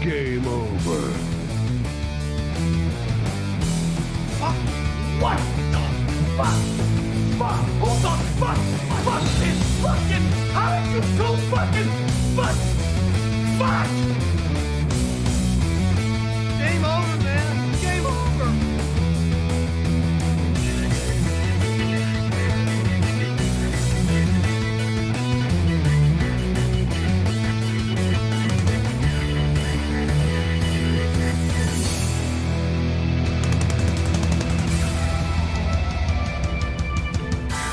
Game over. What the fuck? Fuck! Who the fuck? Fuck this fucking... How did you do fucking... Fuck! Game over, man. Game over.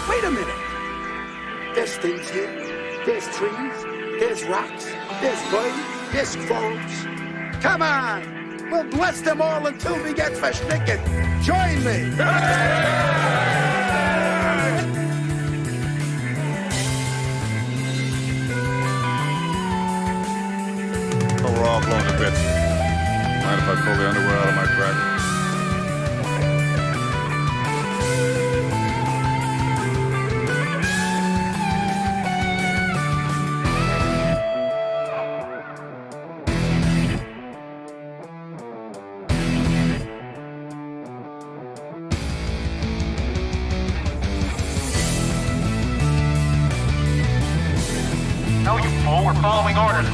Wait a minute. There's things here. There's trees. There's rocks. There's birds. There's squirrels. Come on. We'll bless them all until we get verschnicken. Join me. Oh, we're all blown to bits. Mind if I pull the underwear out of my crack? No, you fool. We're following orders.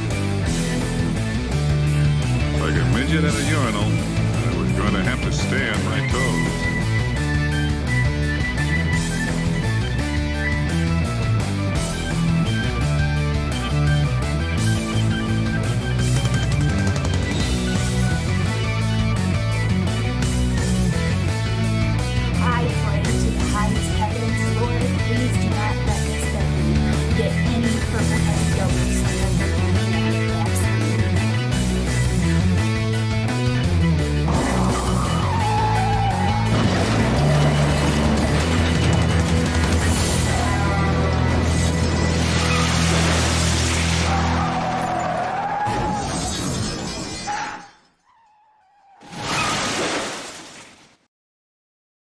Like a midget at a urinal, I was going to have to stay on my toes. I pray to the highest heavens, Lord, please do not let this Becky get any purple-headed yogurts from any absolutely.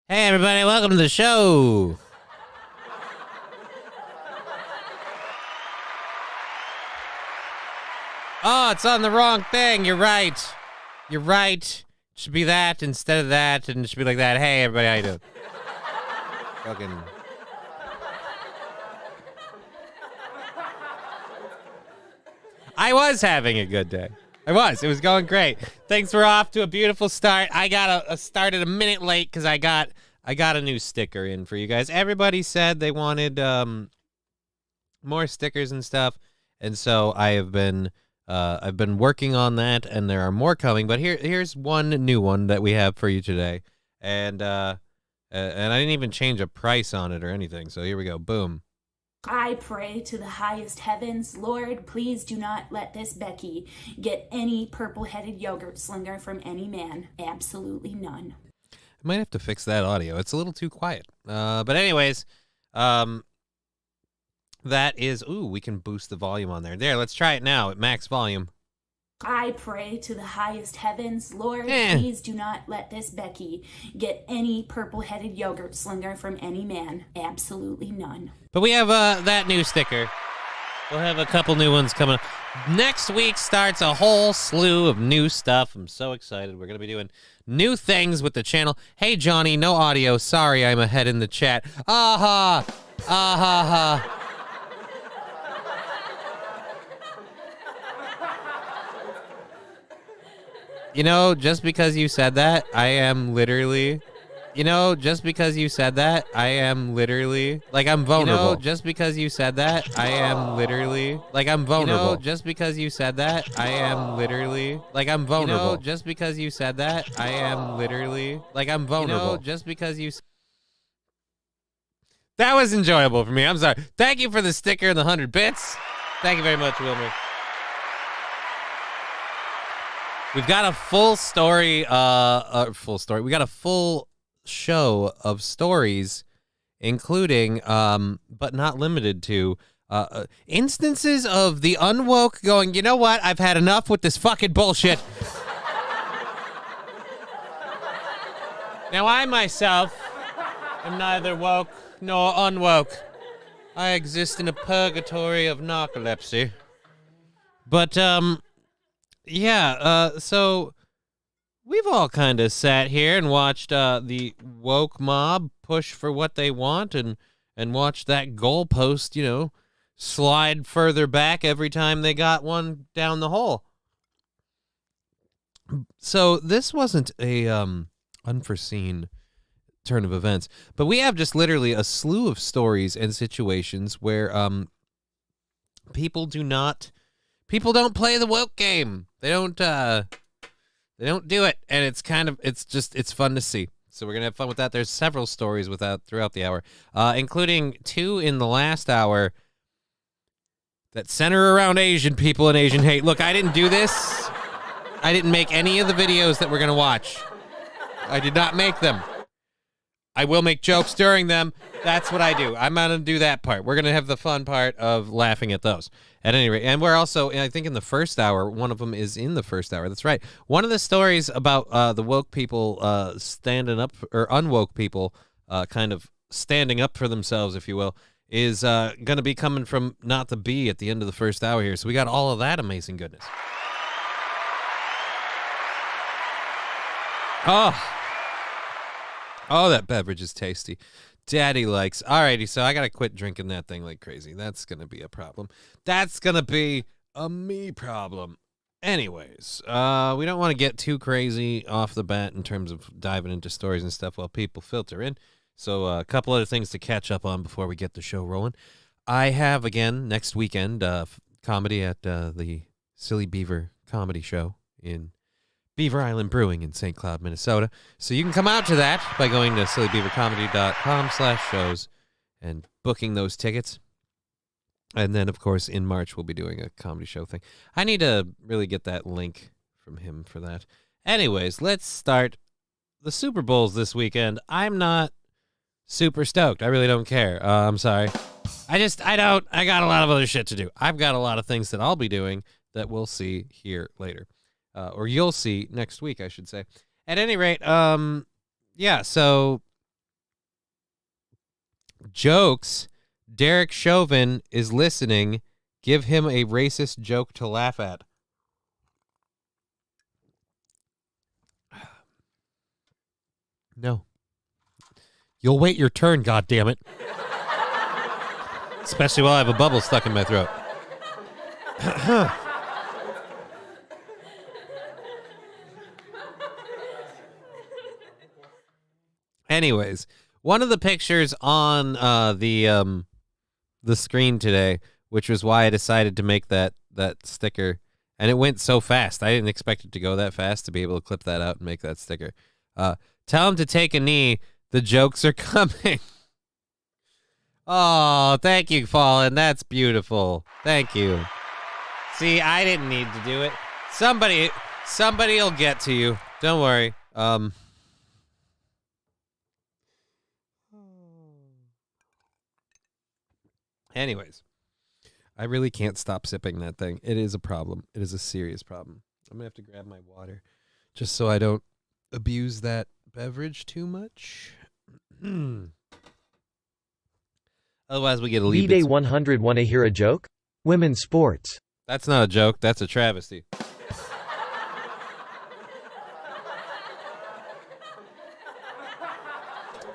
Hey everybody, welcome to the show. Oh, it's on the wrong thing. You're right. You're right. It should be that instead of that, and it should be like that. Hey everybody, how you doing? Fucking. I was having a good day. I was. It was going great. Things were off to a beautiful start. I got a started a minute late because I got a new sticker in for you guys. Everybody said they wanted more stickers and stuff, and so I've been working on that, and there are more coming. But here's one new one that we have for you today, and I didn't even change a price on it or anything. So here we go. Boom. I pray to the highest heavens, Lord, please do not let this Becky get any purple-headed yogurt slinger from any man. Absolutely none. I might have to fix that audio. It's a little too quiet. But anyways, that is... Ooh, we can boost the volume on there. There, let's try it now at max volume. I pray to the highest heavens, Lord, please do not let this Becky get any purple-headed yogurt slinger from any man. Absolutely none. But we have that new sticker. We'll have a couple new ones coming up. Next week starts a whole slew of new stuff. I'm so excited. We're going to be doing new things with the channel. Hey, Johnny, no audio. Sorry, I'm ahead in the chat. Ah-ha. Ah-ha-ha. You know, just because you said that, I am literally... You know, just because you said that, I am literally... Like, I'm vulnerable. You know, just because you said that, I am literally... Like, I'm vulnerable. You know, just because you said that, I am literally... Like, I'm vulnerable. You know, just because you said that, I am literally... Like, I'm vulnerable. You know, just because you... That was enjoyable for me. I'm sorry. Thank you for the sticker and the 100 bits. Thank you very much, Wilmer. We've got a full story, We got a full show of stories, including, but not limited to, instances of the UnWoke going, you know what? I've had enough with this fucking bullshit. Now, I myself am neither woke nor unwoke. I exist in a purgatory of narcolepsy. But, Yeah, so we've all kind of sat here and watched the woke mob push for what they want and watched that goalpost, slide further back every time they got one down the hole. So this wasn't a unforeseen turn of events, but we have just literally a slew of stories and situations where people don't play the woke game. They don't do it, and it's fun to see. So we're gonna have fun with that. There's several stories throughout the hour, including 2 in the last hour that center around Asian people and Asian hate. Look, I didn't do this. I didn't make any of the videos that we're gonna watch. I did not make them. I will make jokes during them. That's what I do. I'm going to do that part. We're going to have the fun part of laughing at those. At any rate, and we're also, I think in the first hour, one of them is in the first hour. That's right. One of the stories about the woke people standing up, or unwoke people kind of standing up for themselves, if you will, is going to be coming from Not the Bee at the end of the first hour here. So we got all of that amazing goodness. Oh, that beverage is tasty. Daddy likes. Alrighty, so I got to quit drinking that thing like crazy. That's going to be a problem. That's going to be a me problem. Anyways, we don't want to get too crazy off the bat in terms of diving into stories and stuff while people filter in. So a couple other things to catch up on before we get the show rolling. I have, again, next weekend, comedy at the Silly Beaver Comedy Show in Beaver Island Brewing in St. Cloud, Minnesota. So you can come out to that by going to sillybeavercomedy.com/shows and booking those tickets. And then, of course, in March, we'll be doing a comedy show thing. I need to really get that link from him for that. Anyways, let's start the Super Bowls this weekend. I'm not super stoked. I really don't care. I'm sorry. I got a lot of other shit to do. I've got a lot of things that I'll be doing that we'll see here later. Or you'll see next week, I should say. At any rate, yeah, so jokes. Derek Chauvin is listening. Give him a racist joke to laugh at. No. You'll wait your turn, goddammit. Especially while I have a bubble stuck in my throat. Anyways, one of the pictures on the screen today, which was why I decided to make that sticker, and it went so fast. I didn't expect it to go that fast to be able to clip that out and make that sticker. Tell him to take a knee. The jokes are coming. Oh, thank you, Fallen. That's beautiful. Thank you. See, I didn't need to do it. Somebody will get to you. Don't worry. Anyways, I really can't stop sipping that thing. It is a problem. It is a serious problem. I'm going to have to grab my water just so I don't abuse that beverage too much. Otherwise, we get a lead. B-Day 100 want to hear a joke? Women's sports. That's not a joke. That's a travesty.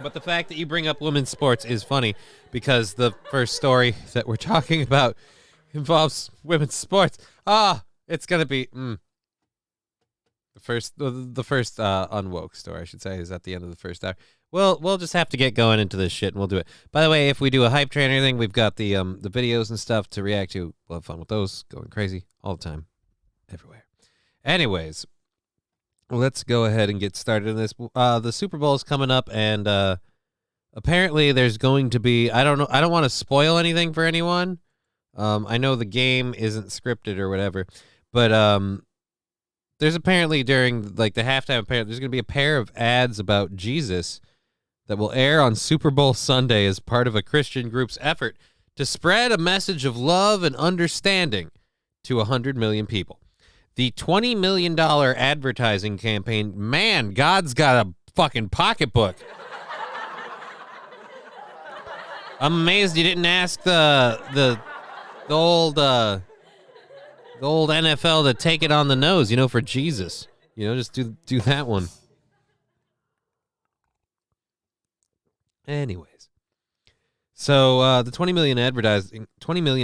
But the fact that you bring up women's sports is funny because the first story that we're talking about involves women's sports. It's going to be the first UnWoke story, I should say, is at the end of the first hour. We'll just have to get going into this shit and we'll do it. By the way, if we do a hype train or anything, we've got the videos and stuff to react to. We'll have fun with those, going crazy all the time, everywhere. Anyways, let's go ahead and get started on this. The Super Bowl is coming up, and apparently there's going to be, I don't want to spoil anything for anyone. I know the game isn't scripted or whatever, but there's apparently during like the halftime, there's going to be a pair of ads about Jesus that will air on Super Bowl Sunday as part of a Christian group's effort to spread a message of love and understanding to 100 million people. The $20 million advertising campaign, man, God's got a fucking pocketbook. I'm amazed you didn't ask the old The old NFL to take it on the nose, for Jesus. Just do that one. Anyways. So the $20 million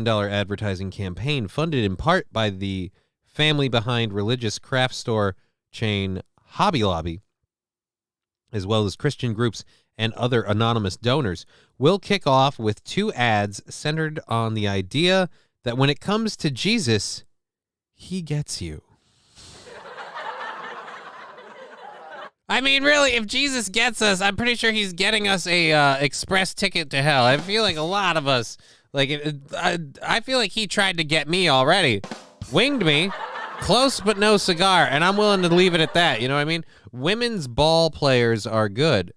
advertising campaign, funded in part by the family behind religious craft store chain Hobby Lobby, as well as Christian groups and other anonymous donors, will kick off with 2 ads centered on the idea that when it comes to Jesus, he gets you. I mean, really, if Jesus gets us, I'm pretty sure he's getting us a express ticket to hell. I feel like a lot of us, I feel like he tried to get me already. Winged me. Close but no cigar, and I'm willing to leave it at that. You know what I mean? Women's ball players are good.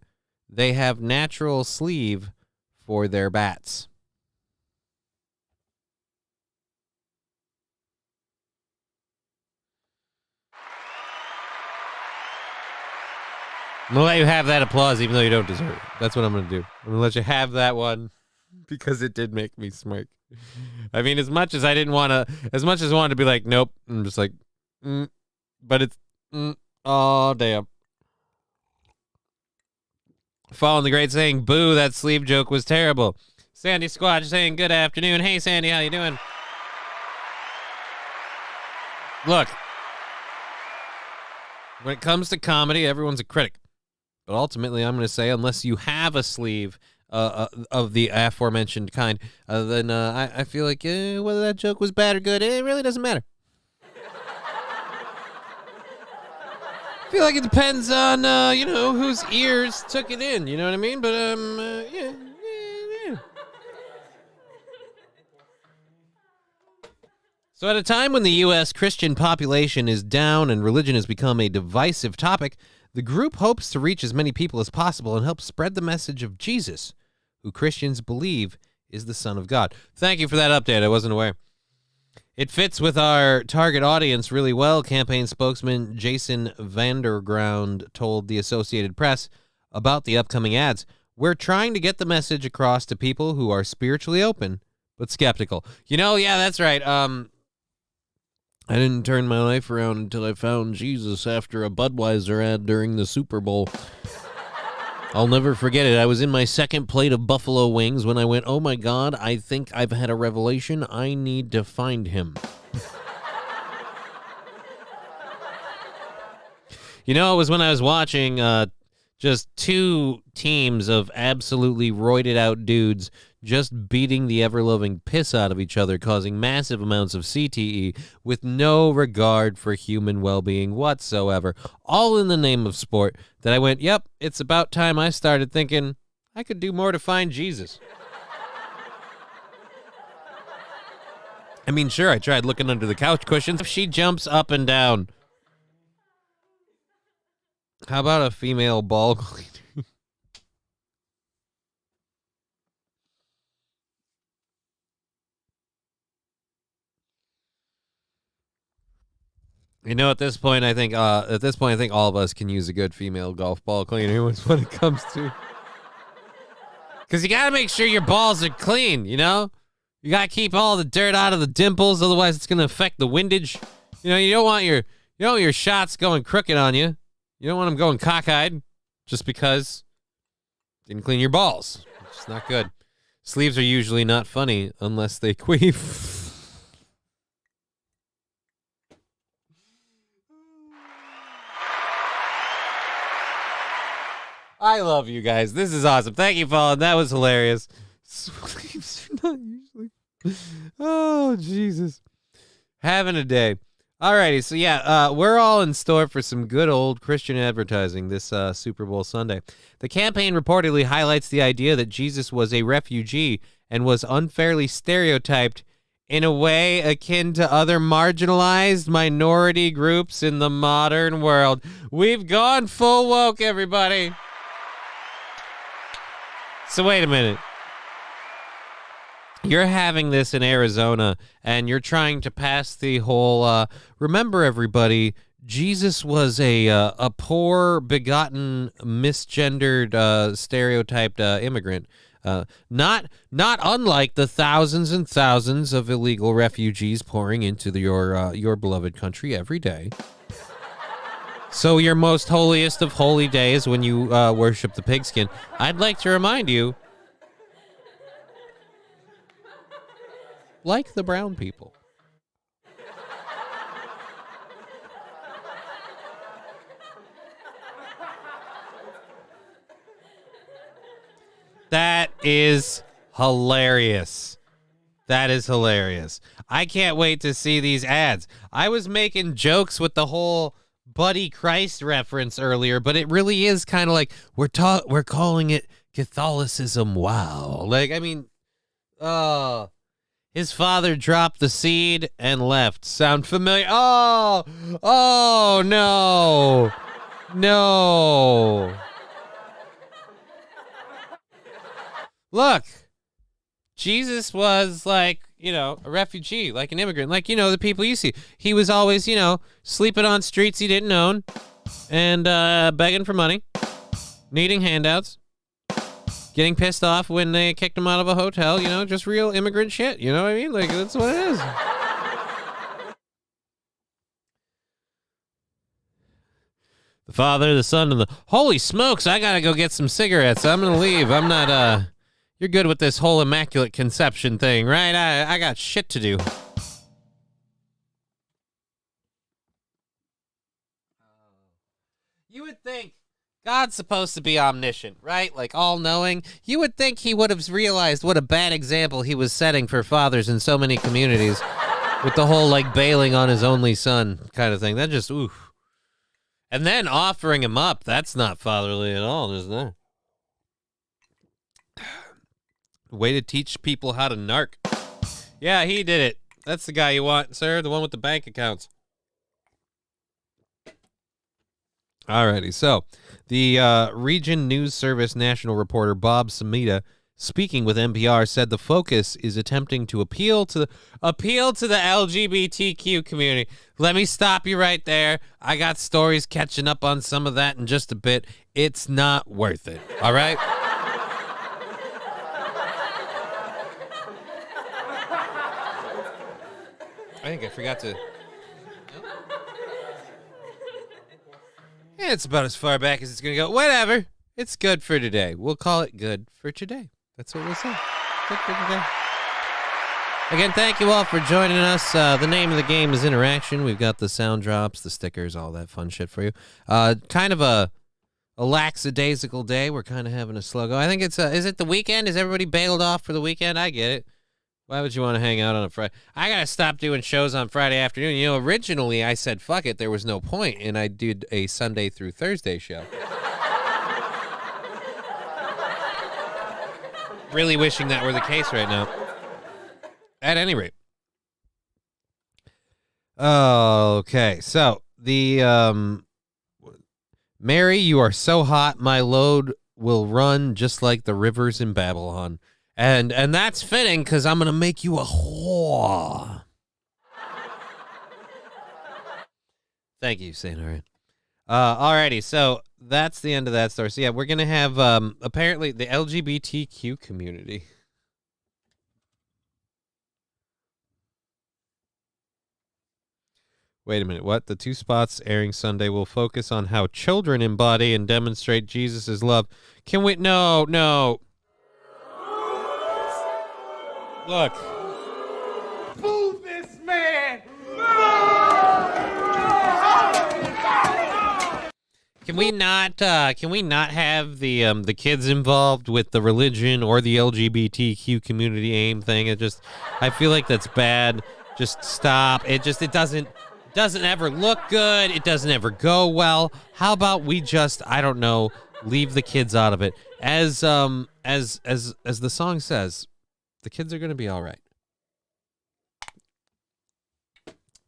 They have natural sleeve for their bats. I'm going to let you have that applause even though you don't deserve it. That's what I'm going to do. I'm going to let you have that one because it did make me smirk. I mean, as much as I wanted to be like, nope, I'm just like, but it's, oh, damn. Following the great saying, boo, that sleeve joke was terrible. Sandy Squatch saying, good afternoon. Hey, Sandy, how you doing? Look, when it comes to comedy, everyone's a critic. But ultimately, I'm going to say, unless you have a sleeve of the aforementioned kind, then I feel like whether that joke was bad or good, it really doesn't matter. I feel like it depends on, whose ears took it in. You know what I mean? But, yeah. So at a time when the U.S. Christian population is down and religion has become a divisive topic, the group hopes to reach as many people as possible and help spread the message of Jesus, who Christians believe is the Son of God. Thank you for that update. I wasn't aware. It fits with our target audience really well, campaign spokesman Jason Vanderground told the Associated Press about the upcoming ads. We're trying to get the message across to people who are spiritually open but skeptical. Yeah, that's right. I didn't turn my life around until I found Jesus after a Budweiser ad during the Super Bowl. I'll never forget it. I was in my second plate of buffalo wings when I went, oh my God, I think I've had a revelation. I need to find him. It was when I was watching just 2 teams of absolutely roided out dudes just beating the ever-loving piss out of each other, causing massive amounts of CTE with no regard for human well-being whatsoever, all in the name of sport, that I went, yep, it's about time I started thinking I could do more to find Jesus. I mean, sure, I tried looking under the couch cushions. She jumps up and down. How about a female ball cleaner? At this point, I think all of us can use a good female golf ball cleaner when it comes to, because you got to make sure your balls are clean. You got to keep all the dirt out of the dimples, otherwise it's going to affect the windage. You don't want your shots going crooked on you. You don't want them going cockeyed just because you didn't clean your balls. It's not good. Sleeves are usually not funny unless they queef. I love you guys. This is awesome. Thank you, Fallen. That was hilarious. Sleeves are not usually. Oh, Jesus. Having a day. Alrighty, so yeah, we're all in store for some good old Christian advertising this Super Bowl Sunday. The campaign reportedly highlights the idea that Jesus was a refugee and was unfairly stereotyped in a way akin to other marginalized minority groups in the modern world. We've gone full woke, everybody. So wait a minute. You're having this in Arizona, and you're trying to pass the whole, remember, everybody, Jesus was a poor, begotten, misgendered, stereotyped immigrant. Not unlike the thousands and thousands of illegal refugees pouring into your beloved country every day. So your most holiest of holy days when you worship the pigskin, I'd like to remind you, like the brown people. That is hilarious. That is hilarious. I can't wait to see these ads. I was making jokes with the whole Buddy Christ reference earlier, but it really is kind of like we're calling it Catholicism. Wow. Like, I mean, his father dropped the seed and left. Sound familiar? Oh, no. No. Look, Jesus was like, a refugee, like an immigrant, like, the people you see. He was always, sleeping on streets he didn't own and begging for money, needing handouts, getting pissed off when they kicked him out of a hotel, just real immigrant shit. You know what I mean? Like, that's what it is. The Father, the Son, and the... Holy smokes, I gotta go get some cigarettes. I'm gonna leave. I'm not, You're good with this whole immaculate conception thing, right? I got shit to do. You would think God's supposed to be omniscient, right? Like all-knowing. You would think he would have realized what a bad example he was setting for fathers in so many communities with the whole, like, bailing on his only son kind of thing. That just, oof. And then offering him up, that's not fatherly at all, isn't it? Way to teach people how to narc. Yeah, he did it. That's the guy you want, sir. The one with the bank accounts. Alrighty, so the Region News Service national reporter Bob Samita, speaking with NPR, said the focus is attempting to appeal to the LGBTQ community. Let me stop you right there. I got stories catching up on some of that in just a bit. It's not worth it. All right. I think I forgot to... Yeah, it's about as far back as it's going to go. Whatever. It's good for today. We'll call it good for today. That's what we'll say. Good for today. Again, thank you all for joining us. The name of the game is Interaction. We've got the sound drops, the stickers, all that fun shit for you. Kind of a lackadaisical day. We're kind of having a slow go. I think it's... is it the weekend? Is everybody bailed off for the weekend? I get it. Why would you want to hang out on a Friday? I got to stop doing shows on Friday afternoon. Originally I said, fuck it, there was no point, and I did a Sunday through Thursday show. Really wishing that were the case right now. At any rate. Okay, so the, Mary, you are so hot, my load will run just like the rivers in Babylon. And that's fitting because I'm going to make you a whore. Thank you, St. Arian. Alrighty, so that's the end of that story. So yeah, we're going to have apparently the LGBTQ community. Wait a minute, what? The two spots airing Sunday will focus on how children embody and demonstrate Jesus' love. Can we... No. Look. Move this man! Can we not have the kids involved with the religion or the LGBTQ community aim thing? I feel like that's bad. Just stop. It doesn't ever look good. It doesn't ever go well. How about we just, I don't know, leave the kids out of it? As the song says, the kids are going to be all right.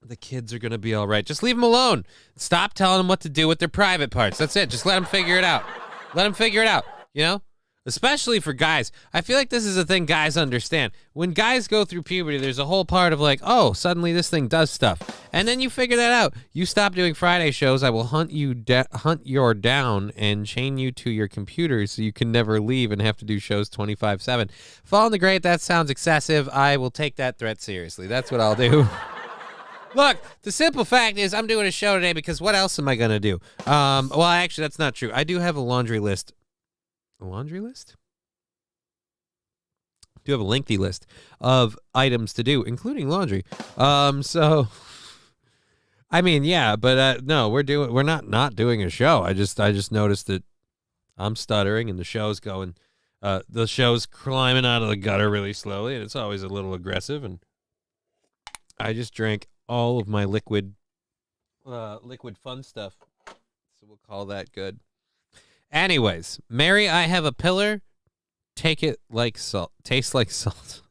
The kids are going to be all right. Just leave them alone. Stop telling them what to do with their private parts. That's it. Just let them figure it out. Let them figure it out, especially for guys. I feel like this is a thing guys understand. When guys go through puberty, there's a whole part of like, oh, suddenly this thing does stuff. And then you figure that out. You stop doing Friday shows, I will hunt your down and chain you to your computer so you can never leave and have to do shows 24/7. Fall in the grate, that sounds excessive. I will take that threat seriously. That's what I'll do. Look, the simple fact is I'm doing a show today because what else am I going to do? Well, actually, that's not true. I do have a laundry list. A laundry list? I do have a lengthy list of items to do, including laundry. So, I mean, yeah, but no, we're not doing a show. I just noticed that I'm stuttering and the show's climbing out of the gutter really slowly, and it's always a little aggressive, and I just drank all of my liquid fun stuff. So we'll call that good. Anyways, Mary, I have a pillar. Take it like salt. Tastes like salt.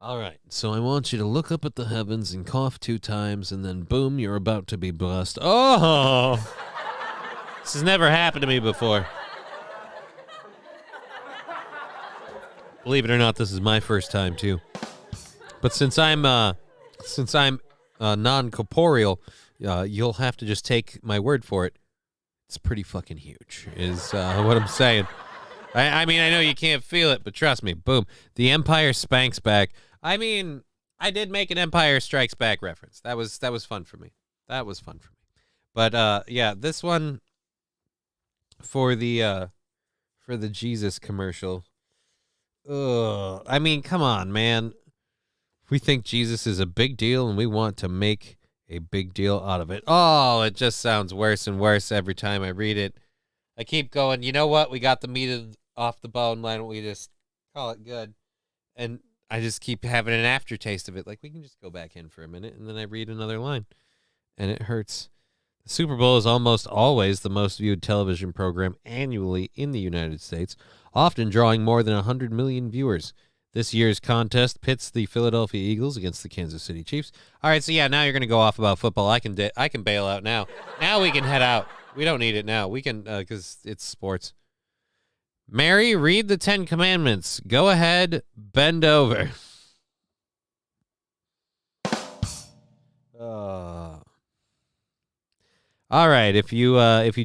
All right. So I want you to look up at the heavens and cough 2 times, and then boom, you're about to be blessed. Oh! This has never happened to me before. Believe it or not, this is my first time too. But since I'm non-corporeal, you'll have to just take my word for it. It's pretty fucking huge, is what I'm saying. I mean, I know you can't feel it, but trust me, boom. The Empire spanks back. I mean, I did make an Empire Strikes Back reference. That was fun for me. That was fun for me. But yeah, this one for the Jesus commercial. Ugh. I mean, come on, man. We think Jesus is a big deal, and we want to make a big deal out of it. Oh, it just sounds worse and worse every time I read it. I keep going, you know what? We got the meat off the bone. Why don't we just call it good? And I just keep having an aftertaste of it. Like, we can just go back in for a minute, and then I read another line, and it hurts. The Super Bowl is almost always the most viewed television program annually in the United States, often drawing more than 100 million viewers. This year's contest pits the Philadelphia Eagles against the Kansas City Chiefs. All right, so yeah, now you're going to go off about football. I can bail out now. Now we can head out. We don't need it now. We can, because it's sports. Mary, read the 10 Commandments. Go ahead, bend over. All right, if you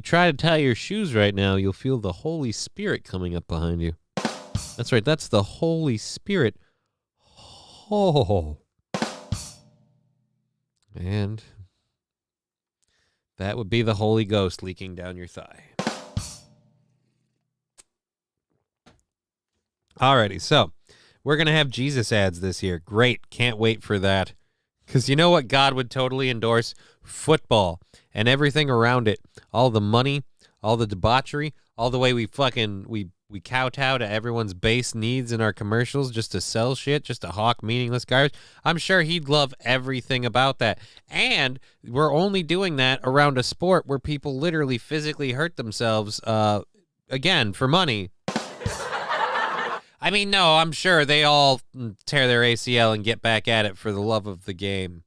try to tie your shoes right now, you'll feel the Holy Spirit coming up behind you. That's right, that's the Holy Spirit. Oh. And that would be the Holy Ghost leaking down your thigh. Alrighty, so we're going to have Jesus ads this year. Great, can't wait for that. Because you know what God would totally endorse? Football and everything around it. All the money, all the debauchery, all the way we kowtow to everyone's base needs in our commercials just to sell shit, just to hawk meaningless garbage. I'm sure he'd love everything about that. And we're only doing that around a sport where people literally physically hurt themselves, again, for money. I mean, no, I'm sure they all tear their ACL and get back at it for the love of the game.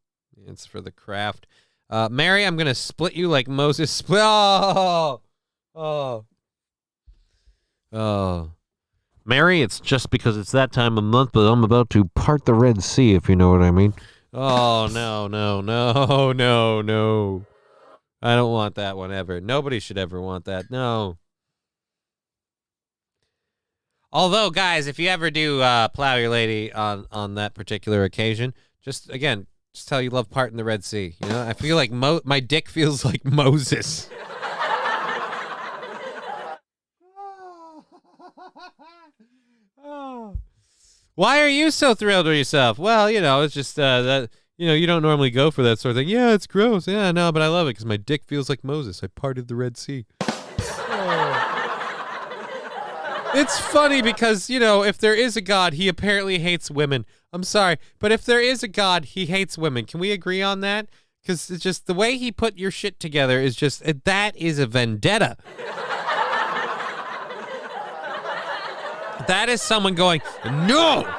It's for the craft. Mary, I'm going to split you like Moses split. Oh. Mary, it's just because it's that time of month, but I'm about to part the Red Sea, if you know what I mean. Oh, no. I don't want that one ever. Nobody should ever want that. No. Although, guys, if you ever do plow your lady on that particular occasion, just tell you love parting the Red Sea. You know, I feel like my dick feels like Moses. Why are you so thrilled with yourself? Well, you know, it's just that, you know, you don't normally go for that sort of thing. Yeah, it's gross. Yeah, no, but I love it because my dick feels like Moses. I parted the Red Sea. It's funny because, you know, if there is a God, he apparently hates women. I'm sorry, but if there is a God, he hates women. Can we agree on that? Because it's just the way he put your shit together is just, that is a vendetta. That is someone going, no!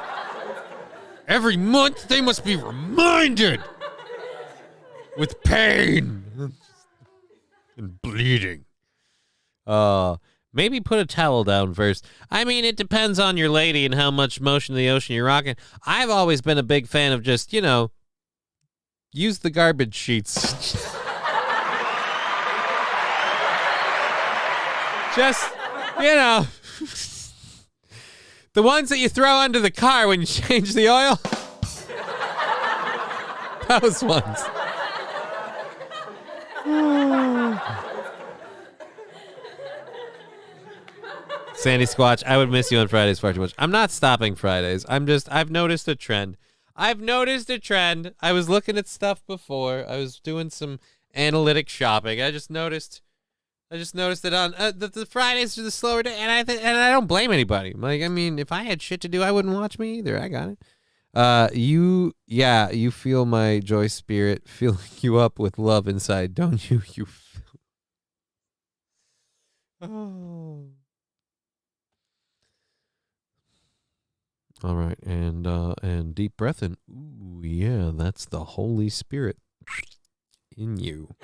Every month they must be reminded with pain and bleeding. Maybe put a towel down first. I mean, it depends on your lady and how much motion of the ocean you're rocking. I've always been a big fan of just, use the garbage sheets. Just, the ones that you throw under the car when you change the oil. Those ones. Sandy Squatch, I would miss you on Fridays far too much. I'm not stopping Fridays. I've noticed a trend. I was looking at stuff before. I was doing some analytic shopping. I just noticed that on the Fridays are the slower day, and I don't blame anybody. Like, I mean, if I had shit to do, I wouldn't watch me either. I got it. You feel my joy spirit filling you up with love inside, don't you? Oh. All right, and deep breath in. Ooh, yeah, that's the Holy Spirit in you.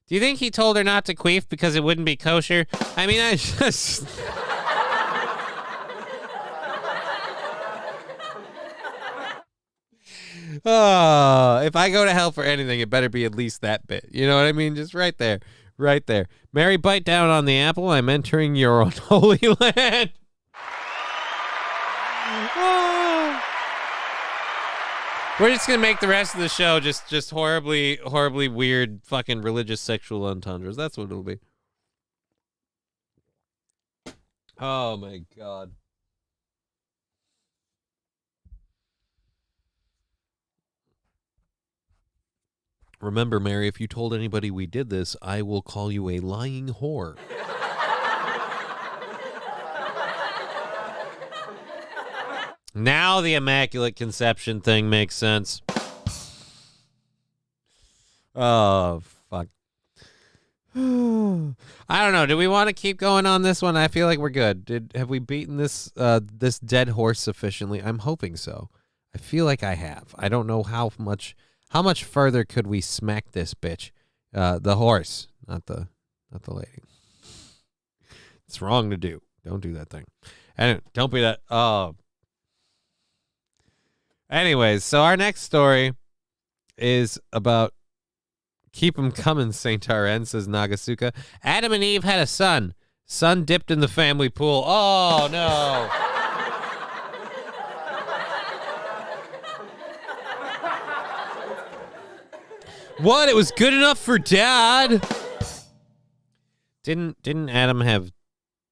Do you think he told her not to queef because it wouldn't be kosher? I mean, I just... Oh, if I go to hell for anything, it better be at least that bit. You know what I mean? Just right there. Right there. Mary, bite down on the apple. I'm entering your unholy land. Oh. We're just going to make the rest of the show just horribly, horribly weird fucking religious sexual entendres. That's what it'll be. Oh, my God. Remember, Mary, if you told anybody we did this, I will call you a lying whore. Now the Immaculate Conception thing makes sense. Oh, fuck. I don't know. Do we want to keep going on this one? I feel like we're good. Have we beaten this dead horse sufficiently? I'm hoping so. I feel like I have. I don't know how much further could we smack this bitch? The horse, not the lady. It's wrong to do. Don't do that thing. And don't be that. Oh. Anyways, so our next story is about keep 'em coming, Saint Rn, says Nagasuka. Adam and Eve had a son. Son dipped in the family pool. Oh, no. What? It was good enough for Dad? Didn't Adam have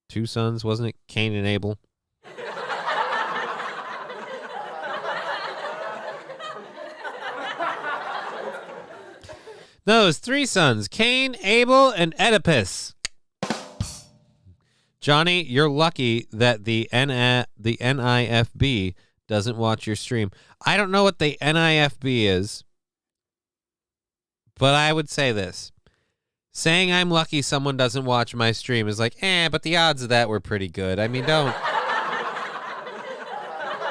two sons? Wasn't it Cain and Abel? No, it was three sons. Cain, Abel, and Oedipus. Johnny, you're lucky that the NIFB doesn't watch your stream. I don't know what the NIFB is, but I would say this. Saying I'm lucky someone doesn't watch my stream is like, but the odds of that were pretty good. I mean, don't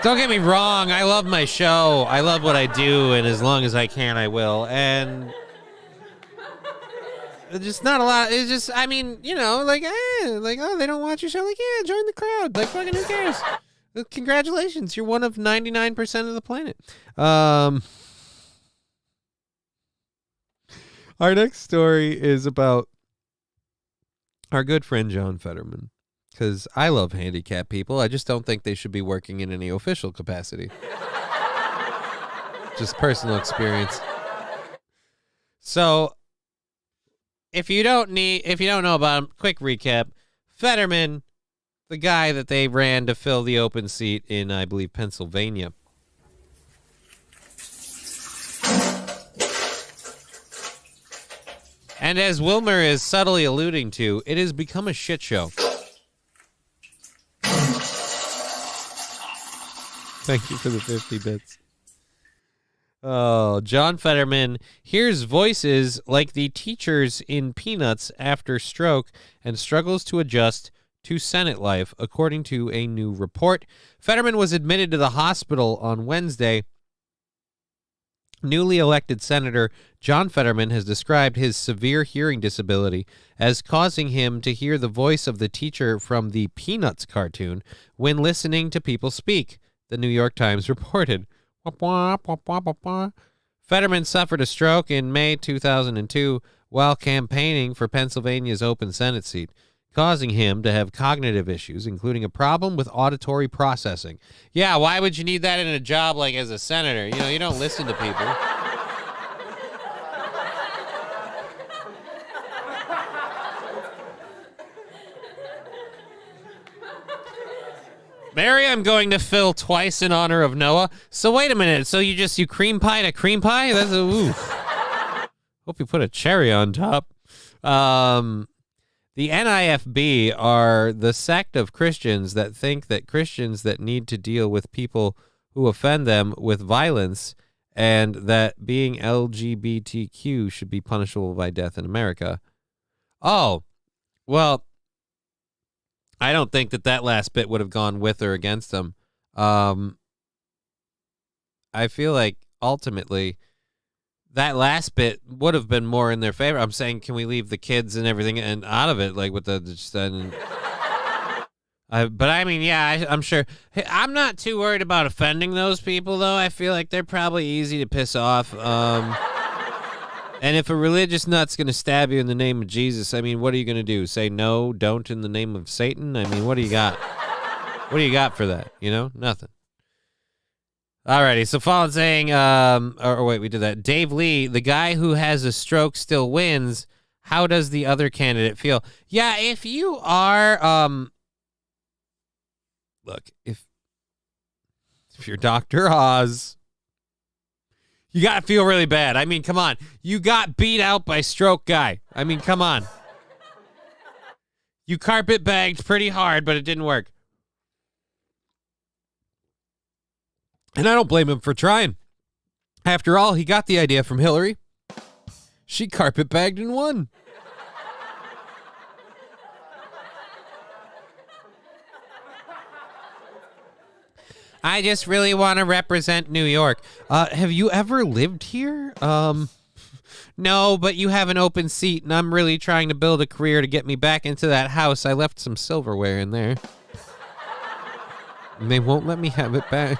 get me wrong. I love my show. I love what I do, and as long as I can, I will. And it's just not a lot. It's just, I mean, oh, they don't watch your show. Like, yeah, join the crowd. Like, fucking who cares? Congratulations. You're one of 99% of the planet. Our next story is about our good friend John Fetterman. Because I love handicapped people. I just don't think they should be working in any official capacity. Just personal experience. So, if you don't know about him, quick recap. Fetterman, the guy that they ran to fill the open seat in, I believe, Pennsylvania. And as Wilmer is subtly alluding to, it has become a shit show. Thank you for the 50 bits. Oh, John Fetterman hears voices like the teachers in Peanuts after stroke and struggles to adjust to Senate life, according to a new report. Fetterman was admitted to the hospital on Wednesday Newly elected Senator John Fetterman has described his severe hearing disability as causing him to hear the voice of the teacher from the Peanuts cartoon when listening to people speak, the New York Times reported. Fetterman suffered a stroke in May 2002 while campaigning for Pennsylvania's open Senate seat, causing him to have cognitive issues, including a problem with auditory processing. Yeah, why would you need that in a job like as a senator? You know, you don't listen to people. Mary, I'm going to fill twice in honor of Noah. So wait a minute. So you cream pied a cream pie? That's a ooh. Hope you put a cherry on top. The NIFB are the sect of Christians that think that Christians that need to deal with people who offend them with violence and that being LGBTQ should be punishable by death in America. Oh, well, I don't think that last bit would have gone with or against them. I feel like ultimately that last bit would have been more in their favor. I'm saying, can we leave the kids and everything and out of it, like with the just but I mean, yeah, I'm sure. Hey, I'm not too worried about offending those people, though. I feel like they're probably easy to piss off. And if a religious nut's going to stab you in the name of Jesus, I mean, what are you going to do? Say no, don't in the name of Satan? I mean, what do you got? What do you got for that? You know, nothing. Alrighty, so Fallen saying, or wait, we did that. Dave Lee, the guy who has a stroke still wins. How does the other candidate feel? Yeah, if you are, look, if you're Dr. Oz, you got to feel really bad. I mean, come on. You got beat out by Stroke Guy. I mean, come on. You carpet bagged pretty hard, but it didn't work. And I don't blame him for trying. After all, he got the idea from Hillary. She carpet bagged and won. I just really want to represent New York. Have you ever lived here? No, but you have an open seat, and I'm really trying to build a career to get me back into that house. I left some silverware in there. And they won't let me have it back.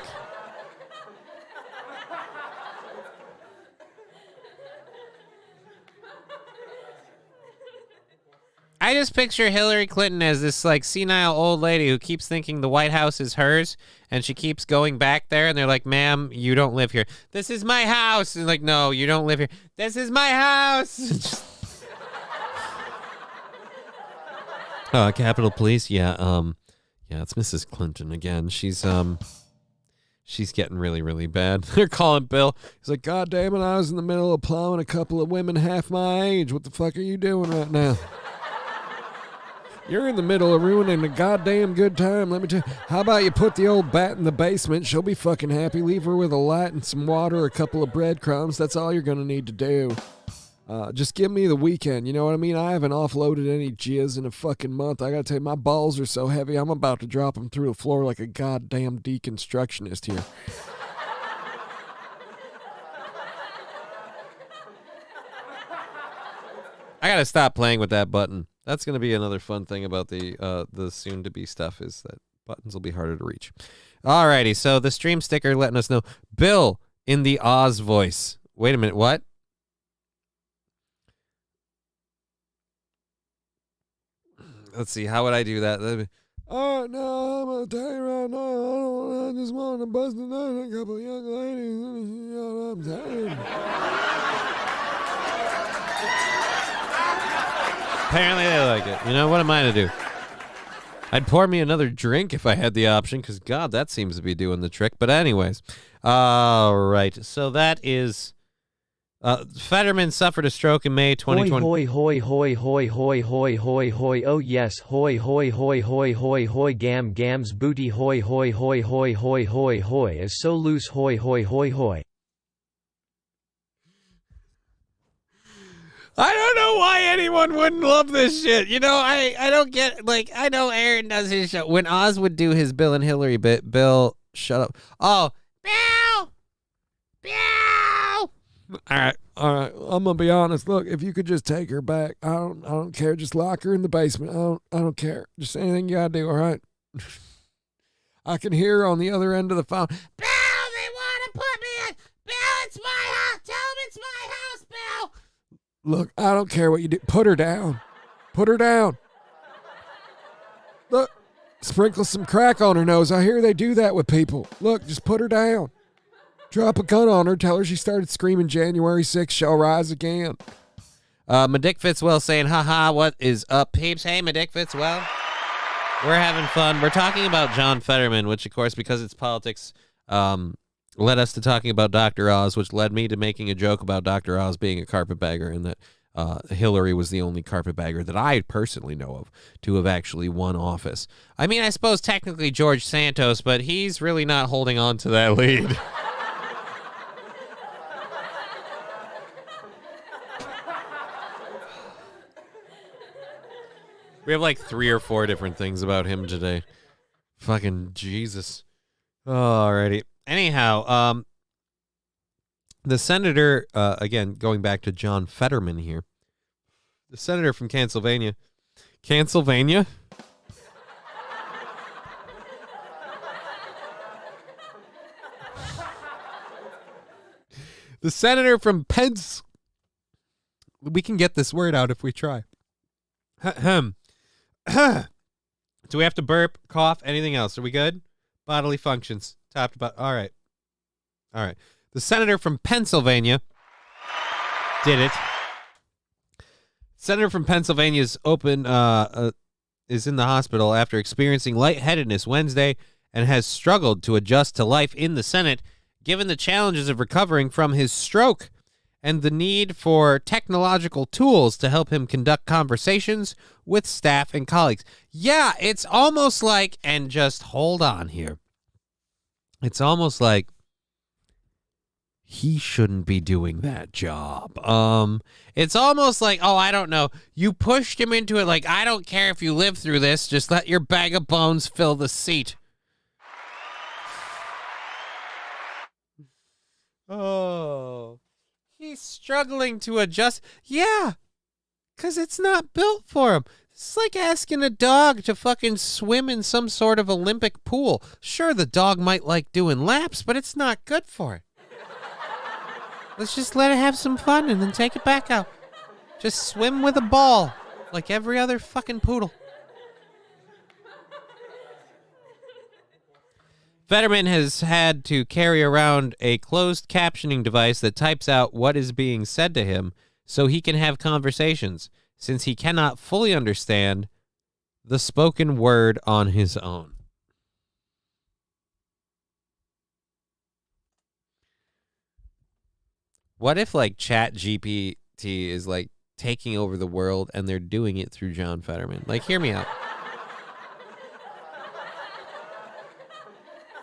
I just picture Hillary Clinton as this like senile old lady who keeps thinking the White House is hers, and she keeps going back there, and they're like, "Ma'am, you don't live here. This is my house." And like, "No, you don't live here. This is my house." Capitol Police, yeah, it's Mrs. Clinton again. She's getting really, really bad. They're calling Bill. He's like, "God damn it, I was in the middle of plowing a couple of women half my age. What the fuck are you doing right now?" You're in the middle of ruining a goddamn good time. Let me tell you. How about you put the old bat in the basement? She'll be fucking happy. Leave her with a light and some water, a couple of breadcrumbs. That's all you're going to need to do. Just give me the weekend. You know what I mean? I haven't offloaded any jizz in a fucking month. I got to tell you, my balls are so heavy, I'm about to drop them through the floor like a goddamn deconstructionist here. I got to stop playing with that button. That's going to be another fun thing about the soon-to-be stuff is that buttons will be harder to reach. Alrighty, so the stream sticker letting us know. Bill in the Oz voice. Wait a minute, what? Let's see, how would I do that? Oh, no, I'm going to tell you right now, I just want to bust a nut a couple of young ladies. You know what I'm saying? Apparently they like it. You know, what am I to do? I'd pour me another drink if I had the option, because, God, that seems to be doing the trick. But anyways, all right. So that is... Fetterman suffered a stroke in May 2020. Hoi, hoi, hoi, hoi, hoi, hoi, hoi, hoi, oh yes, hoi, hoi, hoi, hoi, hoi, hoi, gams booty, hoi, hoi, hoi, hoi, hoi, hoi, hoi, is so loose, hoi, hoi, hoi, hoi. I don't know why anyone wouldn't love this shit. You know, I don't get, like, I know Aaron does his show. When Oz would do his Bill and Hillary bit, Bill, shut up. Oh, Bill! Bill! All right. I'm gonna be honest. Look, if you could just take her back, I don't care. Just lock her in the basement. I don't care. Just anything you gotta do. All right. I can hear her on the other end of the phone. Bill, they want to put me in. Bill, it's my house. Tell them it's my house, Bill. Look, I don't care what you do. Put her down. Put her down. Look, sprinkle some crack on her nose. I hear they do that with people. Look, just put her down. Drop a gun on her. Tell her she started screaming January 6th shall rise again. Madick Fitzwell saying, haha, what is up, peeps? Hey, Madick Fitzwell. We're having fun. We're talking about John Fetterman, which, of course, because it's politics, led us to talking about Dr. Oz, which led me to making a joke about Dr. Oz being a carpetbagger and that Hillary was the only carpetbagger that I personally know of to have actually won office. I mean, I suppose technically George Santos, but he's really not holding on to that lead. We have like 3 or 4 different things about him today. Fucking Jesus. Alrighty. Anyhow, the senator, again, going back to John Fetterman here, the senator from Pennsylvania. Pennsylvania? The senator from we can get this word out if we try. Do we have to burp, cough, anything else? Are we good? Bodily functions. Top to bottom. All right. The senator from Pennsylvania did it. Senator from Pennsylvania is is in the hospital after experiencing lightheadedness Wednesday and has struggled to adjust to life in the Senate, given the challenges of recovering from his stroke and the need for technological tools to help him conduct conversations with staff and colleagues. Yeah, it's almost like, and just hold on here, it's almost like he shouldn't be doing that job. It's almost like, oh, I don't know, you pushed him into it like, I don't care if you live through this, just let your bag of bones fill the seat. Oh. He's struggling to adjust. Yeah, because it's not built for him. It's like asking a dog to fucking swim in some sort of Olympic pool. Sure, the dog might like doing laps, but it's not good for it. Let's just let it have some fun and then take it back out. Just swim with a ball like every other fucking poodle. Fetterman has had to carry around a closed captioning device that types out what is being said to him so he can have conversations, since he cannot fully understand the spoken word on his own. What if, like, Chat GPT is, like, taking over the world and they're doing it through John Fetterman? Like, hear me out.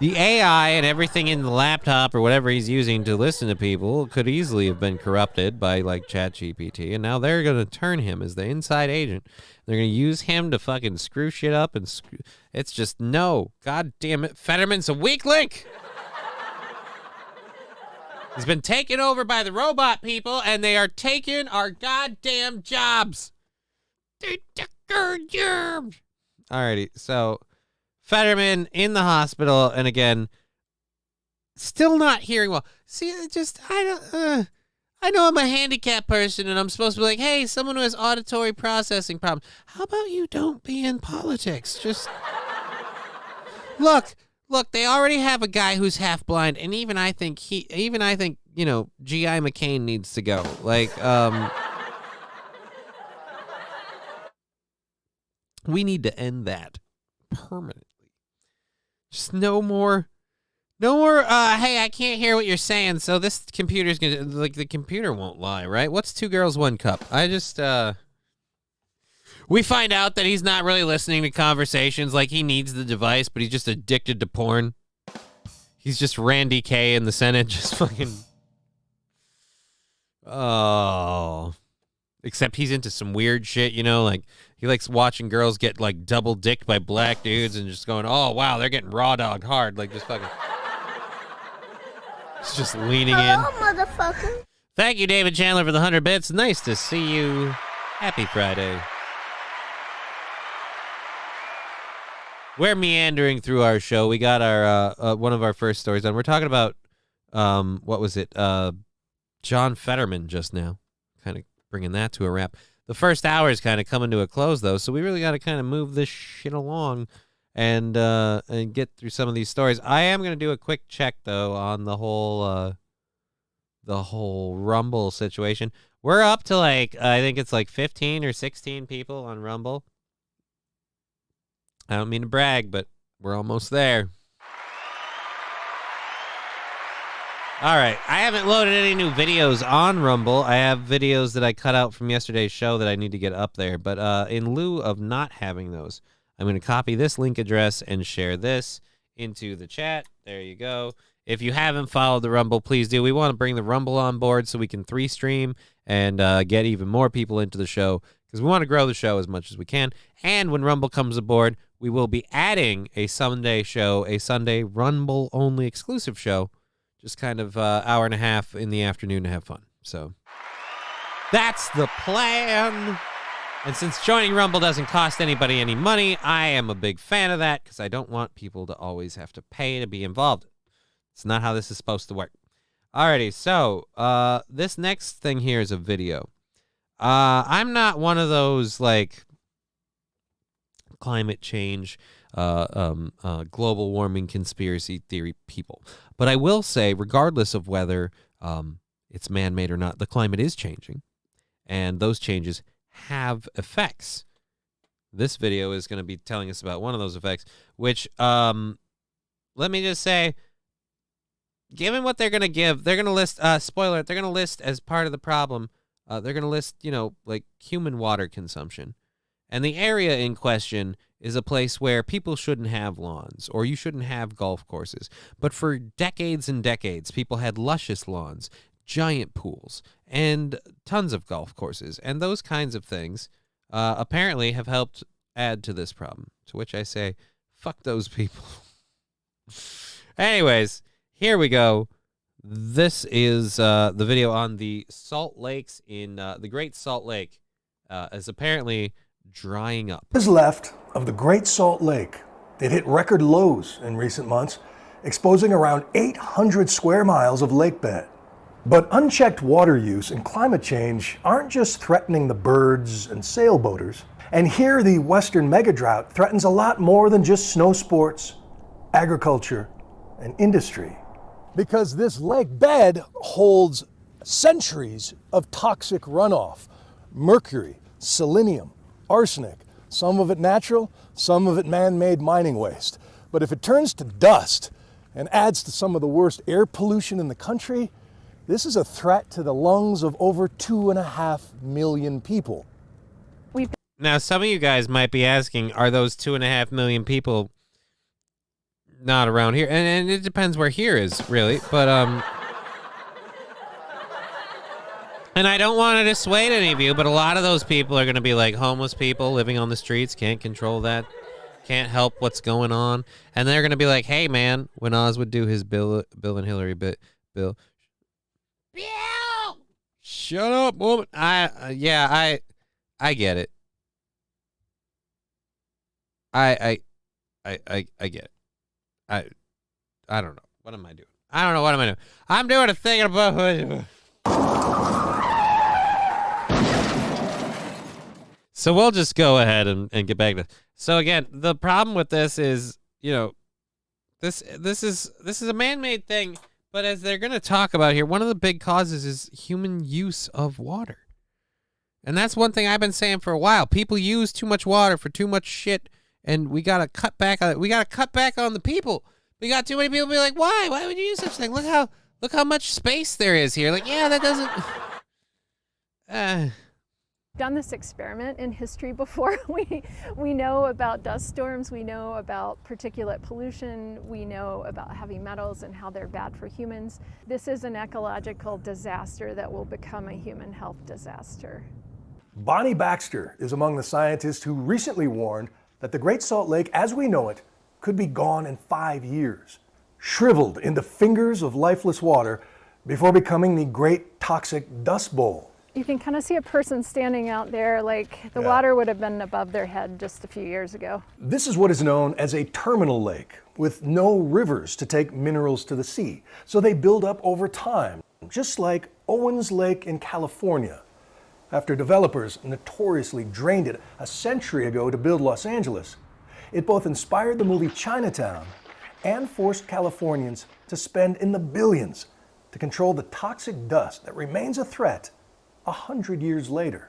The AI and everything in the laptop or whatever he's using to listen to people could easily have been corrupted by, like, ChatGPT, and now they're going to turn him as the inside agent. They're going to use him to fucking screw shit up, and it's just, no. God damn it. Fetterman's a weak link. He's been taken over by the robot people, and they are taking our goddamn jobs. They took our jobs. Alrighty, so Fetterman in the hospital, and again, still not hearing well. See, I know I'm a handicapped person, and I'm supposed to be like, hey, someone who has auditory processing problems. How about you don't be in politics? Just look, they already have a guy who's half blind, and even I think you know, G.I. McCain needs to go. Like, we need to end that permanently. Just no more, hey, I can't hear what you're saying, so this computer's gonna, like, the computer won't lie, right? What's 2 girls, 1 cup? We find out that he's not really listening to conversations, like he needs the device, but he's just addicted to porn. He's just Randy K in the Senate, just fucking, oh. Except he's into some weird shit, you know, like he likes watching girls get, like, double dicked by black dudes and just going, oh, wow, they're getting raw dog hard. Like, just fucking. He's just leaning in. Hello, motherfucker. Thank you, David Chandler, for the 100 bits. Nice to see you. Happy Friday. We're meandering through our show. We got our one of our first stories done. We're talking about, what was it? John Fetterman just now. Kind of bringing that to a wrap. The first hour is kind of coming to a close, though, so we really got to kind of move this shit along and get through some of these stories. I am going to do a quick check, though, on the whole Rumble situation. We're up to, like, I think it's like 15 or 16 people on Rumble. I don't mean to brag, but we're almost there. All right. I haven't loaded any new videos on Rumble. I have videos that I cut out from yesterday's show that I need to get up there. But in lieu of not having those, I'm going to copy this link address and share this into the chat. There you go. If you haven't followed the Rumble, please do. We want to bring the Rumble on board so we can 3-stream and get even more people into the show because we want to grow the show as much as we can. And when Rumble comes aboard, we will be adding a Sunday show, a Sunday Rumble-only exclusive show, just kind of hour and a half in the afternoon to have fun. So that's the plan. And since joining Rumble doesn't cost anybody any money, I am a big fan of that because I don't want people to always have to pay to be involved. It's not how this is supposed to work. Alrighty, so this next thing here is a video. I'm not one of those, like, climate change, global warming conspiracy theory people. But I will say, regardless of whether it's man-made or not, the climate is changing, and those changes have effects. This video is going to be telling us about one of those effects, which, let me just say, given what they're going to give, they're going to list, spoiler, they're going to list as part of the problem, they're going to list, like human water consumption. And the area in question is a place where people shouldn't have lawns or you shouldn't have golf courses. But for decades and decades, people had luscious lawns, giant pools, and tons of golf courses. And those kinds of things apparently have helped add to this problem. To which I say, fuck those people. Anyways, here we go. This is the video on the Salt Lakes in the Great Salt Lake is apparently drying up. What is left of the Great Salt Lake? It hit record lows in recent months, exposing around 800 square miles of lake bed. But unchecked water use and climate change aren't just threatening the birds and sailboaters. And here the Western megadrought threatens a lot more than just snow sports, agriculture, and industry. Because this lake bed holds centuries of toxic runoff, mercury, selenium, arsenic, some of it natural, some of it man-made mining waste. But if it turns to dust and adds to some of the worst air pollution in the country, this is a threat to the lungs of over 2.5 million people. Now, some of you guys might be asking, are those 2.5 million people not around here? And it depends where here is, really. But, and I don't want to dissuade any of you, but a lot of those people are going to be like homeless people living on the streets, can't control that, can't help what's going on. And they're going to be like, hey, man, when Oz would do his Bill and Hillary bit, Bill, shut up, woman. I get it. I get it. I don't know. What am I doing? I don't know what am I doing. I'm doing a thing about. So we'll just go ahead and get back to. So again, the problem with this is, this is a man-made thing, but as they're going to talk about here, one of the big causes is human use of water. And that's one thing I've been saying for a while. People use too much water for too much shit, and we got to cut back on it. We got to cut back on the people. We got too many people be like, why? Why would you use such a thing? Look how much space there is here. Like, yeah, that doesn't. Done this experiment in history before. We know about dust storms, we know about particulate pollution, we know about heavy metals and how they're bad for humans. This is an ecological disaster that will become a human health disaster. Bonnie Baxter is among the scientists who recently warned that the Great Salt Lake, as we know it, could be gone in 5 years. Shriveled into fingers of lifeless water, before becoming the Great Toxic Dust Bowl. You can kind of see a person standing out there like the water would have been above their head just a few years ago. This is what is known as a terminal lake, with no rivers to take minerals to the sea. So they build up over time, just like Owens Lake in California. After developers notoriously drained it a century ago to build Los Angeles, it both inspired the movie Chinatown and forced Californians to spend in the billions to control the toxic dust that remains a threat 100 years later.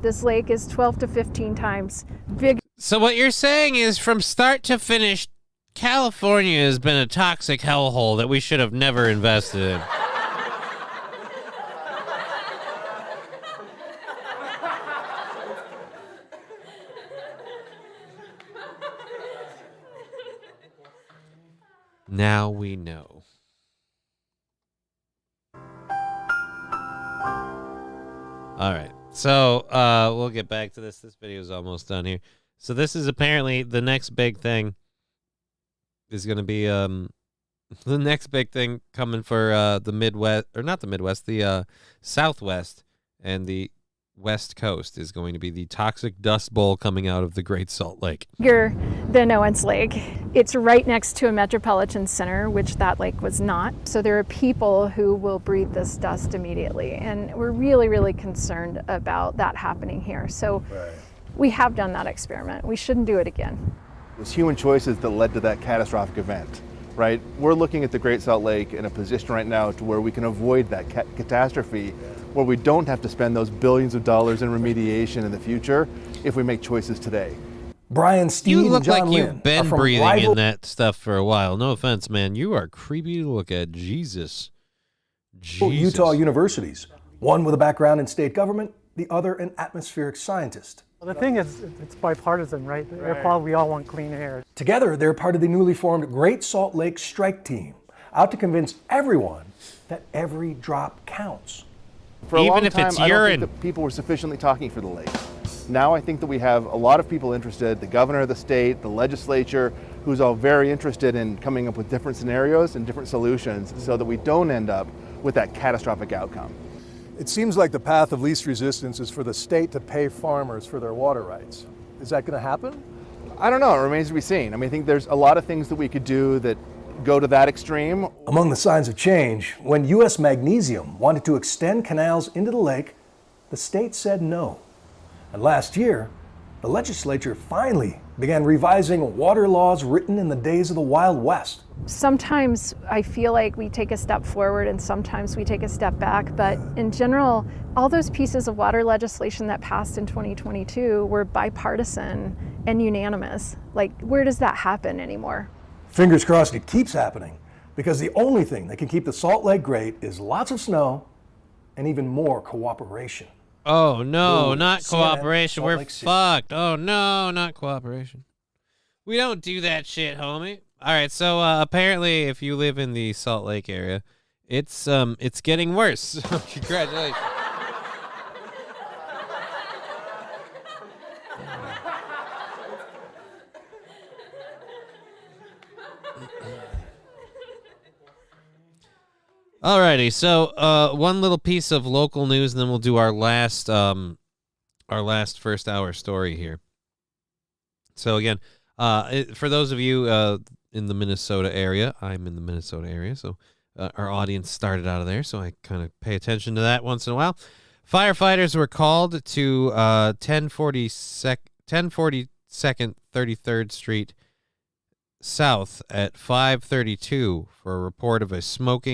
This lake is 12 to 15 times bigger. So what you're saying is, from start to finish, California has been a toxic hellhole that we should have never invested in. Now we know. All right. So we'll get back to this. This video is almost done here. So this is apparently the next big thing is going to be the next big thing coming for the Midwest, or not the Midwest, the Southwest and the West Coast is going to be the toxic dust bowl coming out of the Great Salt Lake. Bigger than Owens Lake. It's right next to a metropolitan center, which that lake was not. So there are people who will breathe this dust immediately. And we're really, really concerned about that happening here. So we have done that experiment. We shouldn't do it again. It was human choices that led to that catastrophic event, right? We're looking at the Great Salt Lake in a position right now to where we can avoid that catastrophe, where we don't have to spend those billions of dollars in remediation in the future if we make choices today. Brian, Steve, You look and John like Lynn you've been are from breathing rival- in that stuff for a while. No offense, man. You are creepy to look at. Jesus. Utah universities, one with a background in state government, the other an atmospheric scientist. Well, the thing is, it's bipartisan, right? Air quality, we all want clean air. Together, they're part of the newly formed Great Salt Lake Strike Team, out to convince everyone that every drop counts. For a Even long if time, it's I don't urine. think that people were sufficiently talking for the lake. Now I think that we have a lot of people interested, the governor of the state, the legislature, who's all very interested in coming up with different scenarios and different solutions so that we don't end up with that catastrophic outcome. It seems like the path of least resistance is for the state to pay farmers for their water rights. Is that going to happen? I don't know, it remains to be seen. I mean, I think there's a lot of things that we could do that go to that extreme. Among the signs of change, when U.S. Magnesium wanted to extend canals into the lake, the state said no. And last year, the legislature finally began revising water laws written in the days of the Wild West. Sometimes I feel like we take a step forward and sometimes we take a step back, but in general, all those pieces of water legislation that passed in 2022 were bipartisan and unanimous. Like, where does that happen anymore? Fingers crossed it keeps happening, because the only thing that can keep the Salt Lake great is lots of snow and even more cooperation. Oh, no, Ooh, not CNN, cooperation. Salt We're Lake City. fucked. Oh, no, not cooperation. We don't do that shit, homie. All right, so apparently if you live in the Salt Lake area, it's getting worse. Congratulations. Alrighty, so one little piece of local news, and then we'll do our last first hour story here. So again, for those of you in the Minnesota area, I'm in the Minnesota area, so our audience started out of there, so I kind of pay attention to that once in a while. Firefighters were called to 1042nd 33rd Street South at 5:32 for a report of smoke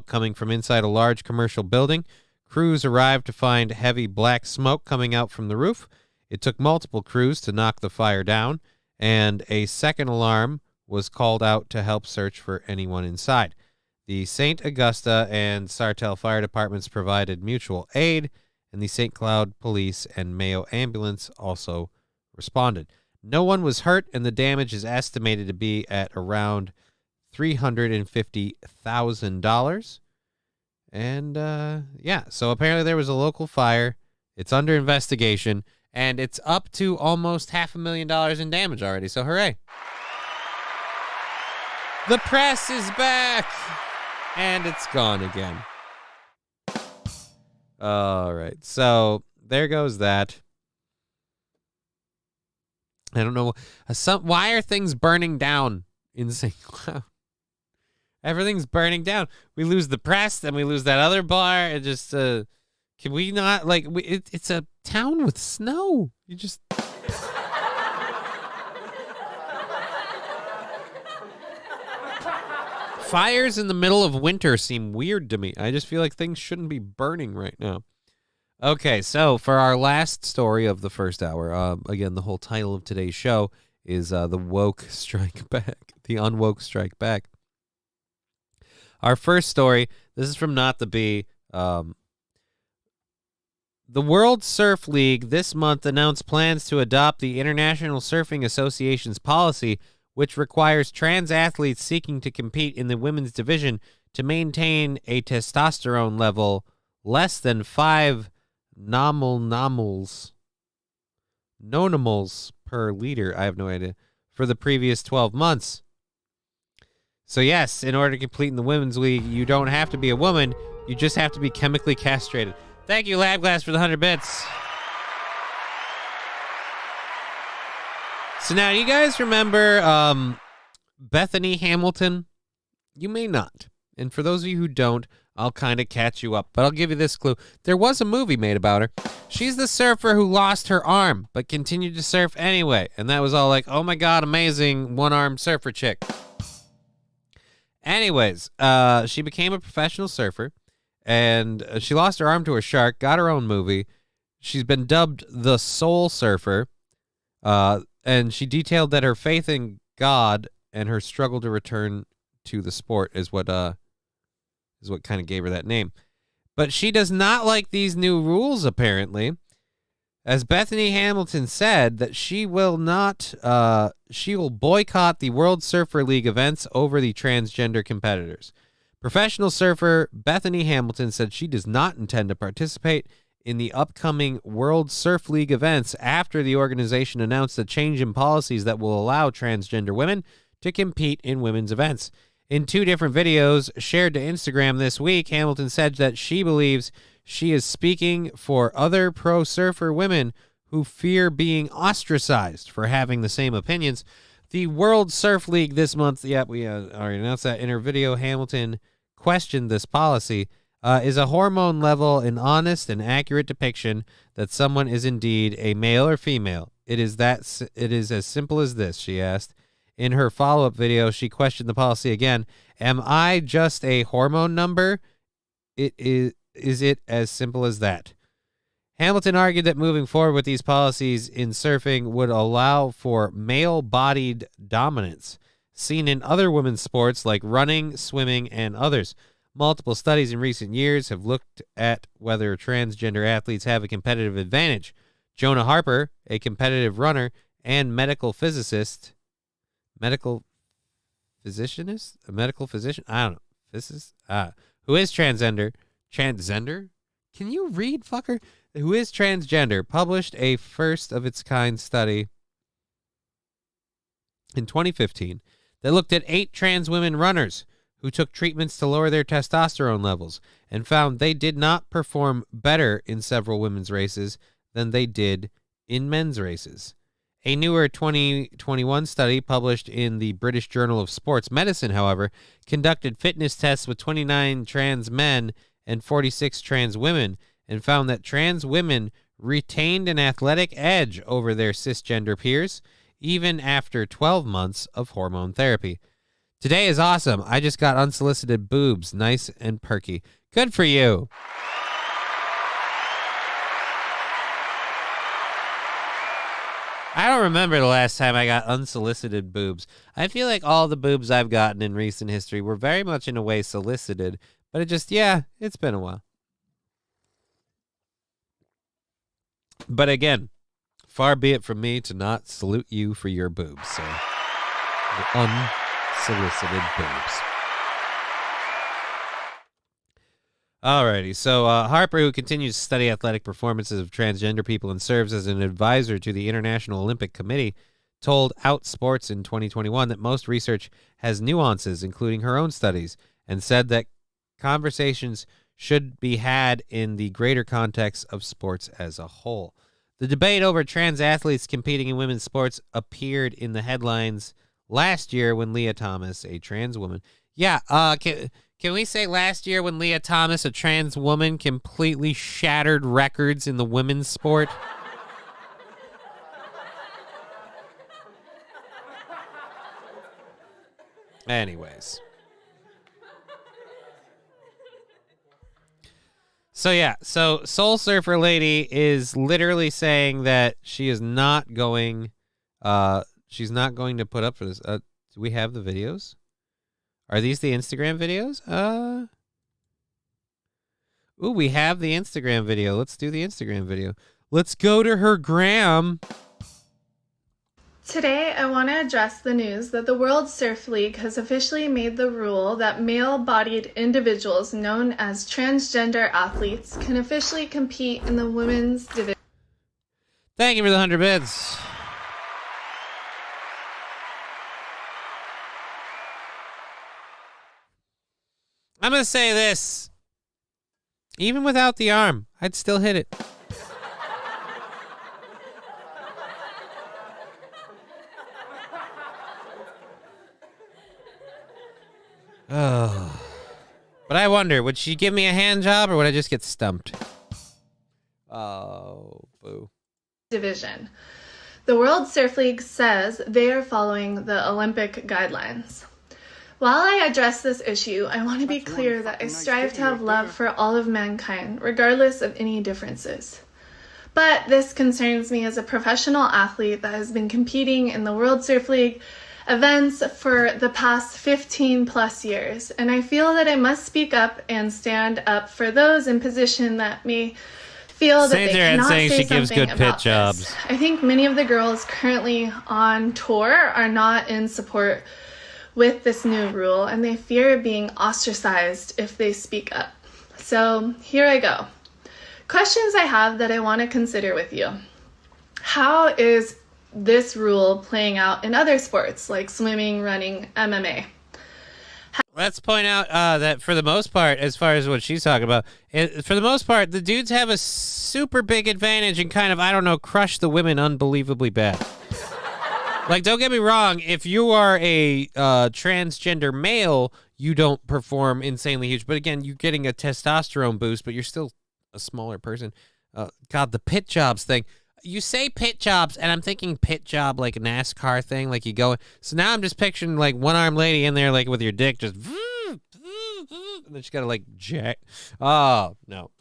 coming from inside a large commercial building. Crews arrived to find heavy black smoke coming out from the roof. It took multiple crews to knock the fire down, and a second alarm was called out to help search for anyone inside. The St. Augusta and Sartell fire departments provided mutual aid, and the St. Cloud Police and Mayo Ambulance also responded. No one was hurt, and the damage is estimated to be at around $350,000. And yeah, so apparently there was a local fire. It's under investigation, and it's up to almost $500,000 in damage already. So hooray. The press is back. And it's gone again. All right. So there goes that. I don't know. Why are things burning down in St. Cloud? Everything's burning down. We lose the press, then we lose that other bar. It just, can we not, like, it's a town with snow. You just... Fires in the middle of winter seem weird to me. I just feel like things shouldn't be burning right now. Okay, so for our last story of the first hour, again, the whole title of today's show is The Woke Strike Back, the UnWoke Strike Back. Our first story, this is from Not the Bee. The World Surf League this month announced plans to adopt the International Surfing Association's policy, which requires trans athletes seeking to compete in the women's division to maintain a testosterone level less than 5 nomols per liter, I have no idea, for the previous 12 months. So yes, in order to compete in the women's league, you don't have to be a woman, you just have to be chemically castrated. Thank you, Labglass, for the 100 bits. So now, you guys remember Bethany Hamilton? You may not. And for those of you who don't, I'll kind of catch you up. But I'll give you this clue. There was a movie made about her. She's the surfer who lost her arm, but continued to surf anyway. And that was all like, oh my God, amazing one-armed surfer chick. Anyways, she became a professional surfer. And she lost her arm to a shark, got her own movie. She's been dubbed the Soul Surfer. And she detailed that her faith in God and her struggle to return to the sport is what kind of gave her that name. But she does not like these new rules, apparently. As Bethany Hamilton said, that she will boycott the World Surfer League events over the transgender competitors. Professional surfer Bethany Hamilton said she does not intend to participate in the upcoming World Surf League events after the organization announced a change in policies that will allow transgender women to compete in women's events. In 2 different videos shared to Instagram this week, Hamilton said that she believes she is speaking for other pro-surfer women who fear being ostracized for having the same opinions. The World Surf League this month, we already announced that in her video, Hamilton questioned this policy. Is a hormone level an honest and accurate depiction that someone is indeed a male or female? It is as simple as this, she asked. In her follow-up video, she questioned the policy again. Am I just a hormone number? Is it as simple as that? Hamilton argued that moving forward with these policies in surfing would allow for male-bodied dominance, seen in other women's sports like running, swimming, and others. Multiple studies in recent years have looked at whether transgender athletes have a competitive advantage. Jonah Harper, a competitive runner and medical physician? I don't know. Who is transgender? Can you read, fucker? Who is transgender, published a first-of-its-kind study in 2015 that looked at 8 trans women runners who took treatments to lower their testosterone levels and found they did not perform better in several women's races than they did in men's races. A newer 2021 study published in the British Journal of Sports Medicine, however, conducted fitness tests with 29 trans men and 46 trans women and found that trans women retained an athletic edge over their cisgender peers, even after 12 months of hormone therapy. Today is awesome. I just got unsolicited boobs, nice and perky. Good for you. I don't remember the last time I got unsolicited boobs. I feel like all the boobs I've gotten in recent history were very much in a way solicited, but it's been a while. But again, far be it from me to not salute you for your boobs, so unsolicited boobs. Alrighty, so Harper, who continues to study athletic performances of transgender people and serves as an advisor to the International Olympic Committee, told Outsports in 2021 that most research has nuances, including her own studies, and said that conversations should be had in the greater context of sports as a whole. The debate over trans athletes competing in women's sports appeared in the headlines last year when Leah Thomas, a trans woman, can we say last year when Leah Thomas, a trans woman, completely shattered records in the women's sport? Anyways. So Soul Surfer Lady is literally saying that she is not going she's not going to put up for this. Do we have the videos? Are these the Instagram videos? Ooh, we have the Instagram video. Let's do the Instagram video. Let's go to her gram. Today, I want to address the news that the World Surf League has officially made the rule that male-bodied individuals known as transgender athletes can officially compete in the women's division. Thank you for the 100 bits. I'm going to say this. Even without the arm, I'd still hit it. Oh. But I wonder, would she give me a hand job or would I just get stumped? Oh, boo. Division. The World Surf League says they are following the Olympic guidelines. While I address this issue, I want to be clear that I strive to have love for all of mankind, regardless of any differences. But this concerns me as a professional athlete that has been competing in the World Surf League events for the past 15 plus years, and I feel that I must speak up and stand up for those in position that may feel that they cannot say something about this. I think many of the girls currently on tour are not in support with this new rule, and they fear being ostracized if they speak up. So here I go. Questions I have that I want to consider with you. How is this rule playing out in other sports like swimming, running, MMA? Let's point out that for the most part, as far as what she's talking about, for the most part, the dudes have a super big advantage and kind of, I don't know, crush the women unbelievably bad. Like, don't get me wrong, if you are a transgender male, you don't perform insanely huge. But again, you're getting a testosterone boost, but you're still a smaller person. God, the pit jobs thing. You say pit jobs, and I'm thinking pit job like a NASCAR thing, like you go. So now I'm just picturing like one-armed lady in there, like with your dick just, and then she got to like jack. Oh, no.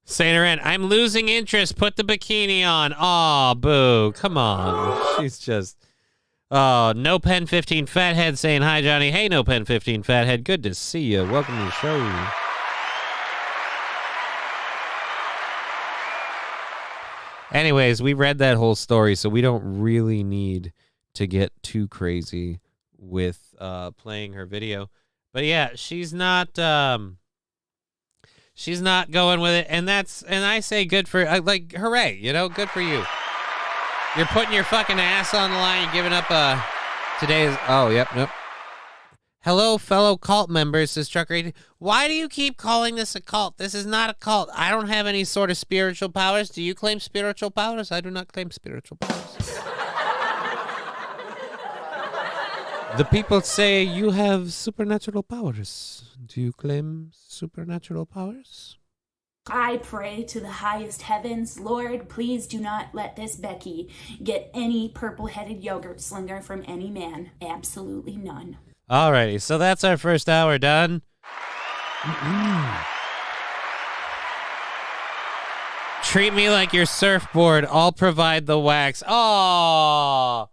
Saint Aran, I'm losing interest. Put the bikini on. Aw, boo. Come on. She's just... Oh, No Pen 15 Fathead saying hi, Johnny. Hey, No Pen 15 Fathead. Good to see you. Welcome to the show. Anyways, we read that whole story, so we don't really need to get too crazy with playing her video. But yeah, she's not going with it, and I say good for, like, hooray, you know, good for you. You're putting your fucking ass on the line. You're giving up today's, oh, yep, nope. Hello, fellow cult members, says Trucker. Why do you keep calling this a cult? This is not a cult. I don't have any sort of spiritual powers. Do you claim spiritual powers? I do not claim spiritual powers. The people say you have supernatural powers. Do you claim supernatural powers? I pray to the highest heavens, Lord, please do not let this Becky get any purple-headed yogurt slinger from any man. Absolutely none. Alrighty, so that's our first hour done. Treat me like your surfboard. I'll provide the wax. Oh,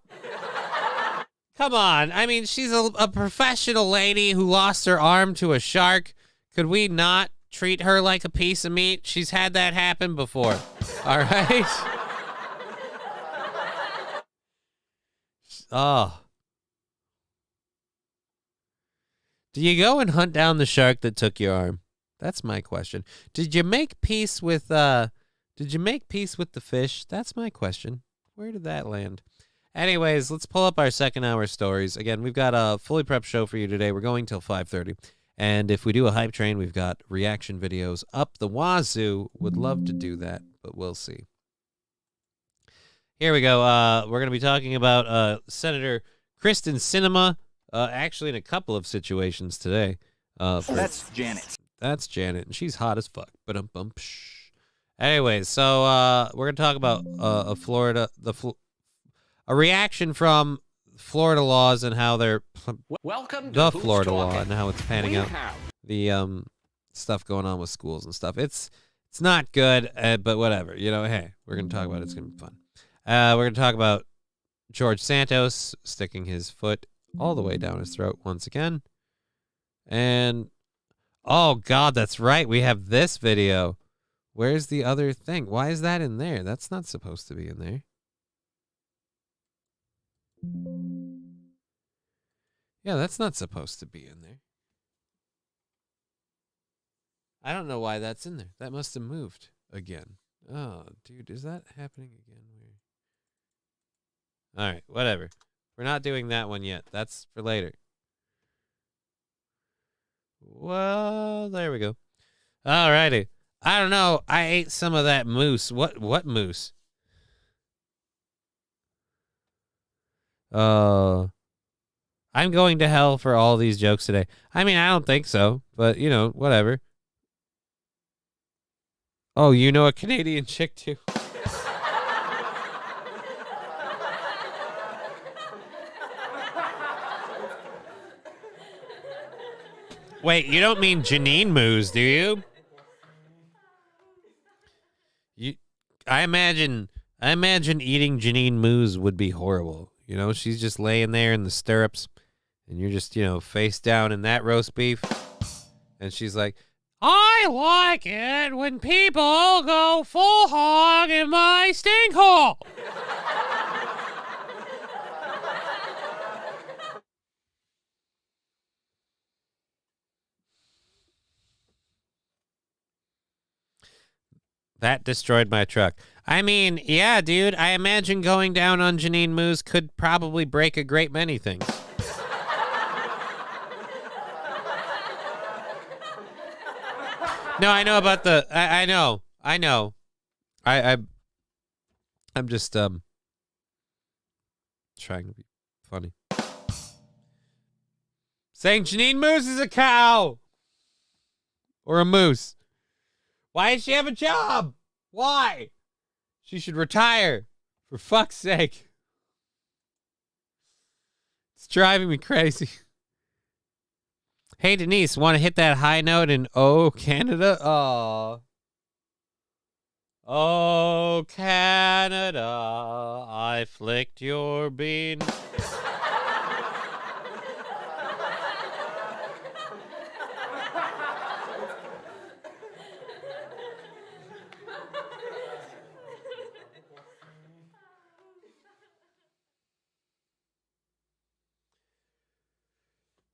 come on. I mean, she's a professional lady who lost her arm to a shark. Could we not treat her like a piece of meat? She's had that happen before. All right. Oh. Do you go and hunt down the shark that took your arm? That's my question. Did you make peace with Did you make peace with the fish? That's my question. Where did that land? Anyways, let's pull up our second hour stories. Again, we've got a fully prepped show for you today. We're going till 5:30. And if we do a hype train, we've got reaction videos up the wazoo. Would love to do that, but we'll see. Here we go. We're going to be talking about Senator Kristen Sinema, actually in a couple of situations today. That's Janet. That's Janet, and she's hot as fuck. Ba-dum-bum, psh. Anyways, so we're going to talk about a reaction from Florida laws and how they're Welcome to the Who's Florida law Talking. and how it's panning out. The stuff going on with schools and stuff. It's not good, but whatever. You know, hey, we're going to talk about it. It's going to be fun. We're going to talk about George Santos sticking his foot all the way down his throat once again. And, oh, God, that's right. We have this video. Where's the other thing? Why is that in there? That's not supposed to be in there. Yeah, that's not supposed to be in there. I don't know why that's in there. That must have moved again. Oh, dude, is that happening again? All right, whatever. We're not doing that one yet. That's for later. Well, there we go. All righty. I don't know. I ate some of that moose. What moose? I'm going to hell for all these jokes today. I mean, I don't think so, but, you know, whatever. Oh, you know a Canadian chick, too? Wait, you don't mean Janine Moose, do you? I imagine eating Janine Moose would be horrible. You know, she's just laying there in the stirrups, and you're just, you know, face down in that roast beef. And she's like, I like it when people go full hog in my stink hole. That destroyed my truck. I mean, yeah, dude, I imagine going down on Janine Moose could probably break a great many things. No, I know about the... I know. I'm just, trying to be funny. Saying Janine Moose is a cow. Or a moose. Why does she have a job? Why? She should retire. For fuck's sake. It's driving me crazy. Hey, Denise, want to hit that high note in Oh, Canada? Oh. Oh, Canada, I flicked your bean.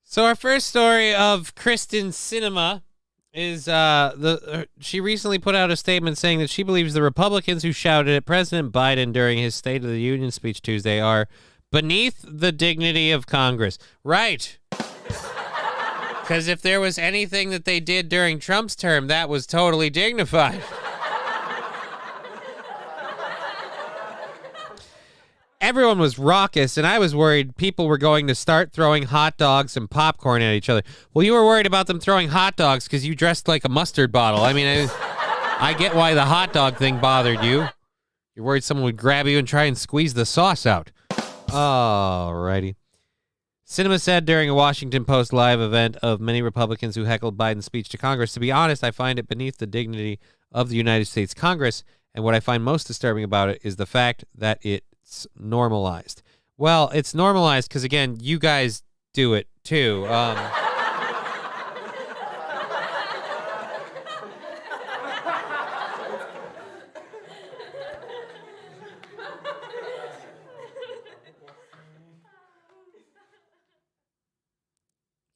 So our first story of Kristen Sinema is she recently put out a statement saying that she believes the Republicans who shouted at President Biden during his State of the Union speech Tuesday are beneath the dignity of Congress. Right. Because if there was anything that they did during Trump's term, that was totally dignified. Everyone was raucous, and I was worried people were going to start throwing hot dogs and popcorn at each other. Well, you were worried about them throwing hot dogs because you dressed like a mustard bottle. I mean, I get why the hot dog thing bothered you. You're worried someone would grab you and try and squeeze the sauce out. Alrighty. Sinema said during a Washington Post live event of many Republicans who heckled Biden's speech to Congress, to be honest, I find it beneath the dignity of the United States Congress, and what I find most disturbing about it is the fact that it's normalized. Well, it's normalized because, again, you guys do it too.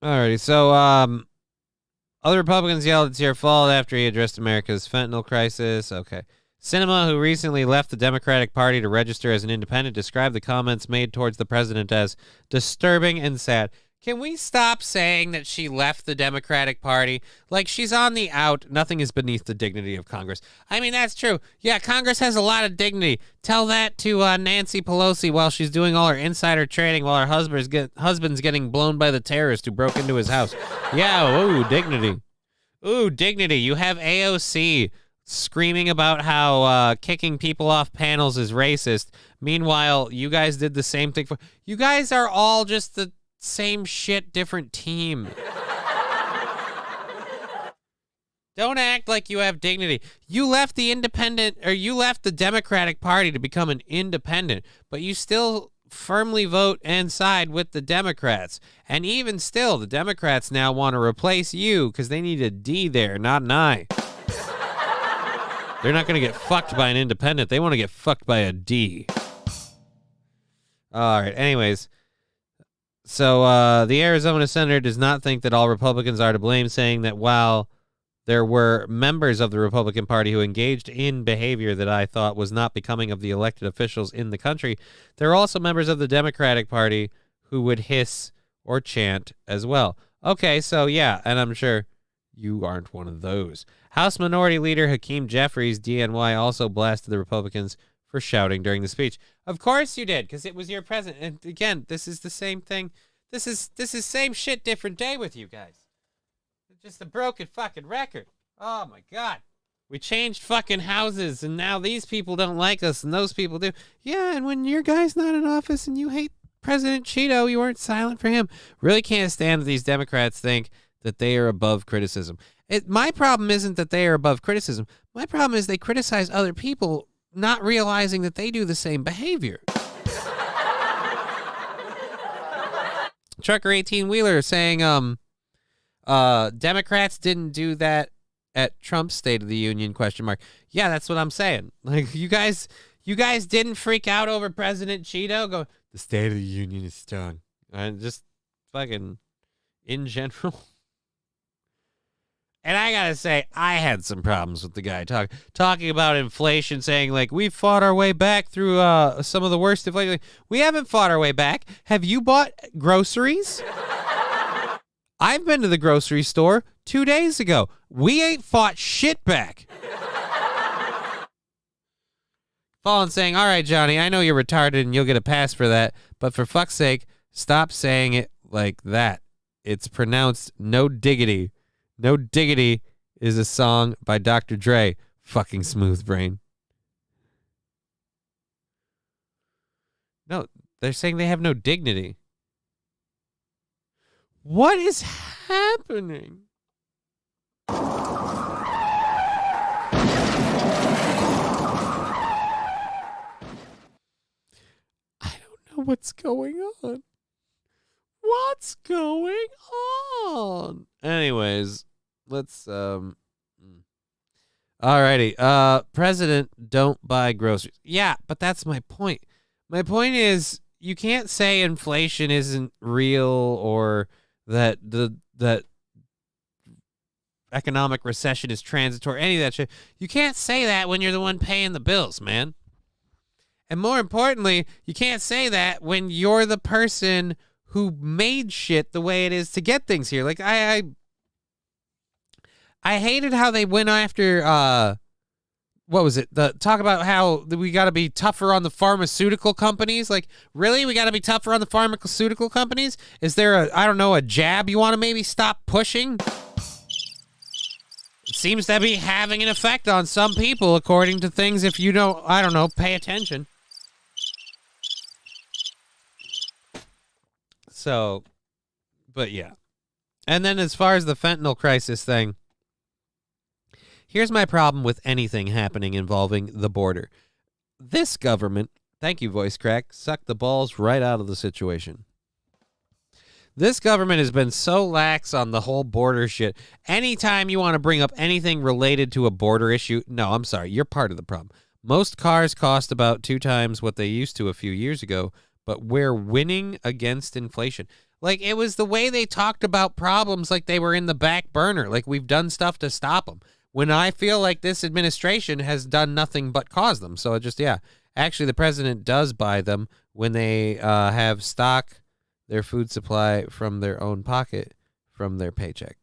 Alrighty, so other Republicans yelled it's your fault after he addressed America's fentanyl crisis. Okay. Sinema, who recently left the Democratic Party to register as an independent, described the comments made towards the president as disturbing and sad. Can we stop saying that she left the Democratic Party? Like, she's on the out. Nothing is beneath the dignity of Congress. I mean, that's true. Yeah, Congress has a lot of dignity. Tell that to Nancy Pelosi while she's doing all her insider trading while her husband's getting blown by the terrorist who broke into his house. Yeah, ooh, dignity. Ooh, dignity. You have AOC screaming about how kicking people off panels is racist. Meanwhile, you guys did the same thing. You guys are all just the same shit, different team. Don't act like you have dignity. You left the Democratic Party to become an independent, but you still firmly vote and side with the Democrats. And even still, the Democrats now want to replace you because they need a D there, not an I. They're not going to get fucked by an independent. They want to get fucked by a D. All right, anyways. So the Arizona senator does not think that all Republicans are to blame, saying that while there were members of the Republican Party who engaged in behavior that I thought was not becoming of the elected officials in the country, there are also members of the Democratic Party who would hiss or chant as well. Okay, so yeah, and I'm sure you aren't one of those. House Minority Leader Hakeem Jeffries, DNY, also blasted the Republicans for shouting during the speech. Of course you did, because it was your president. And again, this is the same thing. This is same shit, different day with you guys. It's just a broken fucking record. Oh my God. We changed fucking houses, and now these people don't like us, and those people do. Yeah, and when your guy's not in office and you hate President Cheeto, you weren't silent for him. Really can't stand that these Democrats think that they are above criticism. My problem isn't that they are above criticism. My problem is they criticize other people, not realizing that they do the same behavior. Trucker 18-wheeler saying Democrats didn't do that at Trump's State of the Union ? Yeah, that's what I'm saying. Like, you guys didn't freak out over President Cheeto. Go, the State of the Union is strong. And just fucking in general. And I gotta say, I had some problems with the guy talking about inflation, saying, like, we've fought our way back through some of the worst inflation. We haven't fought our way back. Have you bought groceries? I've been to the grocery store 2 days ago. We ain't fought shit back. Fallen saying, all right, Johnny, I know you're retarded and you'll get a pass for that, but for fuck's sake, stop saying it like that. It's pronounced no diggity. No Diggity is a song by Dr. Dre. Fucking smooth brain. No, they're saying they have no dignity. What is happening? I don't know what's going on. What's going on? Anyways, let's alrighty. President, don't buy groceries. Yeah, but that's my point. My point is you can't say inflation isn't real or that that economic recession is transitory, any of that shit. You can't say that when you're the one paying the bills, man. And more importantly, you can't say that when you're the person who made shit the way it is to get things here. Like, I hated how they went after, what was it? Talk about how we got to be tougher on the pharmaceutical companies. Like, really? We got to be tougher on the pharmaceutical companies? Is there a jab you want to maybe stop pushing? It seems to be having an effect on some people, according to things, if you don't, pay attention. So, but yeah. And then as far as the fentanyl crisis thing, here's my problem with anything happening involving the border. This government, thank you, voice crack, sucked the balls right out of the situation. This government has been so lax on the whole border shit. Anytime you want to bring up anything related to a border issue, no, I'm sorry, you're part of the problem. Most cars cost about 2 times what they used to a few years ago, but we're winning against inflation. Like, it was the way they talked about problems like they were in the back burner, like we've done stuff to stop them. when I feel like this administration has done nothing but cause them. So actually the president does buy them when they have stock their food supply from their own pocket, from their paycheck.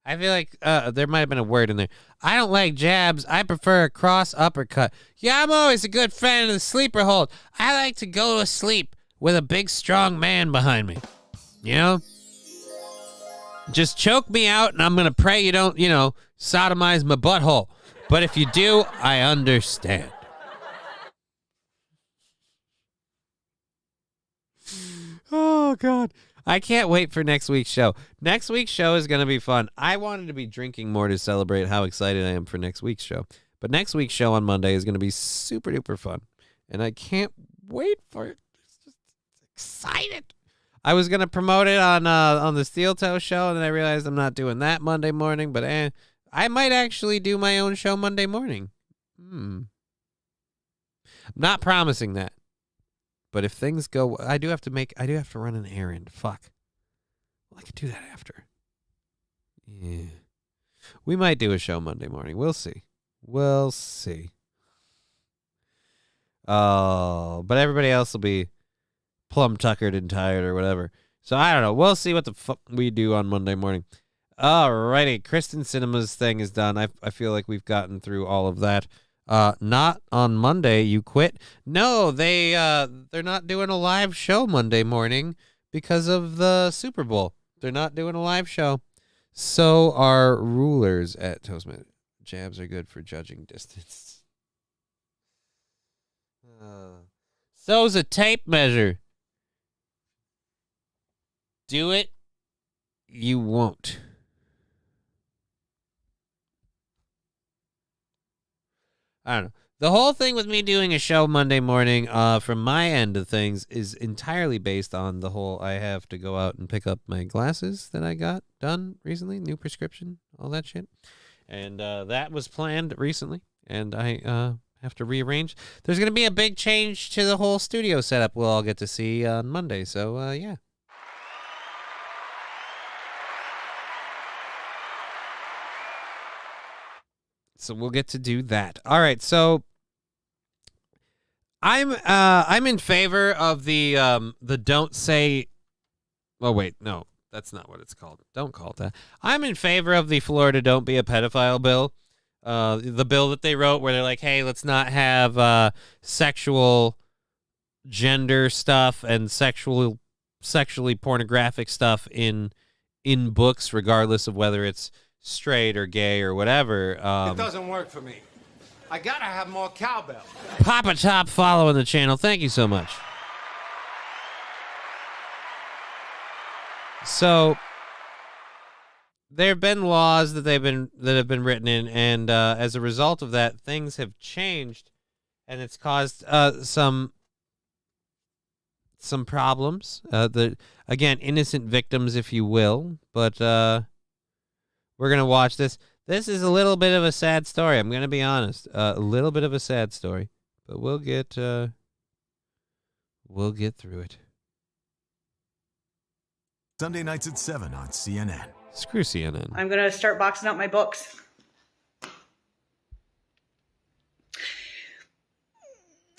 I feel like there might have been a word in there. I don't like jabs. I prefer a cross uppercut. Yeah, I'm always a good fan of the sleeper hold. I like to go to sleep with a big, strong man behind me. You know? Just choke me out, and I'm going to pray you don't, sodomize my butthole. But if you do, I understand. Oh, God. I can't wait for next week's show. Next week's show is going to be fun. I wanted to be drinking more to celebrate how excited I am for next week's show. But next week's show on Monday is going to be super duper fun. And I can't wait for it. It's just excited. I was going to promote it on the Steel Toe show, and then I realized I'm not doing that Monday morning. But I might actually do my own show Monday morning. I'm not promising that. But if things go, I do have to run an errand. Fuck. Well, I could do that after. Yeah. We might do a show Monday morning. We'll see. We'll see. Oh, but everybody else will be plumb tuckered and tired or whatever. So I don't know. We'll see what the fuck we do on Monday morning. Alrighty. Kristen Cinema's thing is done. I feel like we've gotten through all of that. Not on Monday. You quit? No, they're not doing a live show Monday morning because of the Super Bowl. They're not doing a live show. So are rulers at Toastmasters. Jabs are good for judging distance. So's a tape measure. Do it. You won't. I don't know. The whole thing with me doing a show Monday morning, from my end of things, is entirely based on the whole I have to go out and pick up my glasses that I got done recently, new prescription, all that shit. And that was planned recently, and I have to rearrange. There's going to be a big change to the whole studio setup we'll all get to see on Monday, so yeah. So we'll get to do that. All right, so I'm in favor of the don't say. Oh wait, no, that's not what it's called. Don't call it that. I'm in favor of the Florida Don't Be a Pedophile bill. The bill that they wrote where they're like, hey, let's not have sexual gender stuff and sexually pornographic stuff in books, regardless of whether it's straight or gay or whatever. It doesn't work for me. I gotta have more cowbell. Papa Top following the channel. Thank you so much. So there have been laws that have been written in, and as a result of that, things have changed, and it's caused some problems. Again, innocent victims, if you will, but we're going to watch this. This is a little bit of a sad story. I'm going to be honest. A little bit of a sad story. But we'll get through it. Sunday nights at 7 on CNN. Screw CNN. I'm going to start boxing up my books.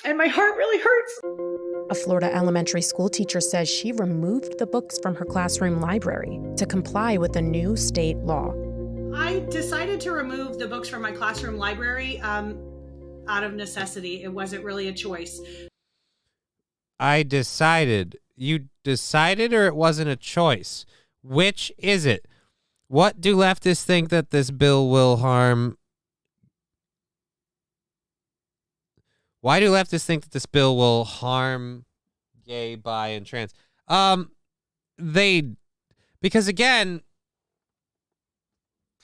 And my heart really hurts. A Florida elementary school teacher says she removed the books from her classroom library to comply with a new state law. I decided to remove the books from my classroom library out of necessity. It wasn't really a choice. I decided. You decided, or it wasn't a choice? Which is it? What do leftists think that this bill will harm? Why do leftists think that this bill will harm gay, bi, and trans? Because again,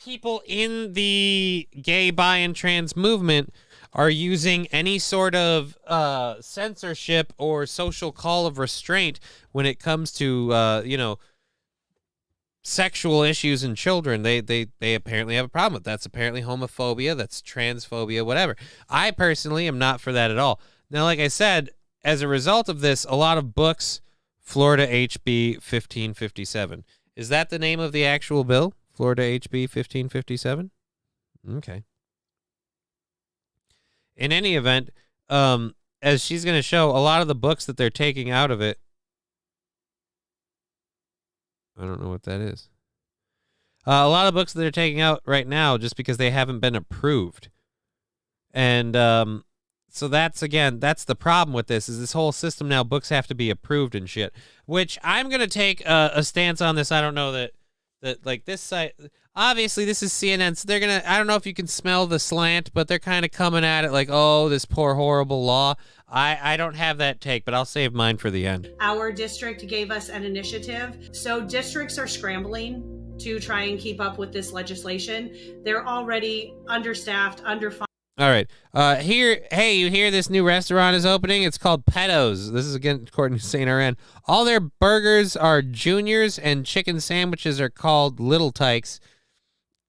people in the gay, bi, and trans movement are using any sort of censorship or social call of restraint when it comes to sexual issues in children. They apparently have a problem with that. That's apparently homophobia, that's transphobia, whatever. I personally am not for that at all. Now, like I said, as a result of this, a lot of books Florida HB 1557. Is that the name of the actual bill? Florida HB 1557? Okay. In any event, as she's going to show, a lot of the books that they're taking out of it, I don't know what that is. A lot of books that they're taking out right now just because they haven't been approved. And so that's the problem with this, is this whole system now, books have to be approved and shit, which I'm going to take a stance on this. I don't know that like this site, obviously this is CNN, so they're going to, I don't know if you can smell the slant, but they're kind of coming at it like, oh, this poor, horrible law. I don't have that take, but I'll save mine for the end. Our district gave us an initiative. So districts are scrambling to try and keep up with this legislation. They're already understaffed, underfunded. All right. Hey, you hear this new restaurant is opening? It's called Pedos. This is, again, according to St. RN. All their burgers are juniors and chicken sandwiches are called Little Tykes.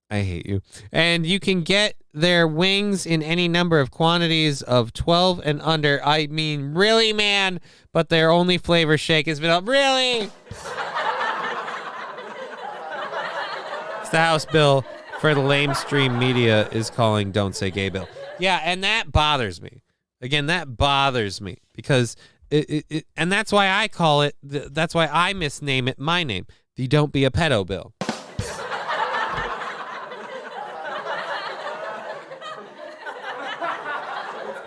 I hate you. And you can get their wings in any number of quantities of 12 and under. I mean, really, man? But their only flavor shake has been up. Really? It's the House bill for the lamestream media is calling Don't Say Gay bill. Yeah, and that bothers me. Again, that bothers me because it and that's why I call it, that's why I misname it my name, the Don't Be a Pedo bill.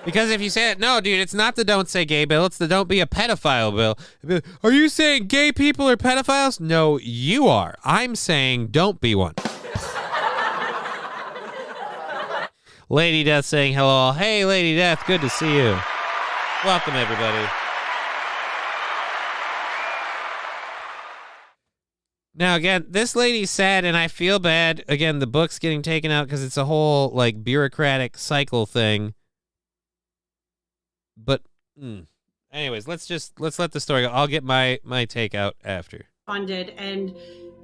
Because if you say it, no, dude, it's not the Don't Say Gay bill, it's the Don't Be a Pedophile bill. Are you saying gay people are pedophiles? No, you are. I'm saying don't be one. Lady Death saying hello. Hey, Lady Death, good to see you. Welcome, everybody. Now, again, this lady's sad, and I feel bad. Again, the book's getting taken out because it's a whole, like, bureaucratic cycle thing. But, anyways, let's let the story go. I'll get my take out after. Funded, and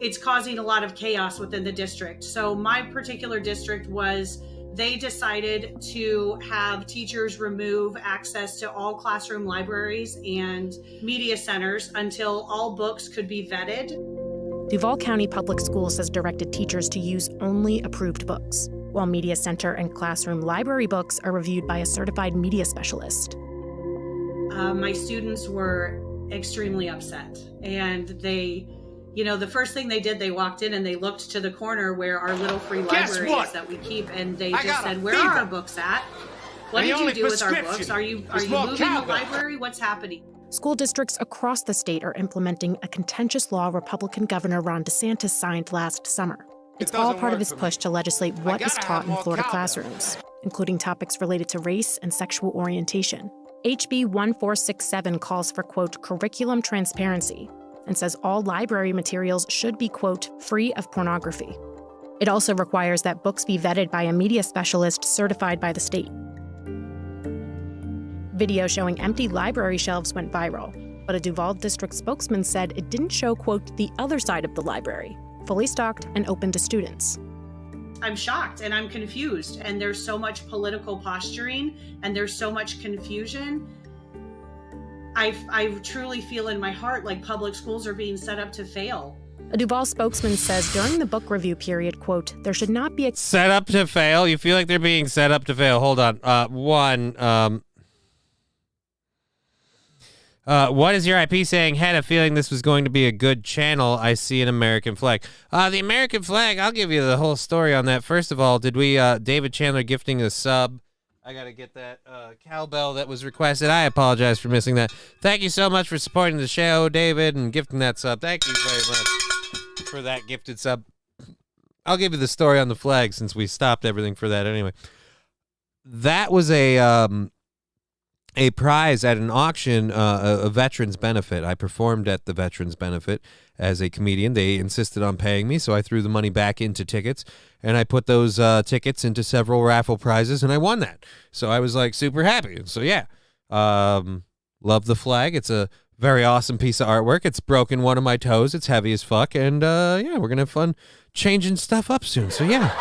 it's causing a lot of chaos within the district. So my particular district they decided to have teachers remove access to all classroom libraries and media centers until all books could be vetted. Duval County Public Schools has directed teachers to use only approved books, while media center and classroom library books are reviewed by a certified media specialist. My students were extremely upset, and they, the first thing they did, they walked in and they looked to the corner where our little free library is that we keep, and they just said, where are our books at? What did you do with our books? Are you moving the library? What's happening? School districts across the state are implementing a contentious law Republican Governor Ron DeSantis signed last summer. It's all part of his push to legislate what is taught in Florida classrooms, including topics related to race and sexual orientation. HB 1467 calls for, quote, curriculum transparency, and says all library materials should be, quote, free of pornography. It also requires that books be vetted by a media specialist certified by the state. Video showing empty library shelves went viral, but a Duval district spokesman said it didn't show, quote, the other side of the library, fully stocked and open to students. I'm shocked and I'm confused, and there's so much political posturing and there's so much confusion. I truly feel in my heart like public schools are being set up to fail. A Duval spokesman says during the book review period, quote, there should not be a... Set up to fail? You feel like they're being set up to fail. Hold on. What is your IP saying? Had a feeling this was going to be a good channel. I see an American flag. The American flag, I'll give you the whole story on that. First of all, did we, David Chandler gifting a sub? I got to get that cowbell that was requested. I apologize for missing that. Thank you so much for supporting the show, David, and gifting that sub. Thank you very much for that gifted sub. I'll give you the story on the flag since we stopped everything for that anyway. That was a prize at an auction, a veterans benefit. I performed at the veterans benefit as a comedian. They insisted on paying me, so I threw the money back into tickets, and I put those tickets into several raffle prizes, and I won that. So I was like super happy. So yeah, love the flag. It's a very awesome piece of artwork. It's broken one of my toes. It's heavy as fuck, and yeah, we're gonna have fun changing stuff up soon. So yeah.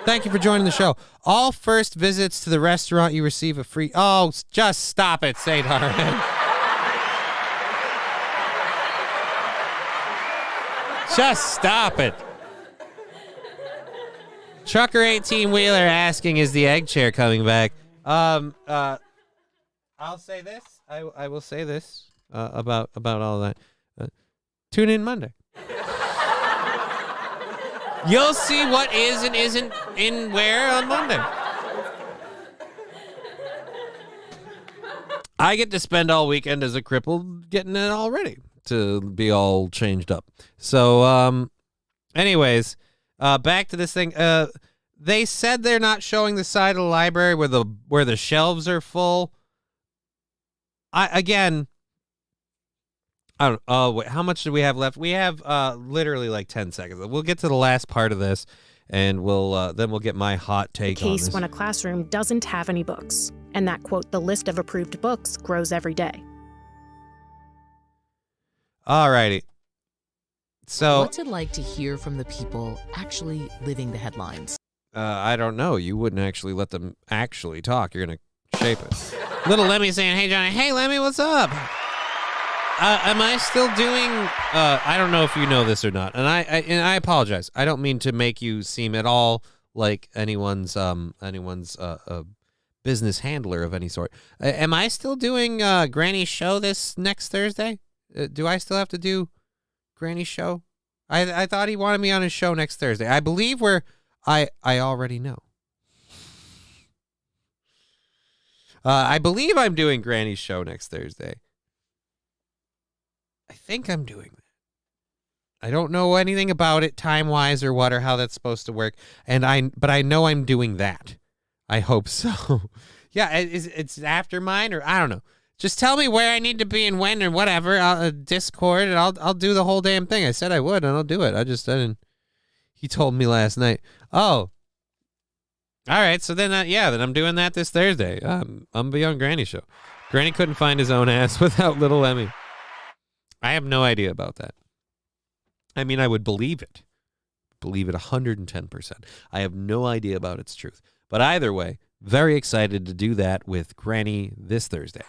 Thank you for joining the show. All first visits to the restaurant, you receive a free... Oh, just stop it, St. Harmon. Just stop it. Trucker 18-wheeler asking, is the egg chair coming back? I'll say this. I will say this about all that. Tune in Monday. You'll see what is and isn't in where on Monday. I get to spend all weekend as a cripple getting it all ready to be all changed up. So, anyways, back to this thing. They said they're not showing the side of the library where the shelves are full. I don't. Oh, wait, how much do we have left? We have literally like 10 seconds. We'll get to the last part of this, and then we'll get my hot take on this. Case when a classroom doesn't have any books, and that, quote, the list of approved books grows every day. All righty. So, what's it like to hear from the people actually living the headlines? I don't know. You wouldn't actually let them actually talk. You're going to shape it. Little Lemmy saying, hey, Johnny. Hey, Lemmy, what's up? Am I still doing, I don't know if you know this or not, and I apologize. I don't mean to make you seem at all like anyone's business handler of any sort. Am I still doing Granny's show this next Thursday? Do I still have to do Granny's show? I thought he wanted me on his show next Thursday. I believe I already know. I believe I'm doing Granny's show next Thursday. I think I'm doing that. I don't know anything about it time-wise or what or how that's supposed to work, but I know I'm doing that. I hope so. Yeah, it's after mine, or I don't know. Just tell me where I need to be and when or whatever. I'll Discord, and I'll do the whole damn thing. I said I would, and I'll do it. I didn't. He told me last night. Oh. All right, so then I'm doing that this Thursday. I'm be on Granny's show. Granny couldn't find his own ass without little Emmy. I have no idea about that. I mean, I would believe it. Believe it 110%. I have no idea about its truth. But either way, very excited to do that with Granny this Thursday.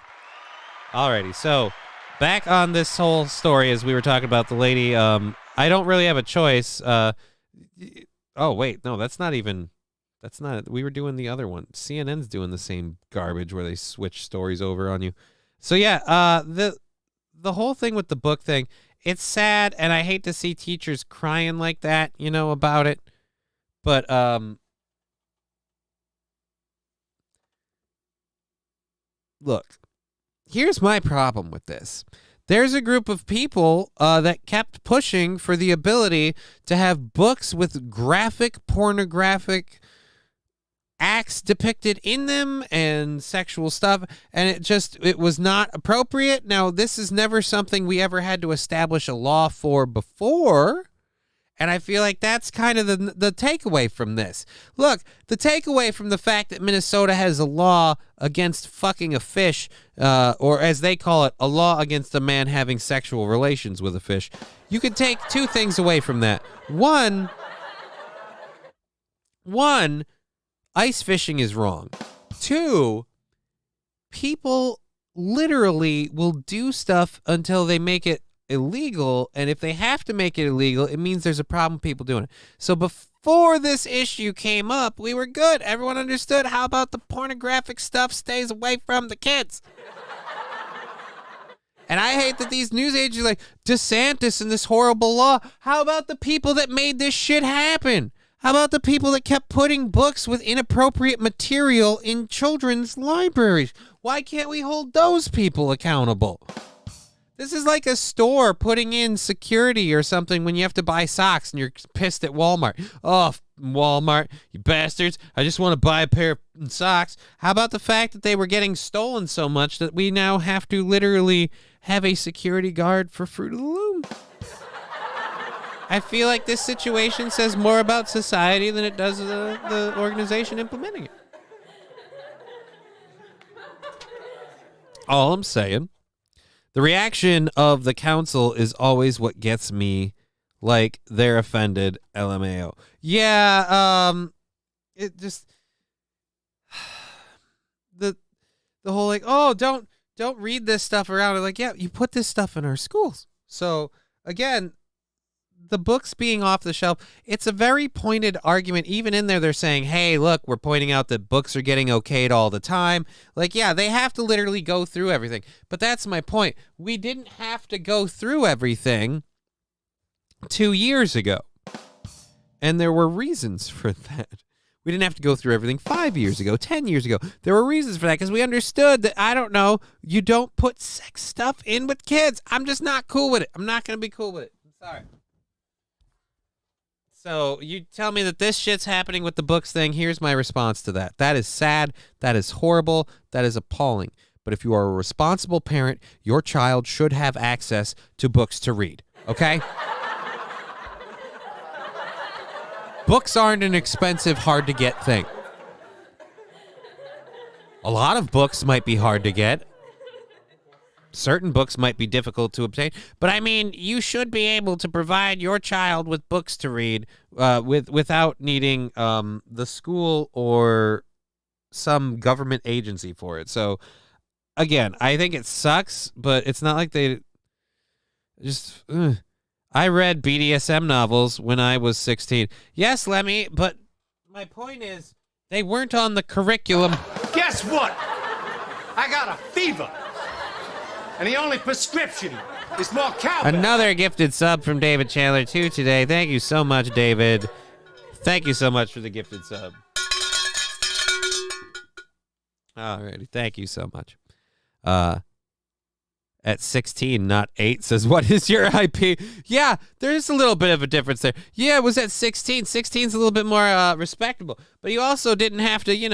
Alrighty, so back on this whole story as we were talking about the lady. I don't really have a choice. Oh, wait, no, that's not. We were doing the other one. CNN's doing the same garbage where they switch stories over on you. So yeah, the whole thing with the book thing, it's sad, and I hate to see teachers crying like that, about it. But look, here's my problem with this. There's a group of people that kept pushing for the ability to have books with graphic, pornographic acts depicted in them and sexual stuff, and it was not appropriate. Now, this is never something we ever had to establish a law for before, and I feel like that's kind of the takeaway from this. Look, the takeaway from the fact that Minnesota has a law against fucking a fish, or as they call it, a law against a man having sexual relations with a fish, you could take two things away from that. One, ice fishing is wrong. Two, people literally will do stuff until they make it illegal, and if they have to make it illegal, it means there's a problem with people doing it. So before this issue came up, we were good. Everyone understood. How about the pornographic stuff stays away from the kids? And I hate that these news agents are like, DeSantis and this horrible law. How about the people that made this shit happen? How about the people that kept putting books with inappropriate material in children's libraries? Why can't we hold those people accountable? This is like a store putting in security or something when you have to buy socks and you're pissed at Walmart. Oh, Walmart, you bastards. I just want to buy a pair of socks. How about the fact that they were getting stolen so much that we now have to literally have a security guard for Fruit of the Loom? I feel like this situation says more about society than it does the organization implementing it. All I'm saying, the reaction of the council is always what gets me, like they're offended, LMAO. Yeah, it just the whole like, oh, don't read this stuff around. Like, yeah, you put this stuff in our schools. So again, the books being off the shelf, it's a very pointed argument. Even in there, they're saying, hey, look, we're pointing out that books are getting okayed all the time. Like, yeah, they have to literally go through everything. But that's my point. We didn't have to go through everything 2 years ago. And there were reasons for that. We didn't have to go through everything 5 years ago, 10 years ago. There were reasons for that because we understood that, I don't know, you don't put sex stuff in with kids. I'm just not cool with it. I'm not going to be cool with it. I'm sorry. So you tell me that this shit's happening with the books thing. Here's my response to that. That is sad. That is horrible. That is appalling. But if you are a responsible parent, your child should have access to books to read. Okay? Books aren't an expensive, hard-to-get thing. A lot of books might be hard to get. Certain books might be difficult to obtain. But, I mean, you should be able to provide your child with books to read without needing the school or some government agency for it. So, again, I think it sucks, but it's not like they just... I read BDSM novels when I was 16. Yes, Lemmy, but my point is they weren't on the curriculum. Guess what? I got a fever. And the only prescription is more cowbell. Another gifted sub from David Chandler, too, today. Thank you so much, David. Thank you so much for the gifted sub. Alrighty, thank you so much. At 16, not 8, says, what is your IP? Yeah, there's a little bit of a difference there. Yeah, it was at 16. 16's a little bit more respectable. But you also didn't have to, you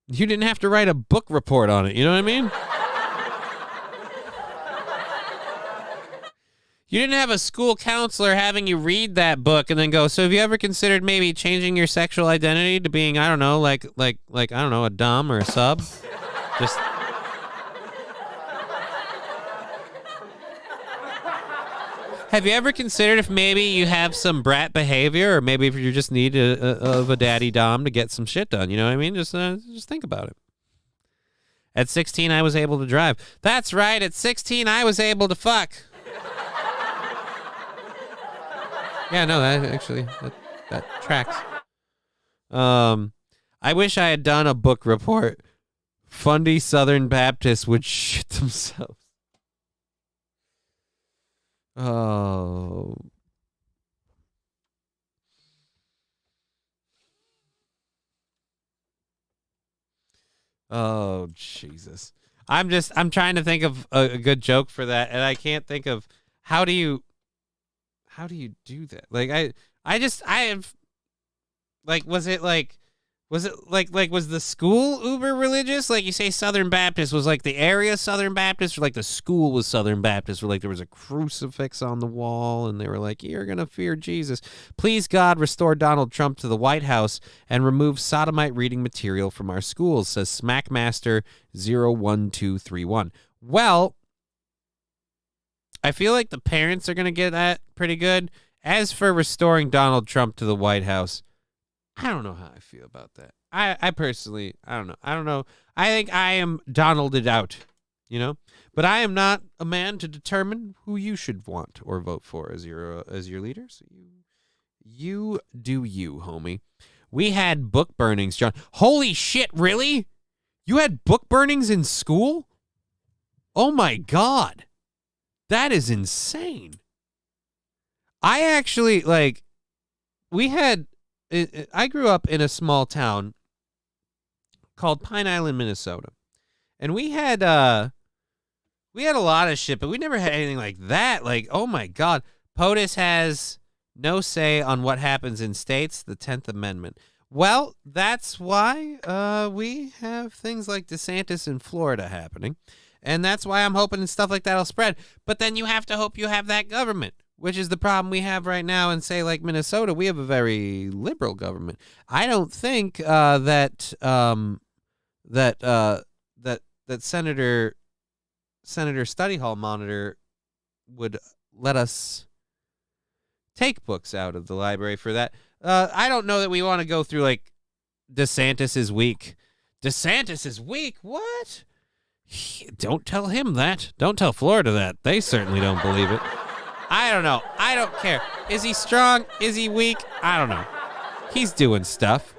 didn't have to write a book report on it. You know what I mean? You didn't have a school counselor having you read that book and then go, so have you ever considered maybe changing your sexual identity to being, I don't know, like I don't know, a dom or a sub? Just... Have you ever considered if maybe you have some brat behavior, or maybe if you just need a daddy dom to get some shit done? You know what I mean? Just think about it. At 16, I was able to drive. That's right. At 16, I was able to fuck. Yeah, no, that tracks. I wish I had done a book report. Fundy Southern Baptists would shit themselves. Oh. Oh, Jesus. I'm trying to think of a good joke for that, and I can't think of how do you do that? Like was the school uber religious? Like you say Southern Baptist, was like the area Southern Baptist, or like the school was Southern Baptist, or like there was a crucifix on the wall and they were like, you're going to fear Jesus. Please God, restore Donald Trump to the White House and remove sodomite reading material from our schools, says Smackmaster 01231. Well, I feel like the parents are going to get that pretty good. As for restoring Donald Trump to the White House, I don't know how I feel about that. I personally, I don't know. I think I am Donalded out, But I am not a man to determine who you should want or vote for as your leader. So you do you, homie. We had book burnings, John. Holy shit, really? You had book burnings in school? Oh my God. That is insane. I actually, I grew up in a small town called Pine Island, Minnesota. And we had a lot of shit, but we never had anything like that. Like, oh my God. POTUS has no say on what happens in states, the 10th Amendment. Well, that's why we have things like DeSantis in Florida happening. And that's why I'm hoping stuff like that will spread. But then you have to hope you have that government, which is the problem we have right now in, say, like Minnesota. We have a very liberal government. I don't think that Senator Study Hall Monitor would let us take books out of the library for that. I don't know that we want to go through like DeSantis is weak. DeSantis is weak? What? Don't tell him that. Don't tell Florida that. They certainly don't believe it. I don't know. I don't care. Is he strong? Is he weak? I don't know. He's doing stuff.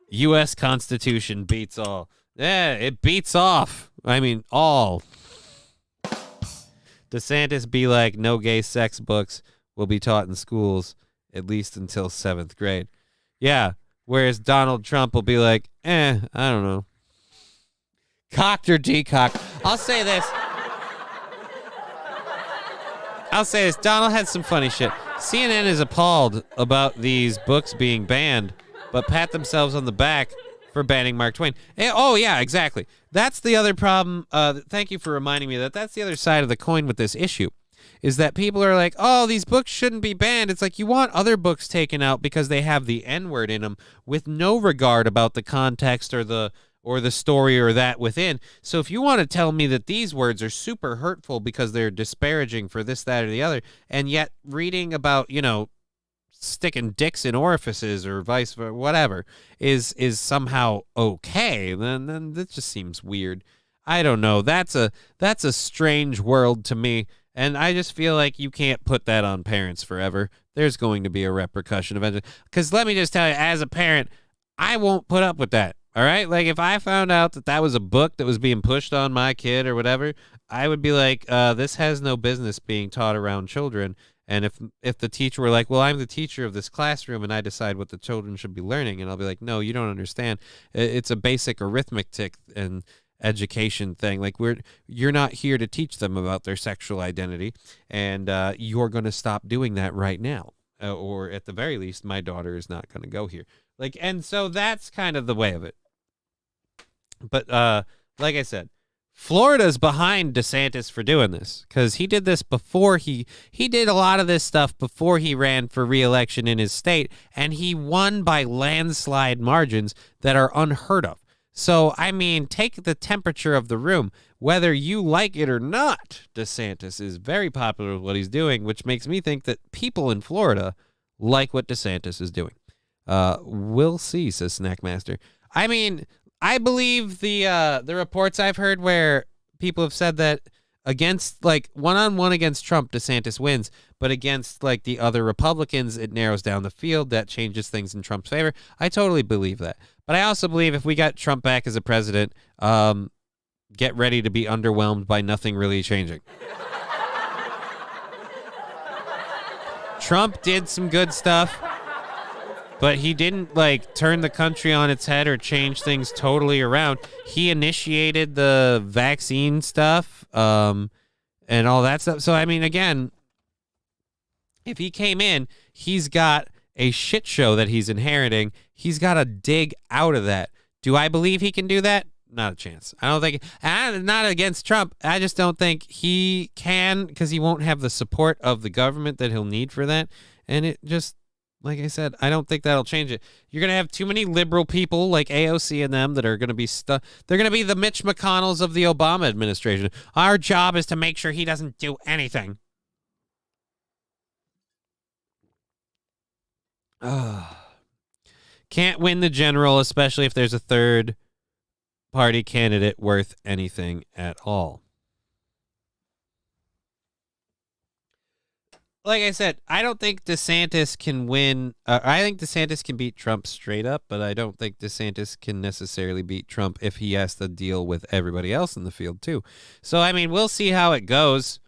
U.S. Constitution beats all. Yeah, it beats off. I mean, all. DeSantis be like, no gay sex books will be taught in schools, at least until 7th grade. Yeah, whereas Donald Trump will be like, I don't know. Cocked or decocked. I'll say this. Donald had some funny shit. CNN is appalled about these books being banned, but pat themselves on the back for banning Mark Twain. Oh, yeah, exactly. That's the other problem. Thank you for reminding me that that's the other side of the coin with this issue, is that people are like, oh, these books shouldn't be banned. It's like you want other books taken out because they have the N-word in them with no regard about the context or the story or that within. So if you want to tell me that these words are super hurtful because they're disparaging for this, that, or the other, and yet reading about, sticking dicks in orifices or vice versa, whatever, is somehow okay, then that just seems weird. I don't know. That's a strange world to me, and I just feel like you can't put that on parents forever. There's going to be a repercussion eventually. Because let me just tell you, as a parent, I won't put up with that. All right? Like, if I found out that was a book that was being pushed on my kid or whatever, I would be like, this has no business being taught around children. And if the teacher were like, well, I'm the teacher of this classroom and I decide what the children should be learning, and I'll be like, no, you don't understand. It's a basic arithmetic and education thing. Like, you're not here to teach them about their sexual identity, and you're going to stop doing that right now. Or at the very least, my daughter is not going to go here. Like, and so that's kind of the way of it. But like I said, Florida's behind DeSantis for doing this, because he did this before he did a lot of this stuff before he ran for re-election in his state, and he won by landslide margins that are unheard of. So, I mean, take the temperature of the room. Whether you like it or not, DeSantis is very popular with what he's doing, which makes me think that people in Florida like what DeSantis is doing. We'll see, says Snackmaster. I mean, I believe the reports I've heard where people have said that against, like, one-on-one against Trump, DeSantis wins, but against, like, the other Republicans, it narrows down the field. That changes things in Trump's favor. I totally believe that. But I also believe if we got Trump back as a president, get ready to be underwhelmed by nothing really changing. Trump did some good stuff, but he didn't, like, turn the country on its head or change things totally around. He initiated the vaccine stuff and all that stuff. So, I mean, again, if he came in, he's got a shit show that he's inheriting. He's got to dig out of that. Do I believe he can do that? Not a chance. I don't think. I'm not against Trump. I just don't think he can, because he won't have the support of the government that he'll need for that. And it just, like I said, I don't think that'll change it. You're going to have too many liberal people like AOC and them that are going to be stuck. They're going to be the Mitch McConnells of the Obama administration. Our job is to make sure he doesn't do anything. Can't win the general, especially if there's a third party candidate worth anything at all. Like I said, I don't think DeSantis can win. I think DeSantis can beat Trump straight up, but I don't think DeSantis can necessarily beat Trump if he has to deal with everybody else in the field, too. So, I mean, we'll see how it goes.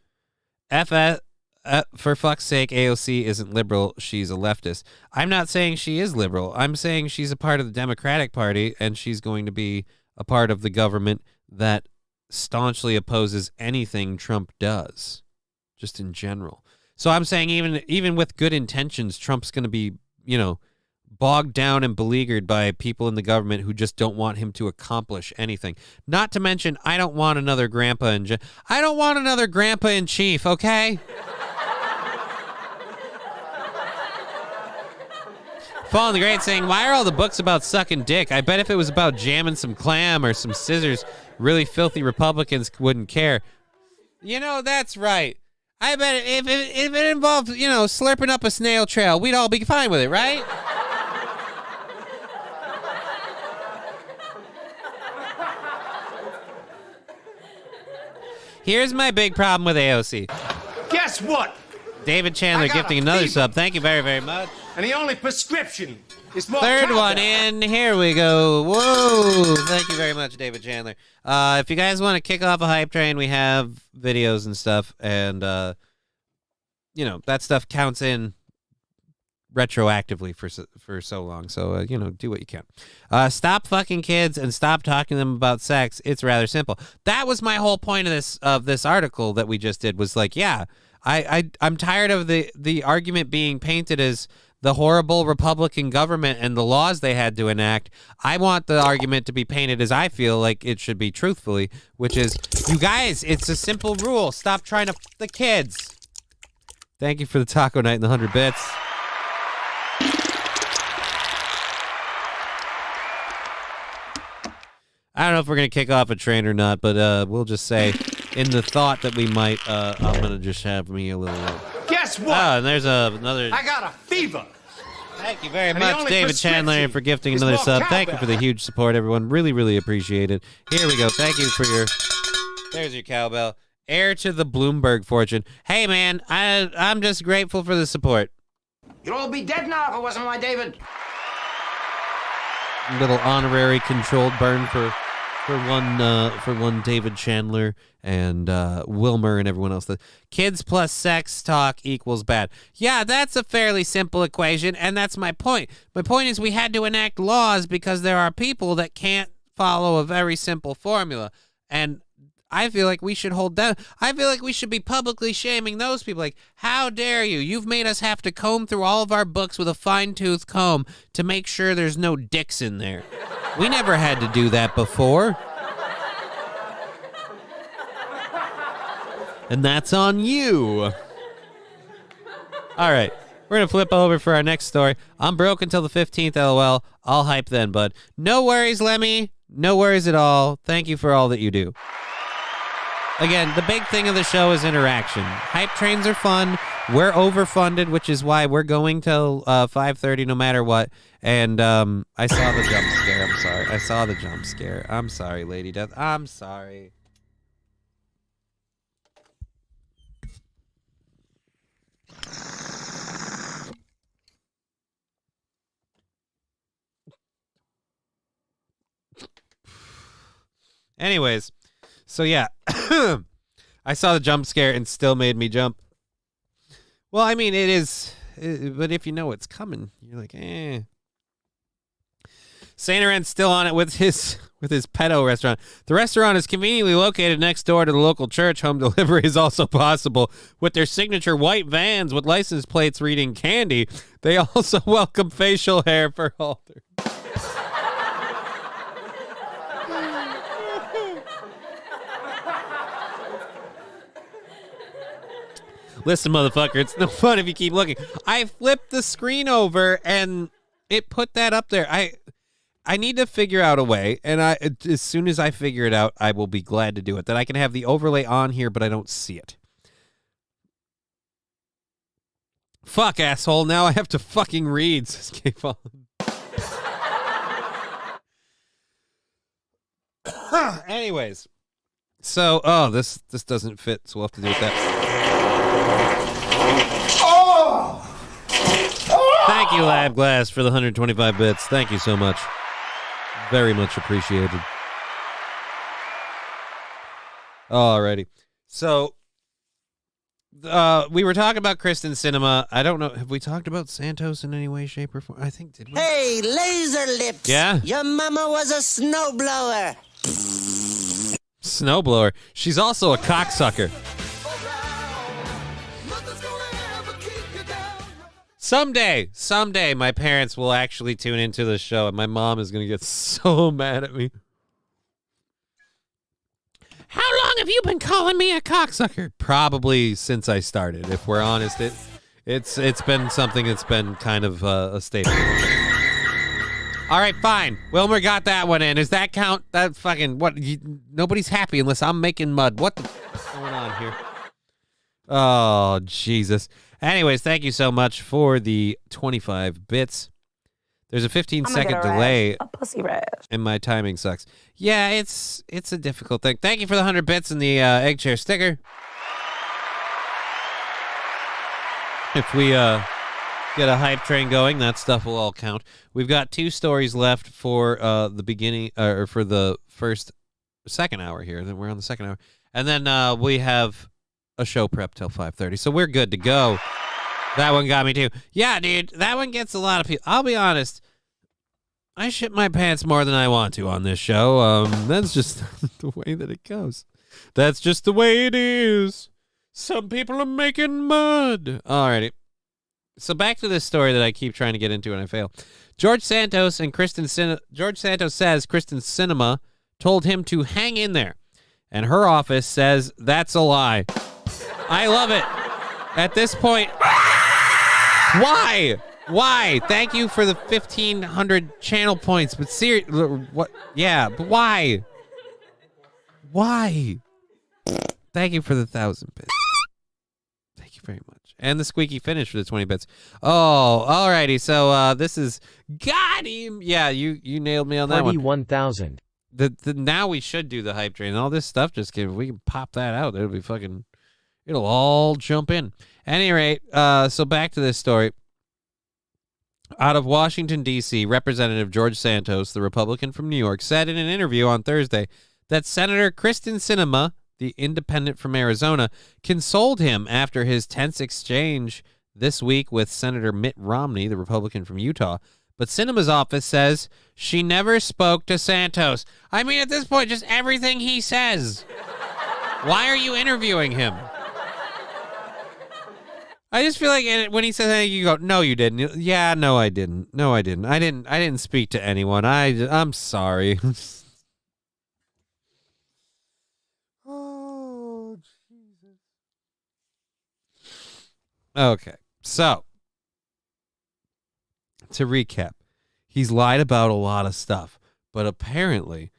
For fuck's sake, AOC isn't liberal. She's a leftist. I'm not saying she is liberal. I'm saying she's a part of the Democratic Party, and she's going to be a part of the government that staunchly opposes anything Trump does, just in general. So I'm saying even with good intentions, Trump's going to be, bogged down and beleaguered by people in the government who just don't want him to accomplish anything. Not to mention, I don't want another grandpa in chief, okay? Fallen the Great saying, why are all the books about sucking dick? I bet if it was about jamming some clam or some scissors, really filthy Republicans wouldn't care. That's right. I bet if it involved, slurping up a snail trail, we'd all be fine with it, right? Here's my big problem with AOC. Guess what? David Chandler I got gifting a another fever. sub. Thank you very, very much. And the only prescription is more Third cowbell. one in. Here we go. Whoa. Thank you very much, David Chandler. If you guys want to kick off a hype train, we have videos and stuff. And, that stuff counts in retroactively for so long. So, do what you can. Stop fucking kids and stop talking to them about sex. It's rather simple. That was my whole point of this article that we just did was like, yeah, I'm tired of the argument being painted as the horrible Republican government and the laws they had to enact. I want the argument to be painted as I feel like it should be truthfully, which is, you guys, it's a simple rule. Stop trying to the kids. Thank you for the taco night and the 100 bits. I don't know if we're going to kick off a train or not, but we'll just say, in the thought that we might, I'm going to just have me a little... Guess what? Oh, and there's another... I got a fever. Thank you very And the much, only David Chandler, for gifting is another more sub. Thank you cowbell. for the huge support, everyone. Really, really appreciate it. Here we go. Thank you for your... There's your cowbell. Heir to the Bloomberg fortune. Hey, man, I'm just grateful for the support. You'd all be dead now if it wasn't my David. Little honorary controlled burn for one David Chandler and Wilmer and everyone else. The kids plus sex talk equals bad. Yeah, that's a fairly simple equation, and that's my point. My point is we had to enact laws because there are people that can't follow a very simple formula, and I feel like we should hold down. I feel like we should be publicly shaming those people. Like, how dare you? You've made us have to comb through all of our books with a fine-tooth comb to make sure there's no dicks in there. We never had to do that before. And that's on you. All right. We're going to flip over for our next story. I'm broke until the 15th, LOL. I'll hype then, bud. No worries, Lemmy. No worries at all. Thank you for all that you do. Again, the big thing of the show is interaction. Hype trains are fun. We're overfunded, which is why we're going till 5:30 no matter what. And I saw the jump scare. I'm sorry. I saw the jump scare. I'm sorry, Lady Death. I'm sorry. Anyways, so yeah, I saw the jump scare and still made me jump. Well, I mean, but if you know it's coming, you're like, eh. Saint Laurent's still on it with his pedo restaurant. The restaurant is conveniently located next door to the local church. Home delivery is also possible. With their signature white vans with license plates reading candy, they also welcome facial hair for halter. Listen, motherfucker, it's no fun if you keep looking. I flipped the screen over and it put that up there. I need to figure out a way, and as soon as I figure it out, I will be glad to do it. That I can have the overlay on here, but I don't see it. Fuck, asshole. Now I have to fucking read, says K-Fallen. Anyways. So, this doesn't fit, so we'll have to do it that. Thank you, Lab Glass, for the 125 bits. Thank you so much. Very much appreciated. Alrighty. So, we were talking about Kristen Cinema. I don't know. Have we talked about Santos in any way, shape, or form? I think, did we? Hey, laser lips. Yeah? Your mama was a snowblower. Snowblower. She's also a cocksucker. Someday, my parents will actually tune into the show, and my mom is going to get so mad at me. How long have you been calling me a cocksucker? Probably since I started. If we're honest, it's been something that's been kind of a staple. All right, fine. Wilmer got that one in. Does that count? That fucking what? Nobody's happy unless I'm making mud. What's going on here? Oh, Jesus. Anyways, thank you so much for the 25 bits. There's a 15-second delay, and my timing sucks. Yeah, it's a difficult thing. Thank you for the 100 bits and the egg chair sticker. If we get a hype train going, that stuff will all count. We've got 2 stories left for the beginning, or for the second hour here. Then we're on the second hour, and then we have a show prep till 5:30, so we're good to go. That one got me too. Yeah, dude, that one gets a lot of people. I'll be honest, I shit my pants more than I want to on this show. That's just the way that it goes. That's just the way it is. Some people are making mud. Alrighty. So back to this story that I keep trying to get into and I fail. George Santos says Kristen Sinema told him to hang in there, and her office says that's a lie. I love it. At this point, why? Thank you for the 1,500 channel points, but seriously, what? Yeah, but why? Thank you for the 1,000 bits. Thank you very much. And the squeaky finish for the 20 bits. Oh, alrighty. So this is got him. Yeah, you nailed me on that one. 1,000. Now we should do the hype train and all this stuff. Just kidding. We can pop that out. It'll be fucking. It'll all jump in. At any rate, so back to this story. Out of Washington, D.C., Representative George Santos, the Republican from New York, said in an interview on Thursday that Senator Kristen Sinema, the independent from Arizona, consoled him after his tense exchange this week with Senator Mitt Romney, the Republican from Utah. But Sinema's office says she never spoke to Santos. I mean, at this point, just everything he says. Why are you interviewing him? I just feel like when he says anything, you go, "No, you didn't." Yeah, no, I didn't. No, I didn't. I didn't speak to anyone. I'm sorry. Oh, Jesus. Okay, so to recap, he's lied about a lot of stuff, but apparently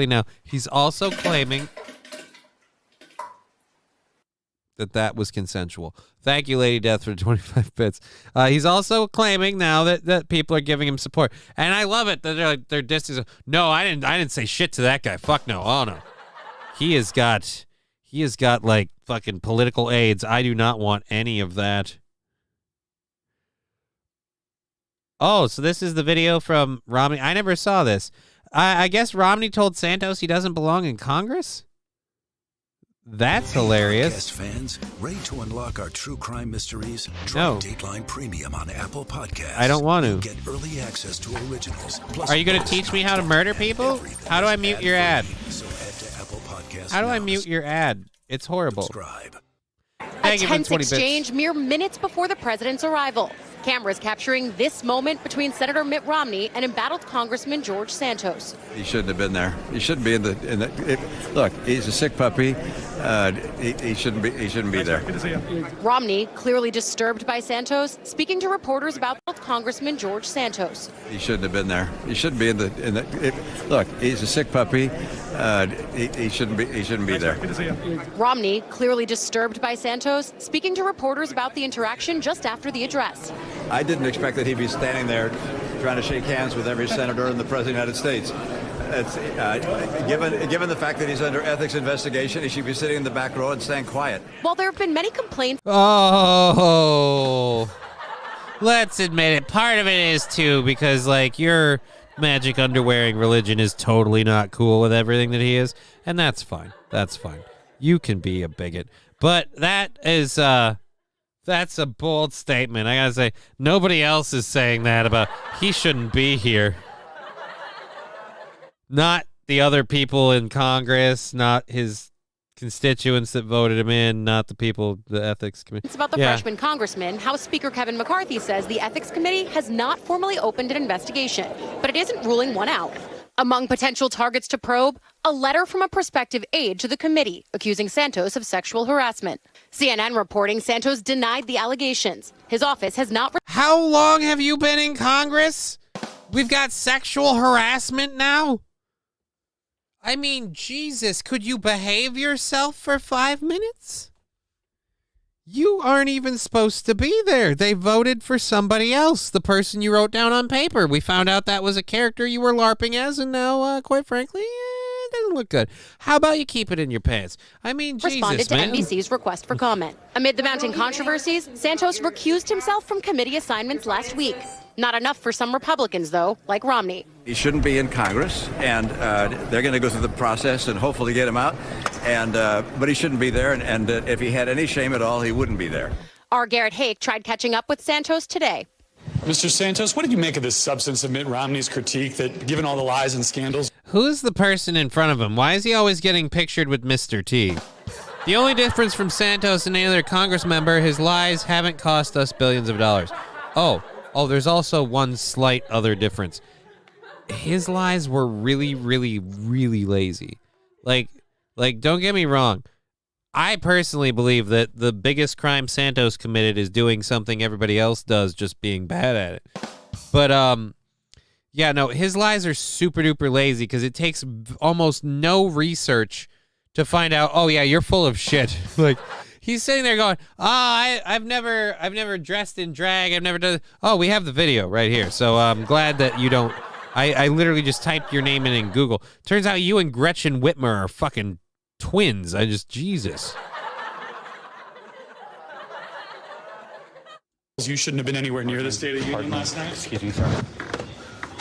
now he's also claiming that was consensual. Thank you, Lady Death, for 25 bits. He's also claiming now that people are giving him support, and I love it that they're distance. No, I didn't say shit to that guy. Fuck no. Oh no, he has got like fucking political aids. I do not want any of that. Oh, so this is the video from Romney. I never saw this. I guess Romney told Santos he doesn't belong in Congress. That's hilarious. Podcast fans, ready to unlock our true crime mysteries? Try Dateline Premium on Apple Podcasts. I don't want to. Get early access to originals. Plus, are you going to teach me how to murder people? How do I mute your ad? So head to Apple Podcasts. How do I mute your ad? It's horrible. Subscribe. Thank you for the 20 bits. A tense exchange mere minutes before the president's arrival. Cameras capturing this moment between Senator Mitt Romney and embattled Congressman George Santos. He shouldn't have been there. He shouldn't be in the. Look, he's a sick puppy. He shouldn't be there. Romney, clearly disturbed by Santos, speaking to reporters about Congressman George Santos. He shouldn't have been there. He shouldn't be in the. Look, he's a sick puppy. He shouldn't be there. Romney, clearly disturbed by Santos, speaking to reporters about the interaction just after the address. I didn't expect that he'd be standing there trying to shake hands with every senator and the President of the United States. It's, given the fact that he's under ethics investigation, he should be sitting in the back row and staying quiet. While there have been many complaints... Oh, let's admit it. Part of it is, too, because, like, your magic underwearing religion is totally not cool with everything that he is, and that's fine. That's fine. You can be a bigot. But that is... That's a bold statement. I gotta say, nobody else is saying that about he shouldn't be here. Not the other people in Congress, not his constituents that voted him in, not the people, the ethics committee. It's about the freshman congressman. House Speaker Kevin McCarthy says the ethics committee has not formally opened an investigation, but it isn't ruling one out. Among potential targets to probe, a letter from a prospective aide to the committee accusing Santos of sexual harassment. CNN reporting Santos denied the allegations. His office has not... How long have you been in Congress? We've got sexual harassment now? I mean, Jesus, could you behave yourself for 5 minutes? You aren't even supposed to be there. They voted for somebody else, the person you wrote down on paper. We found out that was a character you were LARPing as, and now, quite frankly, it doesn't look good. How about you keep it in your pants? I mean, Responded Jesus, to man. NBC's request for comment. Amid the mounting controversies, Santos recused himself from committee assignments last week. Not enough for some Republicans, though, like Romney. He shouldn't be in Congress, and they're going to go through the process and hopefully get him out. But he shouldn't be there, and if he had any shame at all, he wouldn't be there. R. Garrett Haake tried catching up with Santos today. Mr. Santos, what did you make of this substance of Mitt Romney's critique that, given all the lies and scandals? Who's the person in front of him? Why is he always getting pictured with Mr. T? The only difference from Santos and any other Congress member, his lies haven't cost us billions of dollars. Oh, there's also one slight other difference. His lies were really, really, really lazy. Like, don't get me wrong. I personally believe that the biggest crime Santos committed is doing something everybody else does, just being bad at it. But, yeah, no, his lies are super duper lazy because it takes almost no research to find out, oh, yeah, you're full of shit. Like, he's sitting there going, I've never dressed in drag. I've never done. Oh, we have the video right here. So I'm glad that you don't. I literally just typed your name in Google. Turns out you and Gretchen Whitmer are fucking twins. Jesus. You shouldn't have been anywhere near the State of the Union last night. Excuse me, sir.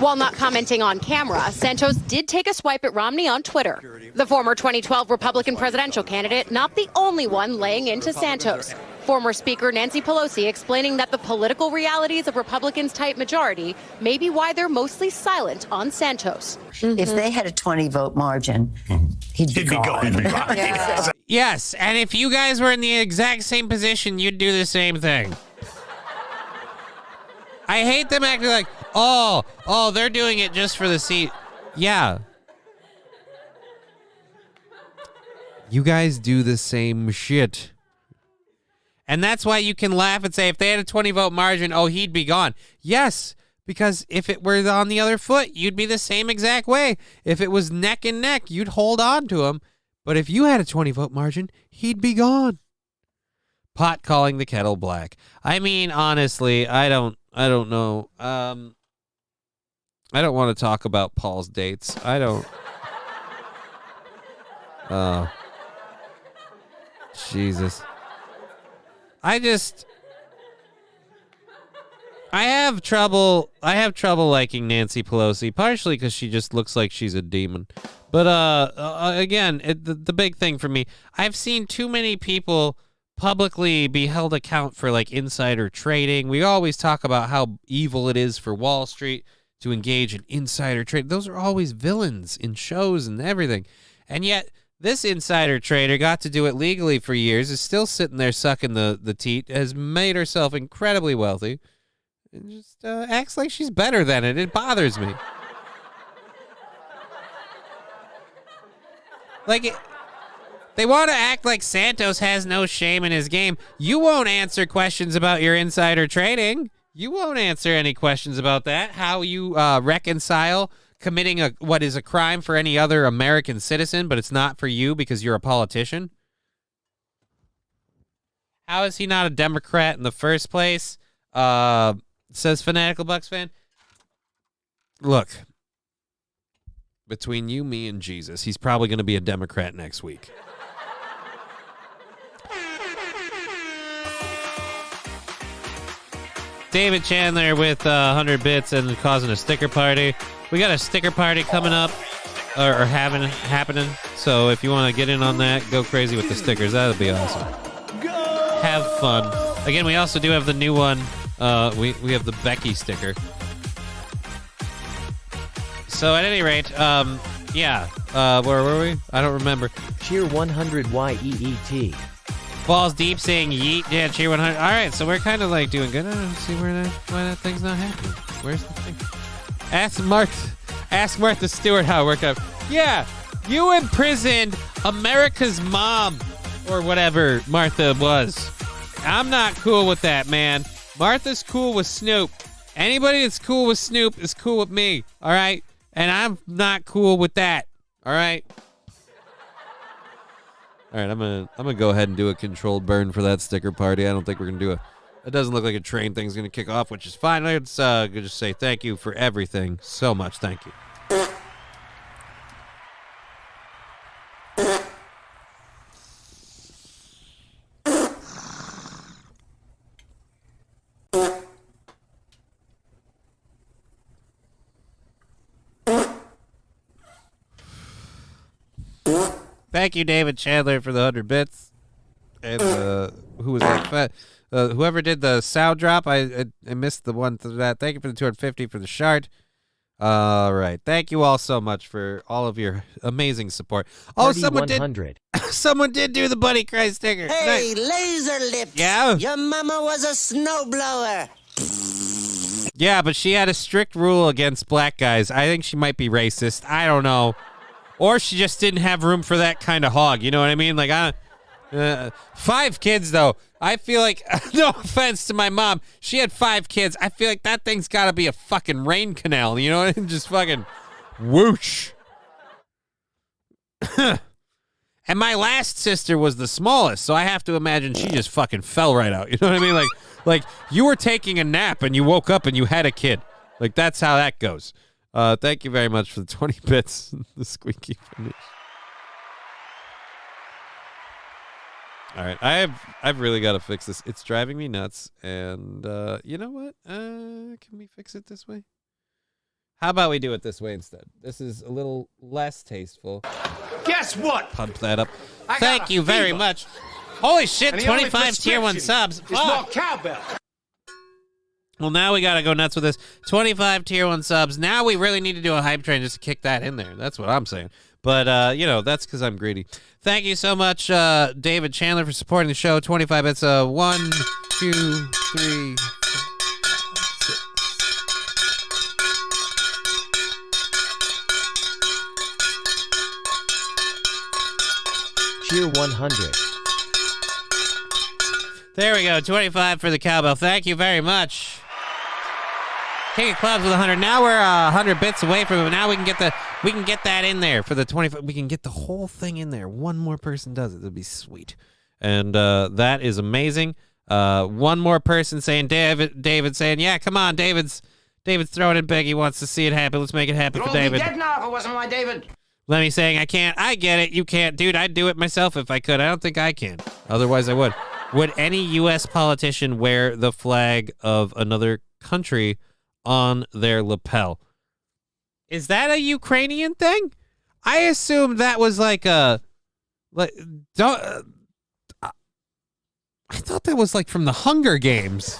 While not commenting on camera, Santos did take a swipe at Romney on Twitter. The former 2012 Republican presidential candidate, not the only one laying into Santos. Former Speaker Nancy Pelosi explaining that the political realities of Republicans' tight majority may be why they're mostly silent on Santos. If they had a 20-vote margin, he'd be gone. Yeah. Yes, and if you guys were in the exact same position, you'd do the same thing. I hate them acting like, oh, they're doing it just for the seat. Yeah. You guys do the same shit. And that's why you can laugh and say, if they had a 20-vote margin, he'd be gone. Yes, because if it were on the other foot, you'd be the same exact way. If it was neck and neck, you'd hold on to him. But if you had a 20-vote margin, he'd be gone. Pot calling the kettle black. I mean, honestly, I don't know. I don't want to talk about Paul's dates. I don't. Oh. Jesus. I have trouble liking Nancy Pelosi, partially because she just looks like she's a demon. But again, the big thing for me, I've seen too many people publicly be held account for like insider trading. We always talk about how evil it is for Wall Street to engage in insider trade. Those are always villains in shows and everything. And yet this insider trader got to do it legally for years, is still sitting there sucking the teat, has made herself incredibly wealthy, and just acts like she's better than it. It bothers me. They want to act like Santos has no shame in his game. You won't answer questions about your insider trading. You won't answer any questions about that. How you reconcile committing what is a crime for any other American citizen, but it's not for you because you're a politician. How is he not a Democrat in the first place? Says Fanatical Bucks fan. Look, between you, me, and Jesus, he's probably going to be a Democrat next week. David Chandler with 100 bits and causing a sticker party. We got a sticker party coming up or happening. So if you want to get in on that, go crazy with the stickers. That would be awesome. Have fun. Again, we also do have the new one. We have the Becky sticker. So at any rate, yeah. Where were we? I don't remember. Cheer 100 YEET. Balls deep saying yeet. Yeah, cheer 100. All right, so we're kind of like doing good. I don't see why that thing's not happening. Where's the thing? Ask Martha Stewart how it worked out. Yeah, you imprisoned America's mom or whatever Martha was. I'm not cool with that, man. Martha's cool with Snoop. Anybody that's cool with Snoop is cool with me. All right, and I'm not cool with that. All right. All right, I'm gonna go ahead and do a controlled burn for that sticker party. I don't think we're gonna do a. It doesn't look like a train thing's gonna kick off, which is fine. Let's just say thank you for everything so much. Thank you. Thank you, David Chandler, for the 100 bits. And who was that? Whoever did the sound drop, I missed the one for that. Thank you for the 250 for the shard. All right. Thank you all so much for all of your amazing support. Oh, someone did do the Buddy Cry sticker. Hey, Laser Lips. Yeah? Your mama was a snowblower. Yeah, but she had a strict rule against black guys. I think she might be racist. I don't know. Or she just didn't have room for that kind of hog. You know what I mean? Like, 5 kids, though. I feel like, no offense to my mom, she had 5 kids. I feel like that thing's got to be a fucking rain canal. You know what I mean? Just fucking whoosh. And my last sister was the smallest, so I have to imagine she just fucking fell right out. You know what I mean? Like you were taking a nap and you woke up and you had a kid. Like, that's how that goes. Thank you very much for the 20 bits. The squeaky finish. All right, I've really got to fix this. It's driving me nuts. And you know what? Can we fix it this way? How about we do it this way instead? This is a little less tasteful. Guess what? Pump that up. Thank you very much. Holy shit, 25 tier 1 subs. It's more cowbell. Well, now we got to go nuts with this. 25 tier 1 subs. Now we really need to do a hype train just to kick that in there. That's what I'm saying. But, that's because I'm greedy. Thank you so much, David Chandler, for supporting the show. 25 bits. 1, 2, 3, 4, 6. Cheer 100. There we go. 25 for the cowbell. Thank you very much. King of Clubs with 100. Now we're 100 bits away from it. Now we can get that in there for the 25. We can get the whole thing in there. One more person does it. That'd be sweet. And that is amazing. One more person saying David saying, yeah, come on, David's throwing it big. He wants to see it happen. Let's make it happen for David. You'd all be dead now if it wasn't my David. Lemmy saying, I can't. I get it. You can't. Dude, I'd do it myself if I could. I don't think I can. Otherwise, I would. Would any U.S. politician wear the flag of another country on their lapel? Is that a Ukrainian thing? I assumed that was I thought that was from the Hunger Games.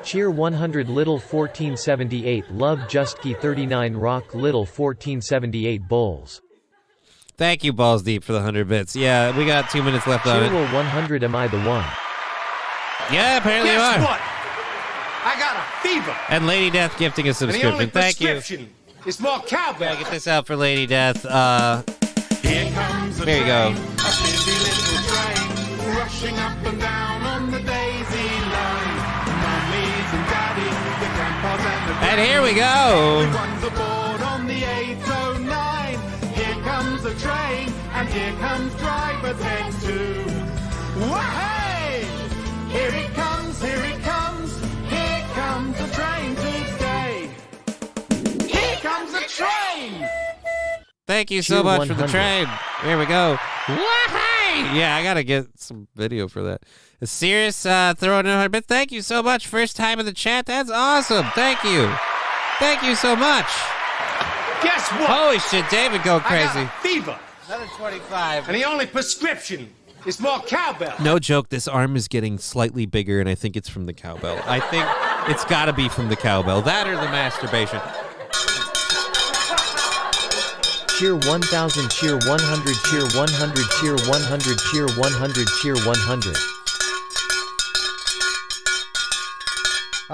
Cheer 100 Little 1478 Love Justki 39 Rock Little 1478 Bowls. Thank you, Balls Deep, for the 100 bits. Yeah, we got 2 minutes left on it. Cheer 100 Am I the One? Yeah, apparently you are. Guess what? I got a fever. And Lady Death gifting a subscription. Thank you. It's more cowbell. Gotta get this out for Lady Death. Here comes there you go. A busy little train rushing up and down on the daisy line. The mummies and daddies, the grandpas and the And here we go. Everyone's aboard on the 809. Here comes the train, and here comes driver 10-2. Wahey! Here it comes, here it comes. Here comes the train to stay. Here comes the train! Thank you so much for the train. Here we go. Wahey! Yeah, I gotta get some video for that. A serious throwing in 100 bits. Thank you so much. First time in the chat. That's awesome. Thank you. Thank you so much. Guess what? Holy shit, David go crazy. I got a fever. Another 25. And the only prescription is more cowbell. No joke, this arm is getting slightly bigger, and I think it's from the cowbell. I think it's got to be from the cowbell. That or the masturbation. Cheer 1000, cheer 100, cheer 100, cheer 100, cheer 100, cheer 100.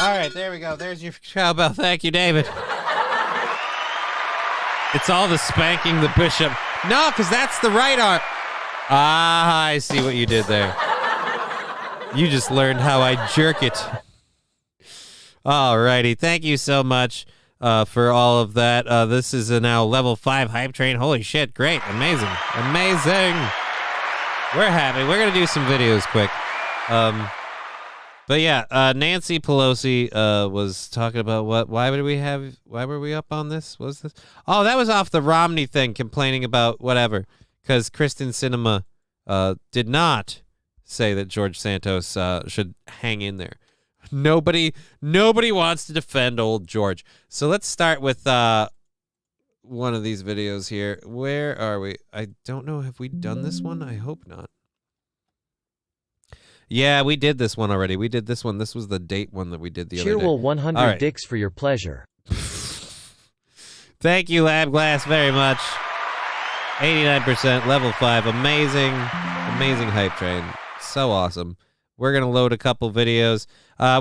All right, there we go. There's your cowbell. Thank you, David. It's all the spanking the bishop. No, because that's the right arm. Ah, I see what you did there. You just learned how I jerk it. All righty. Thank you so much. for all of that. This is a now level 5 hype train. Holy shit, great, amazing. We're happy. We're going to do some videos quick. But yeah, Nancy Pelosi was talking about why were we up on this? What was this? Oh, that was off the Romney thing, complaining about whatever, because Kristen Sinema did not say that George Santos should hang in there. Nobody wants to defend old George. So let's start with one of these videos here. Where are we? I don't know. Have we done this one? I hope not. Yeah, we did this one already. We did this one. This was the date one that we did the other day. Cheerwell 100 right. dicks for your pleasure. Thank you, Lab Glass, very much. 89%, level 5. Amazing hype train. So awesome. We're going to load a couple videos.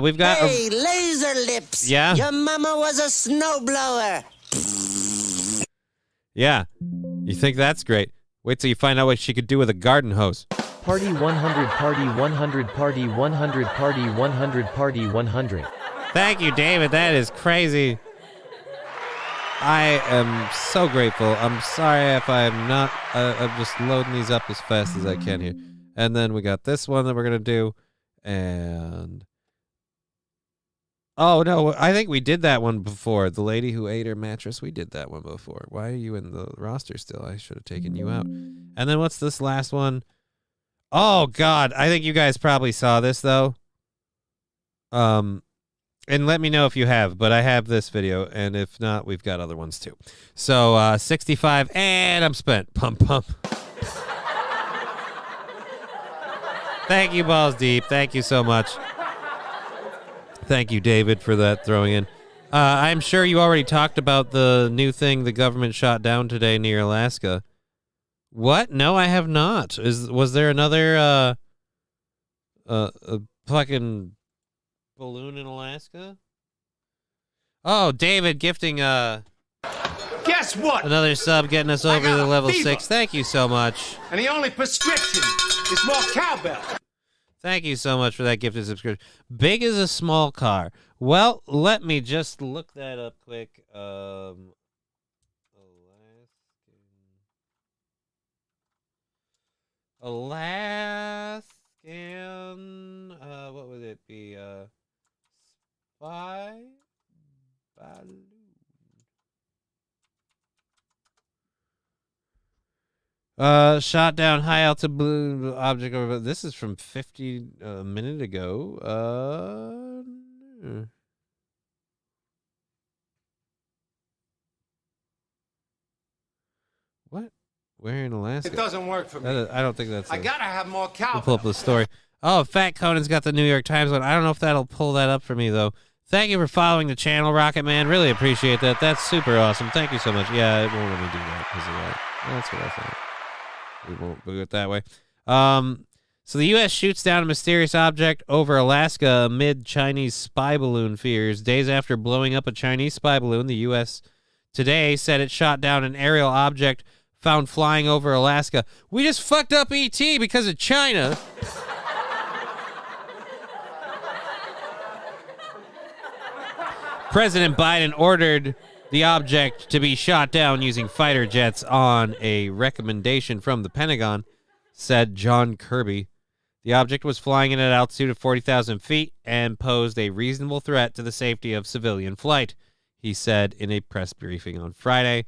We've got... Hey, laser lips. Yeah? Your mama was a snowblower. Yeah. You think that's great? Wait till you find out what she could do with a garden hose. Party 100, party 100, party 100, party 100, party 100. Thank you, David. That is crazy. I am so grateful. I'm sorry if I'm not... I'm just loading these up as fast as I can here. And then we got this one that we're going to do. And... Oh, no, I think we did that one before. The lady who ate her mattress, we did that one before. Why are you in the roster still? I should have taken you out. And then what's this last one? Oh, God. I think you guys probably saw this, though. And let me know if you have, but I have this video, and if not, we've got other ones, too. So, 65, and I'm spent. Pump. Thank you, Balls Deep. Thank you so much. Thank you, David, for that throwing in. I'm sure you already talked about the new thing the government shot down today near Alaska. What? No, I have not. Was there another a fucking balloon in Alaska? Oh, David gifting Guess what? another sub, getting us over to the level 6. Thank you so much. And the only prescription is more cowbell. Thank you so much for that gifted subscription. Big as a small car. Well, let me just look that up quick. Alaskan, what would it be? Spy balloon. Shot down high altitude object over. This is from 50 a minute ago. What? Where in Alaska? It doesn't work for me. I don't think that's. I gotta have more cowbell. We'll pull up the story. Oh, Fat Conan's got the New York Times one. I don't know if that'll pull that up for me though. Thank you for following the channel, Rocket Man. Really appreciate that. That's super awesome. Thank you so much. Yeah, it won't let me do that because of that. That's what I thought. We won't do it that way. So the U.S. shoots down a mysterious object over Alaska amid Chinese spy balloon fears. Days after blowing up a Chinese spy balloon, the U.S. today said it shot down an aerial object found flying over Alaska. We just fucked up E.T. because of China. President Biden ordered the object to be shot down using fighter jets on a recommendation from the Pentagon, said John Kirby. The object was flying in at an altitude of 40,000 feet and posed a reasonable threat to the safety of civilian flight, he said in a press briefing on Friday.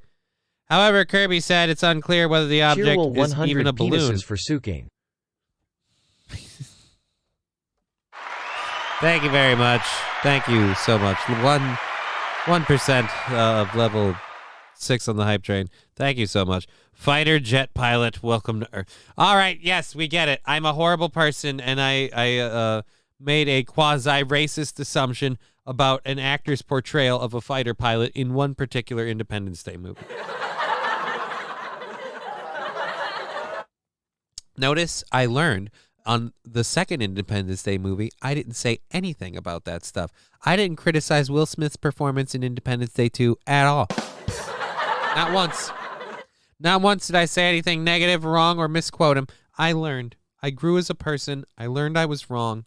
However, Kirby said it's unclear whether the object is even a balloon. For Suking. Thank you very much. Thank you so much. 1% of level 6 on the hype train. Thank you so much. Fighter jet pilot, welcome to Earth. All right, yes, we get it. I'm a horrible person, and I made a quasi-racist assumption about an actor's portrayal of a fighter pilot in one particular Independence Day movie. Notice I learned on the second Independence Day movie, I didn't say anything about that stuff. I didn't criticize Will Smith's performance in Independence Day 2 at all. Not once. Not once did I say anything negative, wrong, or misquote him. I learned. I grew as a person. I learned I was wrong.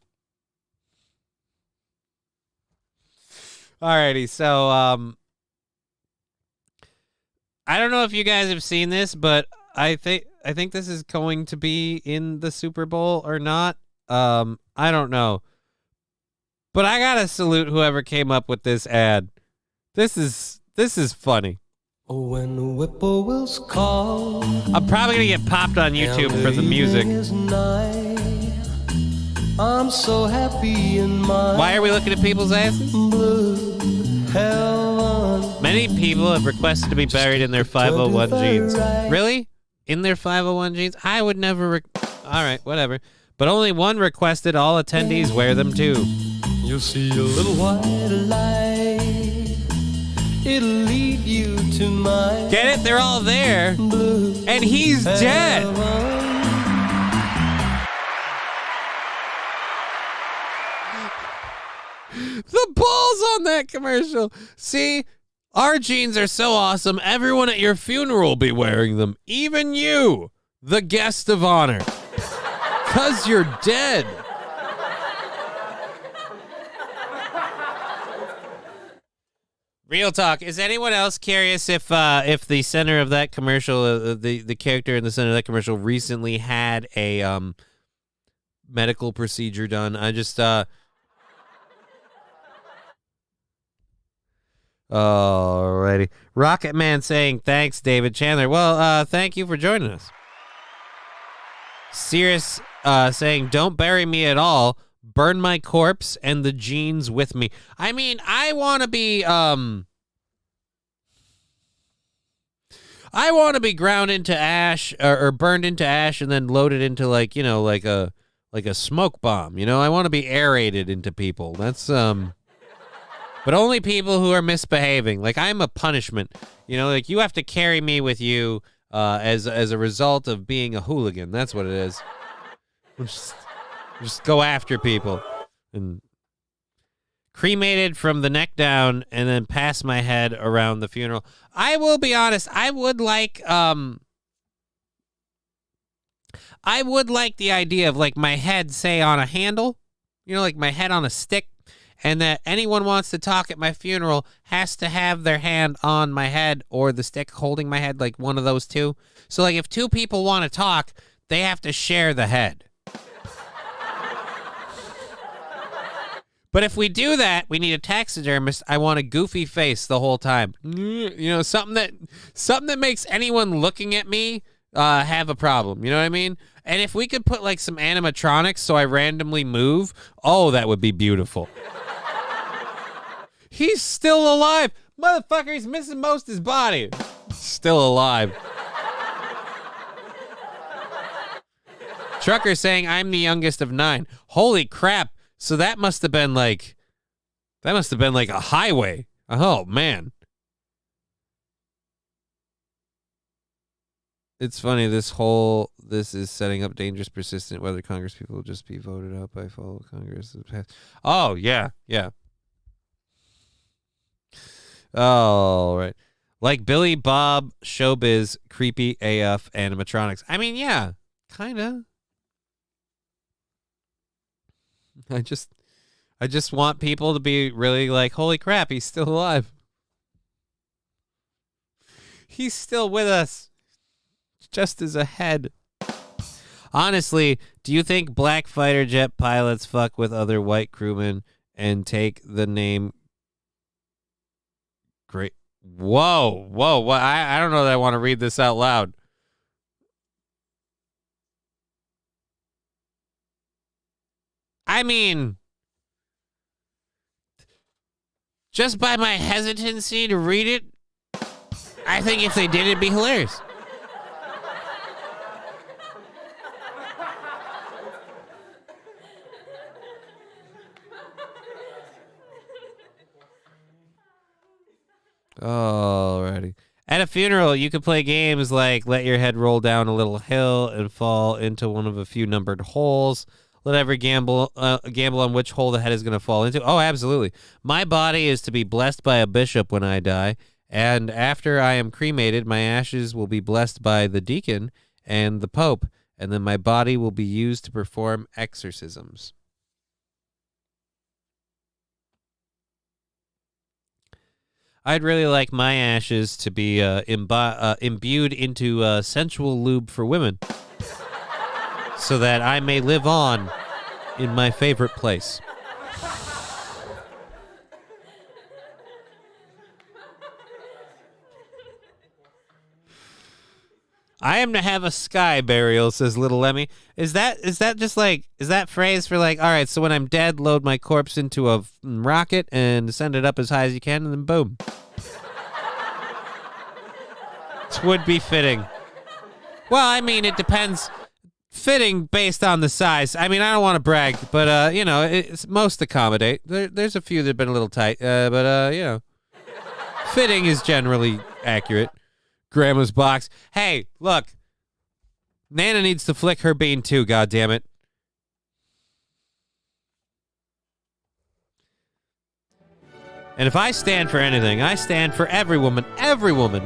Alrighty, so I don't know if you guys have seen this, but I think this is going to be in the Super Bowl or not. I don't know. But I gotta salute whoever came up with this ad. This is funny. When the whippoorwills call, I'm probably gonna get popped on YouTube for the music. I'm so happy in my Why are we looking at people's asses? blue heaven. Many people have requested to be buried in their 501 jeans. Really? In their 501 jeans? I would never. All right, whatever. But only one requested all attendees wear them too. You'll see a little white light. It'll lead you to my Get it? They're all there. And he's dead. The balls on that commercial. See, our jeans are so awesome. Everyone at your funeral will be wearing them. Even you, the guest of honor. 'Cause you're dead. Real talk. Is anyone else curious if the center of that commercial, the character in the center of that commercial, recently had a medical procedure done? I just alrighty. Rocket Man saying thanks, David Chandler. Well, thank you for joining us. Sirius saying don't bury me at all. Burn my corpse and the jeans with me. I mean, I want to be ground into ash or burned into ash and then loaded into like a smoke bomb. I want to be aerated into people. That's but only people who are misbehaving. Like I'm a punishment. Like you have to carry me with you as a result of being a hooligan. That's what it is. Just go after people and cremated from the neck down and then pass my head around the funeral. I will be honest. I would like the idea of like my head, say, on a handle, like my head on a stick, and that anyone wants to talk at my funeral has to have their hand on my head or the stick holding my head, like one of those two. So like if two people want to talk, they have to share the head. But if we do that, we need a taxidermist. I want a goofy face the whole time. Something that makes anyone looking at me have a problem. You know what I mean? And if we could put like some animatronics so I randomly move, that would be beautiful. He's still alive. Motherfucker, he's missing most of his body. Still alive. Trucker saying I'm the youngest of 9. Holy crap. So that must have been like a highway. Oh, man. It's funny. This is setting up dangerous, persistent weather. Congress people will just be voted out by follow Congress. Oh, yeah. Yeah. All right. Like Billy Bob Showbiz creepy AF animatronics. I mean, yeah, kind of. I just want people to be really like, holy crap, he's still alive. He's still with us. Just as a head. Honestly, do you think black fighter jet pilots fuck with other white crewmen and take the name? Great. Whoa. I don't know that I want to read this out loud. I mean, just by my hesitancy to read it, I think if they did, it'd be hilarious. Alrighty. At a funeral, you could play games like let your head roll down a little hill and fall into one of a few numbered holes. Let every gamble on which hole the head is going to fall into. Oh, absolutely. My body is to be blessed by a bishop when I die, and after I am cremated, my ashes will be blessed by the deacon and the pope, and then my body will be used to perform exorcisms. I'd really like my ashes to be imbued into sensual lube for women so that I may live on in my favorite place. I am to have a sky burial, says Little Lemmy. Is that just like, is that phrase for like, all right, so when I'm dead, load my corpse into a rocket and send it up as high as you can, and then boom. It would be fitting. Well, I mean, it depends. Fitting based on the size. I mean, I don't want to brag, but, you know, it's most accommodate. There's a few that have been a little tight, but, you know, fitting is generally accurate. Grandma's box. Hey, look. Nana needs to flick her bean too, goddammit. And if I stand for anything, I stand for every woman,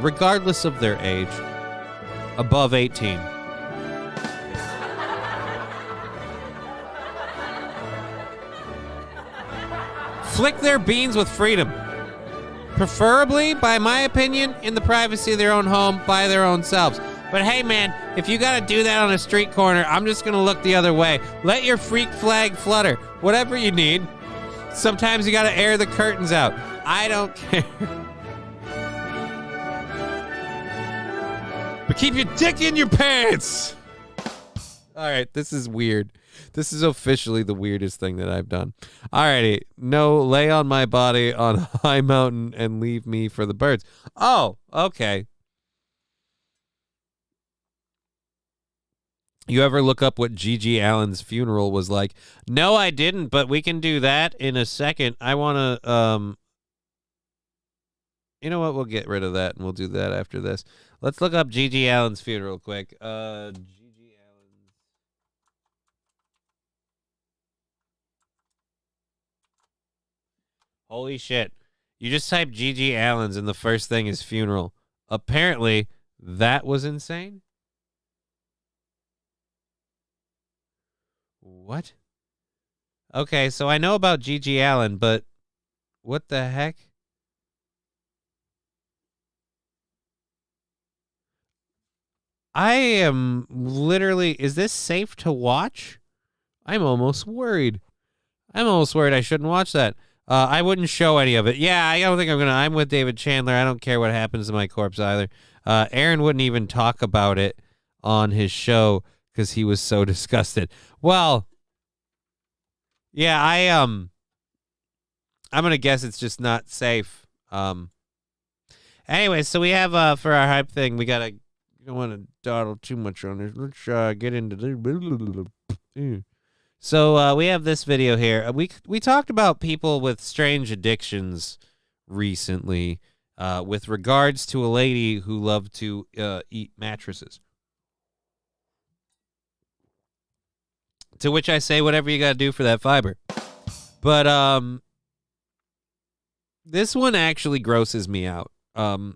regardless of their age, above 18. Flick their beans with freedom. Preferably, by my opinion, in the privacy of their own home, by their own selves. But hey, man, if you got to do that on a street corner, I'm just going to look the other way. Let your freak flag flutter. Whatever you need. Sometimes you got to air the curtains out. I don't care. But keep your dick in your pants. All right, this is weird. This is officially the weirdest thing that I've done. Alrighty. No, lay on my body on a high mountain and leave me for the birds. Oh, okay. You ever look up what Gigi Allen's funeral was like? No, I didn't, but we can do that in a second. I want to, you know what? We'll get rid of that and we'll do that after this. Let's look up Gigi Allen's funeral quick. Holy shit. You just type Gigi Allen's and the first thing is funeral. Apparently, that was insane. What? Okay, so I know about Gigi Allen, but what the heck? I am literally... Is this safe to watch? I'm almost worried. I shouldn't watch that. I wouldn't show any of it. Yeah, I don't think I'm going to. I'm with David Chandler. I don't care what happens to my corpse either. Aaron wouldn't even talk about it on his show because he was so disgusted. Well, yeah, I'm going to guess it's just not safe. Anyway, so we have, for our hype thing, we got to, you don't want to dawdle too much on this. Let's get into this. So we have this video here. We talked about people with strange addictions recently with regards to a lady who loved to eat mattresses. To which I say, whatever you got to do for that fiber. But this one actually grosses me out. I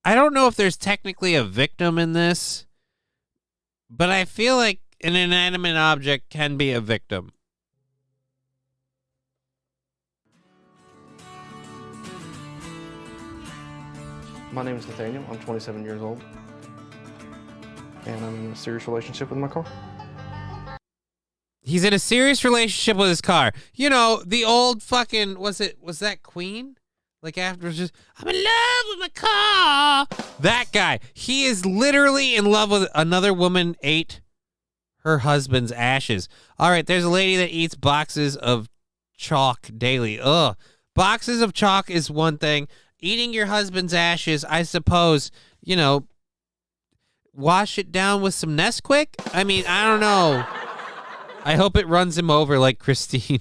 don't know if there's technically a victim in this, but I feel like an inanimate object can be a victim. My name is Nathaniel. I'm 27 years old. And I'm in a serious relationship with my car. He's in a serious relationship with his car. You know, the old fucking, was that Queen? Like after just, I'm in love with my car. That guy. He is literally in love with another woman ate her husband's ashes. All right, there's a lady that eats boxes of chalk daily. Ugh. Boxes of chalk is one thing. Eating your husband's ashes, I suppose, you know, wash it down with some Nesquik? I mean, I don't know. I hope it runs him over like Christine.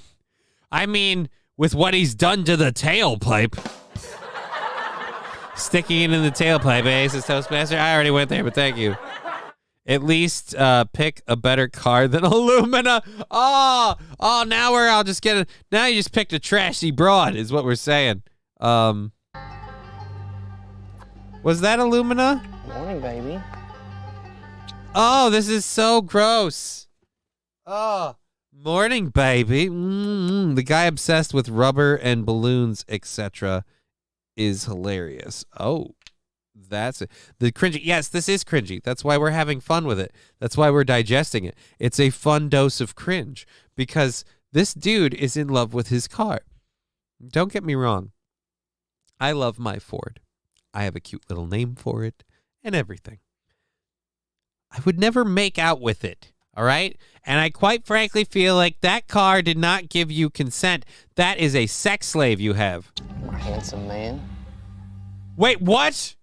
I mean, with what he's done to the tailpipe. Sticking it in the tailpipe, eh, says Toastmaster? I already went there, but thank you. At least pick a better car than Illumina. Oh, now I'll just get it. Now you just picked a trashy broad, is what we're saying. Was that Illumina? Morning, baby. Oh, this is so gross. Oh, Morning, baby. The guy obsessed with rubber and balloons, etc. is hilarious. Oh, that's it. The cringy. Yes, this is cringy. That's why we're having fun with it. That's why we're digesting it. It's a fun dose of cringe because this dude is in love with his car. Don't get me wrong. I love my Ford. I have a cute little name for it and everything. I would never make out with it. All right? And I quite frankly feel like that car did not give you consent. That is a sex slave you have. Handsome man. Wait, what?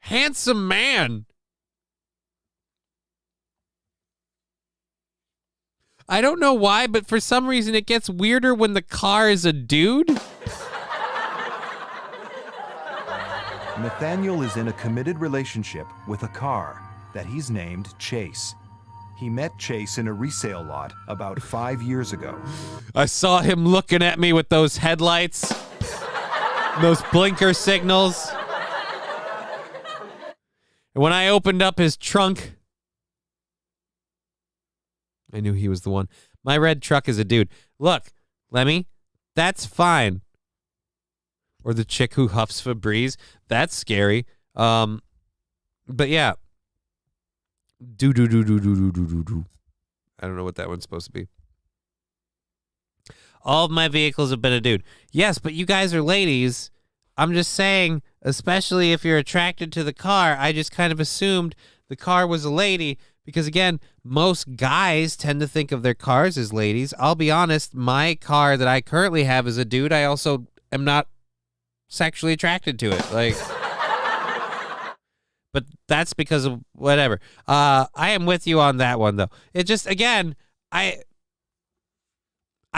Handsome man. I don't know why, but for some reason it gets weirder when the car is a dude. Nathaniel is in a committed relationship with a car that he's named Chase. He met Chase in a resale lot about 5 years ago. I saw him looking at me with those headlights, those blinker signals. And when I opened up his trunk, I knew he was the one. My red truck is a dude. Look, Lemmy, that's fine. Or the chick who huffs Febreze. That's scary. But yeah. Do. I don't know what that one's supposed to be. All of my vehicles have been a dude. Yes, but you guys are ladies. I'm just saying, especially if you're attracted to the car, I just kind of assumed the car was a lady because, again, most guys tend to think of their cars as ladies. I'll be honest, my car that I currently have is a dude. I also am not sexually attracted to it. Like... But that's because of whatever. I am with you on that one, though. It just, again, I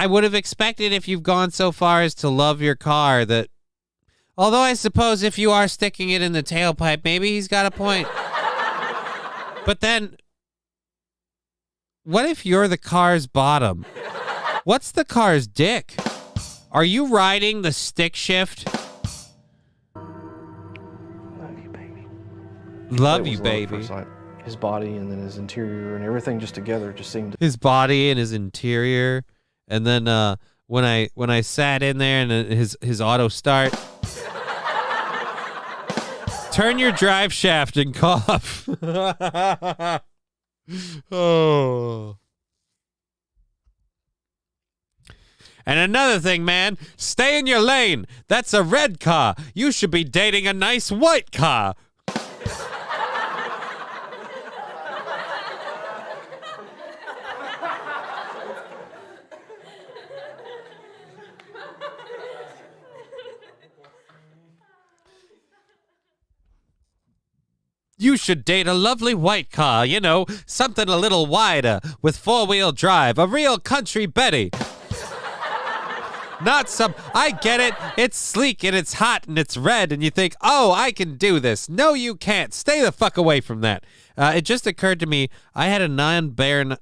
would have expected if you've gone so far as to love your car that, although I suppose if you are sticking it in the tailpipe, maybe he's got a point. But then, what if you're the car's bottom? What's the car's dick? Are you riding the stick shift? Love you, baby. His body and then his interior and everything just together just seemed... His body and his interior. And then when I sat in there and his auto start... Turn your drive shaft and cough. Oh. And another thing, man, stay in your lane. That's a red car. You should be dating a nice white car. You should date a lovely white car, you know, something a little wider, with four-wheel drive, a real country Betty. Not some, I get it, it's sleek and it's hot and it's red and you think, oh, I can do this. No, you can't. Stay the fuck away from that. It just occurred to me, I had a non-binary,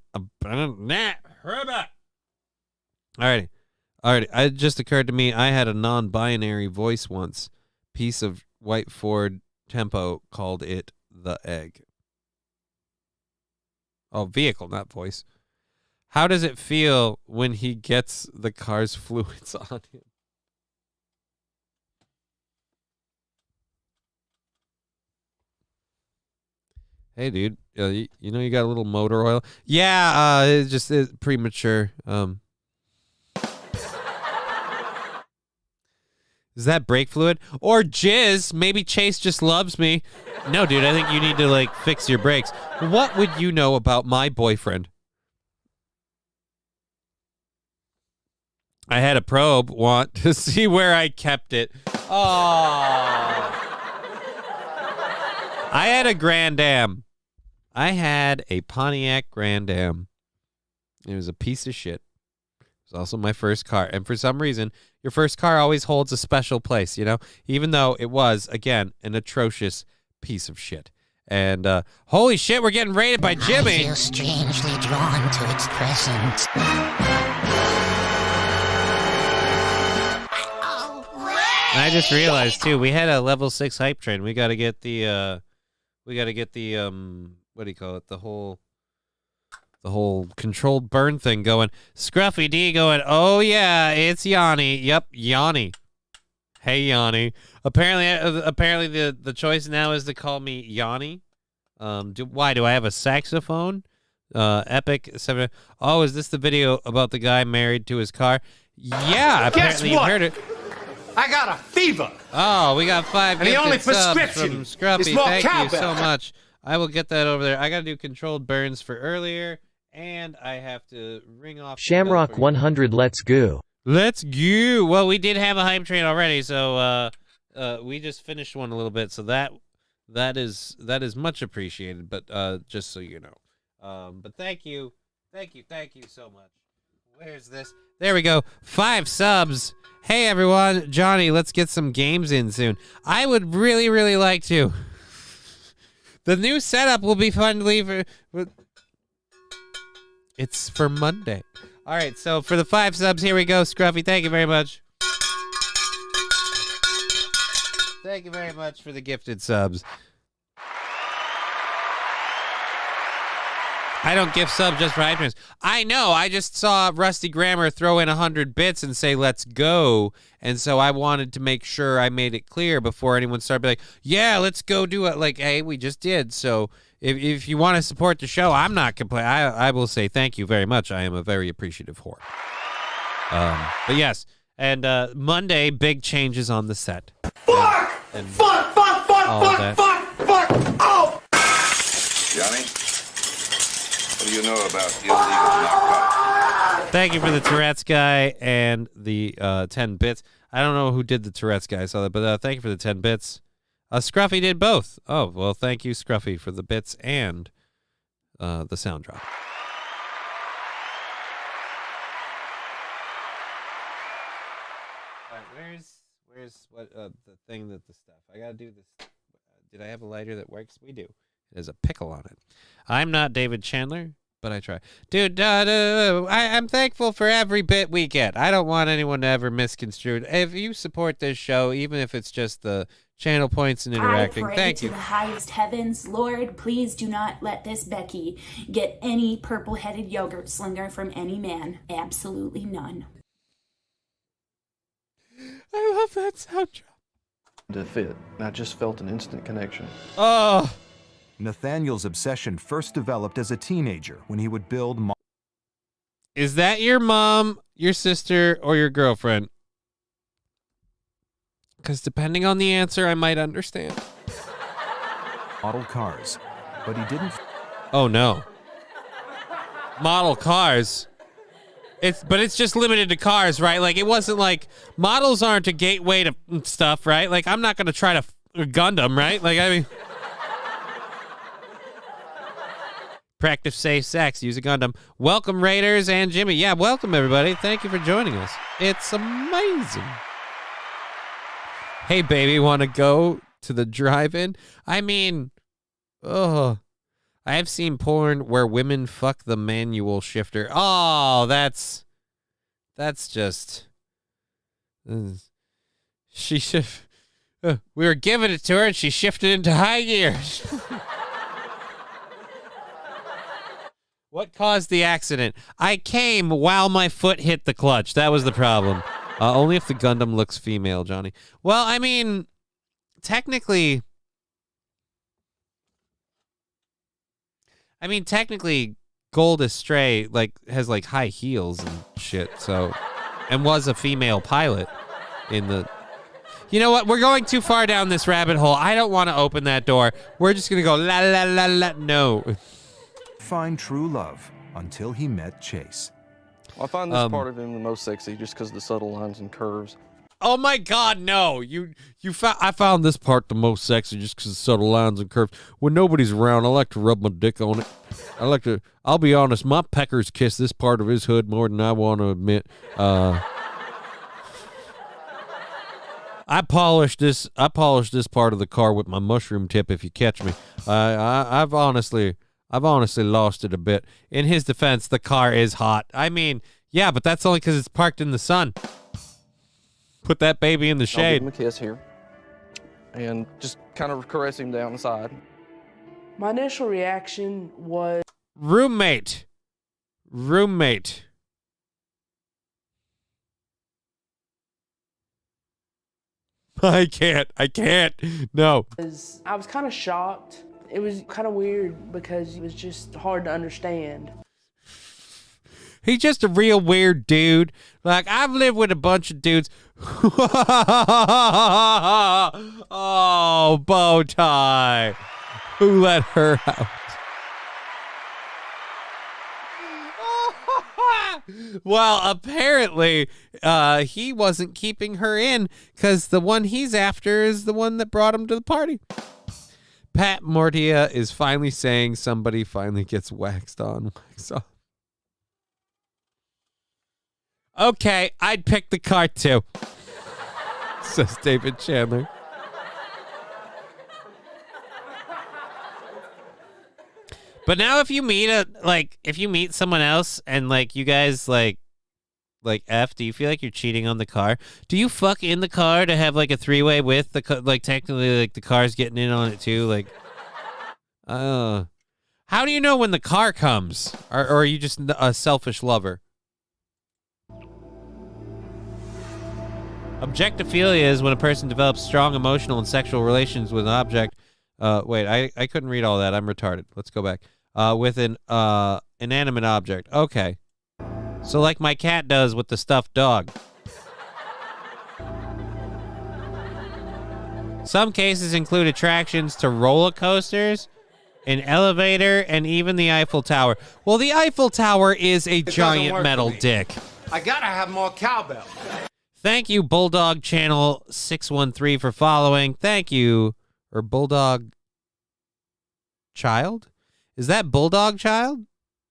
Alrighty. It just occurred to me, I had a non-binary voice once. Piece of white Ford Tempo called it the egg. Oh, vehicle, not voice. How does it feel when he gets the car's fluids on him? Hey, dude, you know you got a little motor oil? Yeah, it's premature. Is that brake fluid? Or jizz? Maybe Chase just loves me. No, dude, I think you need to, like, fix your brakes. What would you know about my boyfriend? I had a probe want to see where I kept it. Oh. I had a Grand Am. I had a Pontiac Grand Am. It was a piece of shit. It was also my first car. And for some reason, your first car always holds a special place, you know? Even though it was, again, an atrocious piece of shit. And, holy shit, we're getting raided by Jimmy. I feel strangely drawn to its presence. And I just realized, too, we had a level 6 hype train. We got to get the, what do you call it? The whole the whole controlled burn thing going. Scruffy D going, oh yeah, it's Yanni. Yep, Yanni. Hey Yanni. Apparently the choice now is to call me Yanni. Why do I have a saxophone? Epic 7. Oh, is this the video about the guy married to his car? Yeah, apparently you heard it. I got a fever. Oh, we got 5 And the only gifted subs prescription from Scruffy. is more Thank you cowbell. so much. I will get that over there. I got to do controlled burns for earlier, and I have to ring off. Shamrock 100, let's go. Let's go. Well, we did have a hype train already, so we just finished one a little bit, so that is much appreciated. But just so you know, but thank you so much. Where's this? There we go. 5 subs. Hey everyone, Johnny, let's get some games in soon. I would really, really like to. The new setup will be fun to leave. It's for Monday. All right, so for the 5 subs, here we go. Scruffy, thank you very much. Thank you very much for the gifted subs. I don't gift subs just for iTunes. I know. I just saw Rusty Grammar throw in 100 bits and say, let's go. And so I wanted to make sure I made it clear before anyone started like, yeah, let's go do it. Like, hey, we just did. So if you want to support the show, I'm not complaining. I will say thank you very much. I am a very appreciative whore. But yes. And Monday, big changes on the set. Fuck! And Fuck! Oh! Johnny, what do you know about illegal knockout? Thank you for the Tourette's guy and the 10 bits. I don't know who did the Tourette's guy. I saw that, but thank you for the 10 bits. Scruffy did both. Oh, well, thank you, Scruffy, for the bits and the sound drop. All right, where's the thing that the stuff? I gotta do this. Did I have a lighter that works? We do. There's a pickle on it. I'm not David Chandler, but I try. Dude, I'm thankful for every bit we get. I don't want anyone to ever misconstrue. If you support this show, even if it's just the channel points and interacting, thank you. To the highest heavens, Lord, please do not let this Becky get any purple-headed yogurt slinger from any man. Absolutely none. I love that soundtrack. To fit, and I just felt an instant connection. Oh. Nathaniel's obsession first developed as a teenager when he would build. Is that your mom, your sister, or your girlfriend? Because depending on the answer, I might understand. Model cars, but he didn't. Oh no. Model cars. But it's just limited to cars, right? Like it wasn't like models aren't a gateway to stuff, right? Like I'm not gonna try to Gundam, right? Like I mean, practice safe sex, use a Gundam. Welcome Raiders and Jimmy. Yeah, welcome everybody. Thank you for joining us. It's amazing. Hey baby, want to go to the drive-in? I mean, I have seen porn where women fuck the manual shifter. Oh, that's just. She shift. We were giving it to her, and she shifted into high gear. What caused the accident? I came while my foot hit the clutch. That was the problem. Only if the Gundam looks female, Johnny. Well, I mean, technically, Gold Astray has high heels and shit. So, and was a female pilot in the. You know what? We're going too far down this rabbit hole. I don't want to open that door. We're just gonna go la la la la. No. Find true love until he met Chase. I find this part of him the most sexy just because of the subtle lines and curves. Oh my God, no! I found this part the most sexy just because of subtle lines and curves. When nobody's around, I like to rub my dick on it. I'll be honest, my peckers kiss this part of his hood more than I want to admit. I polished this part of the car with my mushroom tip. If you catch me, I've honestly lost it a bit. In his defense, the car is hot. I mean, yeah, but that's only because it's parked in the sun. Put that baby in the shade. I'll give him a kiss here, and just kind of caress him down the side. My initial reaction was roommate. roommate. I can't. No. I was kind of shocked. It was kind of weird because it was just hard to understand. He's just a real weird dude. Like, I've lived with a bunch of dudes. Oh, bow tie. Who let her out? Well, apparently, he wasn't keeping her in because the one he's after is the one that brought him to the party. Pat Mortia is finally saying somebody finally gets waxed on, wax off. Okay, I'd pick the car too, says David Chandler. But now if you meet someone else and like you guys like F, do you feel like you're cheating on the car? Do you fuck in the car to have like a three-way with the like technically like the car's getting in on it too? Like, how do you know when the car comes? Or are you just a selfish lover? Objectophilia is when a person develops strong emotional and sexual relations with an object. Wait, I couldn't read all that. I'm retarded. Let's go back. With an inanimate object. Okay. So like my cat does with the stuffed dog. Some cases include attractions to roller coasters, an elevator, and even the Eiffel Tower. Well, the Eiffel Tower is a giant metal dick. I gotta have more cowbell. Thank you, Bulldog Channel 613 for following. Thank you. Or Bulldog Child? Is that Bulldog Child?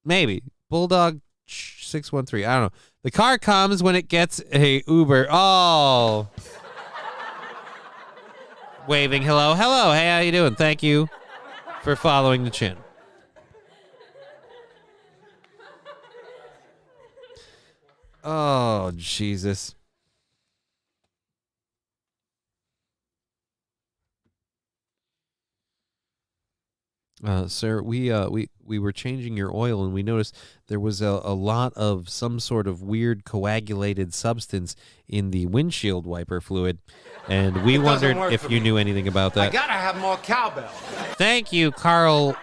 Maybe. Bulldog 613. I don't know. The car comes when it gets a Uber. Oh. Waving hello. Hello. Hey, how you doing? Thank you for following the channel. Oh, Jesus. Sir, we were changing your oil and we noticed there was a lot of some sort of weird coagulated substance in the windshield wiper fluid, and we wondered if you knew anything about that. I gotta have more cowbell. Thank you, Carl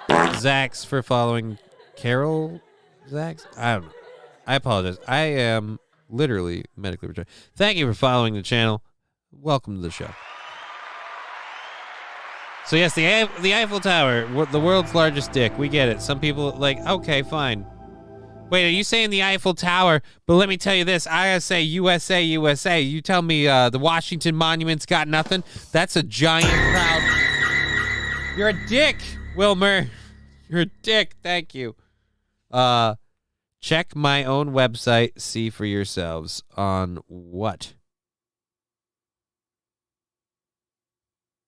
Zax, for following. Carol Zax? I don't know. I apologize. I am literally medically retarded. Thank you for following the channel. Welcome to the show. So yes, the Eiffel Tower, the world's largest dick. We get it. Some people like, okay, fine. Wait, are you saying the Eiffel Tower? But let me tell you this. I gotta say USA, USA. You tell me the Washington Monument's got nothing? That's a giant proud... You're a dick, Wilmer. You're a dick. Thank you. Check my own website. See for yourselves on what?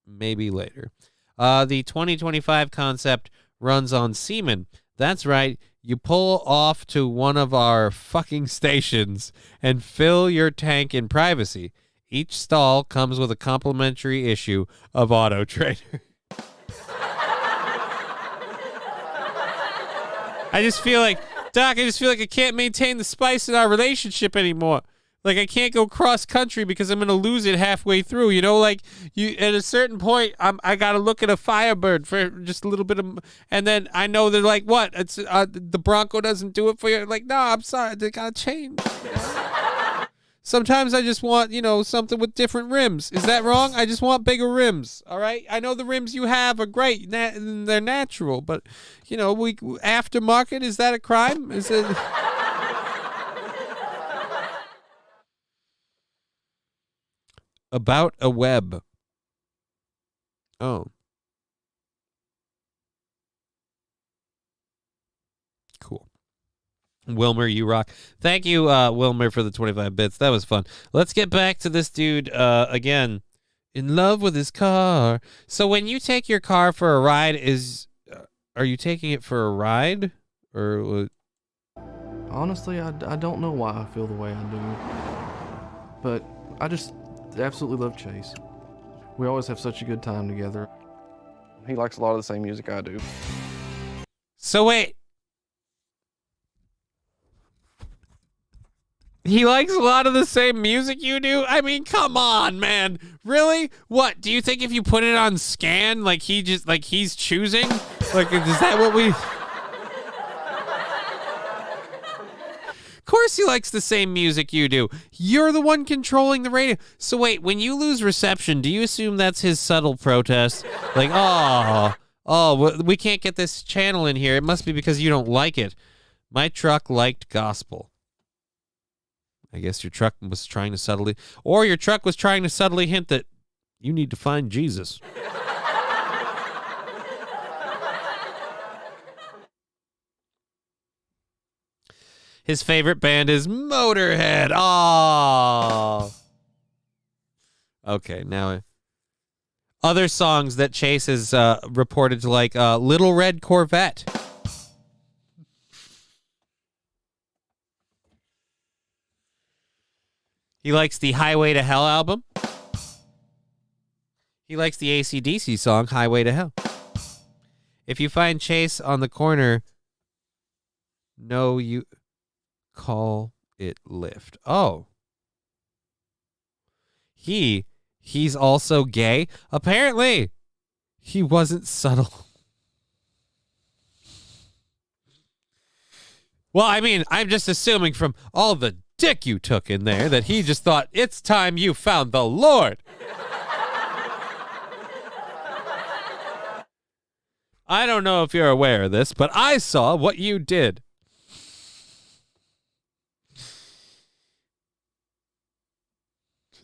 Maybe later. The 2025 concept runs on semen. That's right. You pull off to one of our fucking stations and fill your tank in privacy. Each stall comes with a complimentary issue of Auto Trader. I just feel like, Doc, I can't maintain the spice in our relationship anymore. Like, I can't go cross country because I'm going to lose it halfway through. You know, like, you at a certain point, I got to look at a Firebird for just a little bit of, and then I know they're like, what? It's the Bronco doesn't do it for you. Like, no, I'm sorry. They got to change. Sometimes I just want, something with different rims. Is that wrong? I just want bigger rims. All right. I know the rims you have are great. They're natural, but, aftermarket, is that a crime? Is it? About a web. Oh. Cool. Wilmer, you rock. Thank you, Wilmer, for the 25 bits. That was fun. Let's get back to this dude again. In love with his car. So when you take your car for a ride, are you taking it for a ride? Or honestly, I don't know why I feel the way I do. But I just absolutely love Chase. We always have such a good time together. He likes a lot of the same music I do. So wait. He likes a lot of the same music you do? I mean, come on, man. Really? What? Do you think if you put it on scan, like he's choosing? Like, is that what we... Of course he likes the same music you do. You're the one controlling the radio. So wait, when you lose reception, do you assume that's his subtle protest? Like, we can't get this channel in here. It must be because you don't like it. My truck liked gospel. I guess your truck was trying to subtly hint that you need to find Jesus. His favorite band is Motorhead. Oh. Okay, now other songs that Chase is reported to like Little Red Corvette. He likes the Highway to Hell album. He likes the AC/DC song Highway to Hell. If you find Chase on the corner, no, you call it Lyft. Oh. He's also gay? Apparently. He wasn't subtle. Well, I mean, I'm just assuming from all the dick you took in there that he just thought, it's time you found the Lord. I don't know if you're aware of this, but I saw what you did.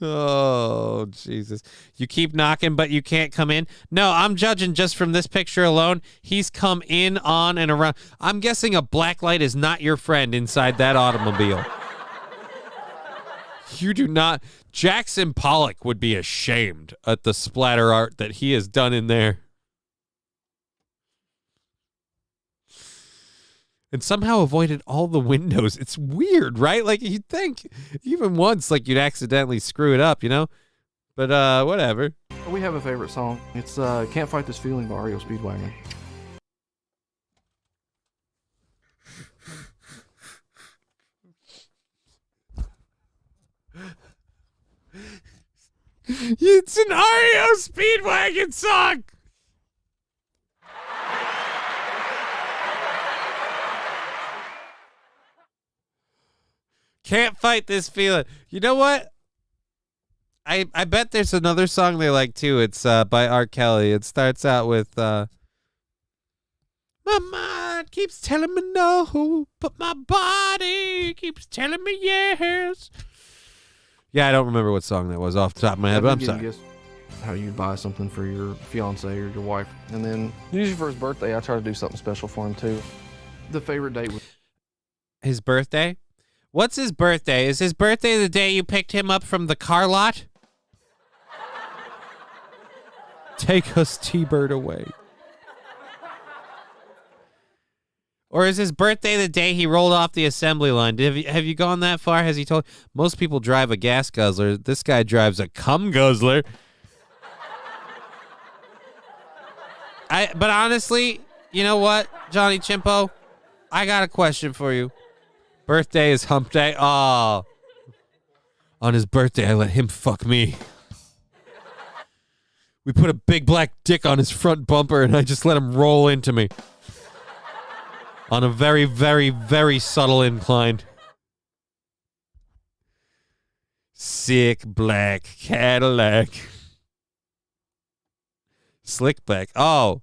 Oh, Jesus. You keep knocking, but you can't come in? No, I'm judging just from this picture alone. He's come in, on, and around. I'm guessing a black light is not your friend inside that automobile. You do not. Jackson Pollock would be ashamed at the splatter art that he has done in there. And somehow avoided all the windows. It's weird, right? Like, you'd think even once, like, you'd accidentally screw it up, you know? But, whatever. We have a favorite song. It's Can't Fight This Feeling by REO Speedwagon. It's an REO Speedwagon song! Can't fight this feeling. You know what? I bet there's another song they like too. It's by R. Kelly. It starts out with my mind keeps telling me no, but my body keeps telling me yes. Yeah, I don't remember what song that was off the top of my head, but I'm sorry. How you buy something for your fiance or your wife, and then usually for his birthday, I try to do something special for him too. The favorite date was his birthday. What's his birthday? Is his birthday the day you picked him up from the car lot? Take us, T-Bird, away. Or is his birthday the day he rolled off the assembly line? Have you gone that far? Has he told? Most people drive a gas guzzler. This guy drives a cum guzzler. But honestly, you know what, Johnny Chimpo? I got a question for you. Birthday is hump day. Oh. On his birthday, I let him fuck me. We put a big black dick on his front bumper, and I just let him roll into me. On a very, very, very subtle incline. Sick black Cadillac. Slick back. Oh.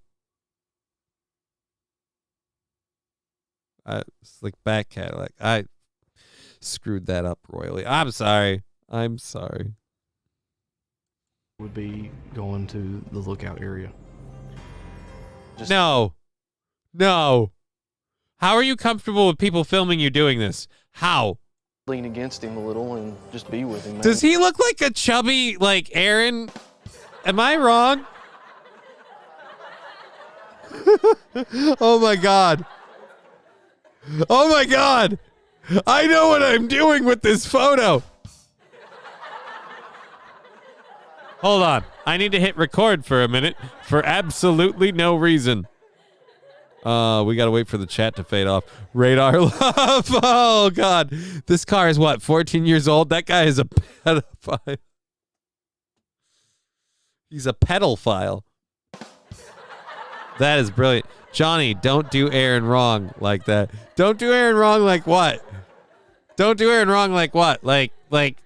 Slick back Cadillac. I screwed that up royally. I'm sorry. would be going to the lookout area. No. How are you comfortable with people filming you doing this? How? Lean against him a little and just be with him, man. Does he look like a chubby, like, Aaron? Am I wrong? Oh, my God. Oh, my God. I know what I'm doing with this photo. Hold on. I need to hit record for a minute for absolutely no reason. We got to wait for the chat to fade off. Radar love. Oh, God. This car is what, 14 years old? That guy is a pedophile. He's a pedophile. That is brilliant. Johnny, don't do Aaron wrong like that. Don't do Aaron wrong like what? Don't do Aaron wrong like what? Like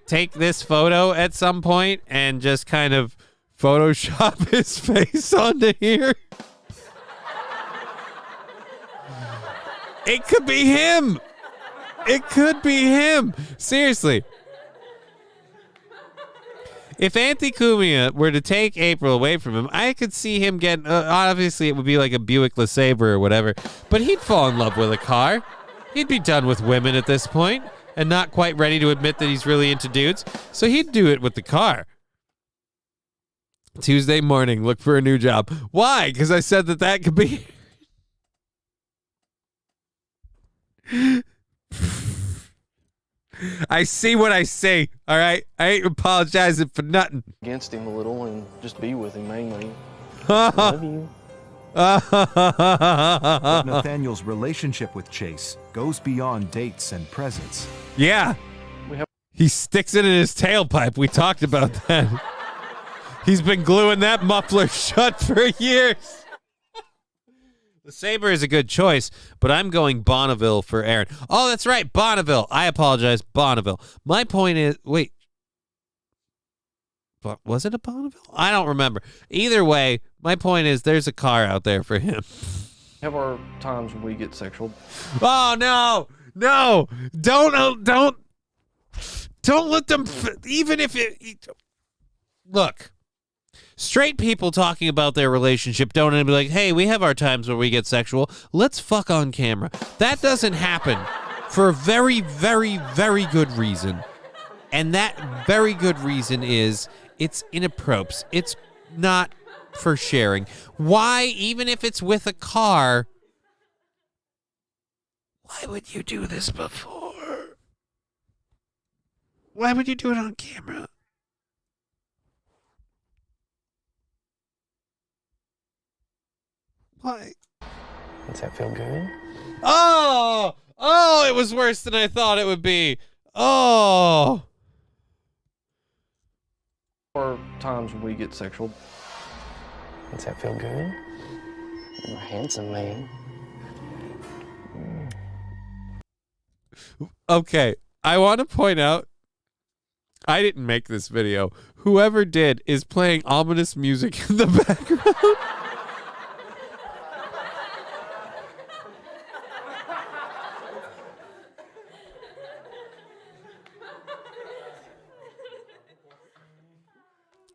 take this photo at some point and just kind of Photoshop his face onto here. It could be him. It could be him. Seriously. If Anthony Cumia were to take April away from him, I could see him getting, obviously it would be like a Buick LeSabre or whatever, but he'd fall in love with a car. He'd be done with women at this point and not quite ready to admit that he's really into dudes. So he'd do it with the car. Tuesday morning, look for a new job. Why? Because I said that could be... I see what I say, all right? I ain't apologizing for nothing. Against him a little and just be with him mainly. Love you. But Nathaniel's relationship with Chase goes beyond dates and presents. Yeah. He sticks it in his tailpipe. We talked about that. He's been gluing that muffler shut for years. The Sabre is a good choice, but I'm going Bonneville for Aaron. Oh, that's right, Bonneville. I apologize, Bonneville. My point is, wait. Was it a Bonneville? I don't remember. Either way, my point is there's a car out there for him. Have our times when we get sexual. Oh, no. No. Don't let them, even if it, look. Straight people talking about their relationship don't be like, hey, we have our times where we get sexual. Let's fuck on camera. That doesn't happen for a very, very, very good reason. And that very good reason is it's inappropriate. It's not for sharing. Why, even if it's with a car, why would you do this before? Why would you do it on camera? Why? Does that feel good? Oh, it was worse than I thought it would be. Oh. Or times when we get sexual. Does that feel good? You're a handsome man. Okay, I want to point out, I didn't make this video. Whoever did is playing ominous music in the background.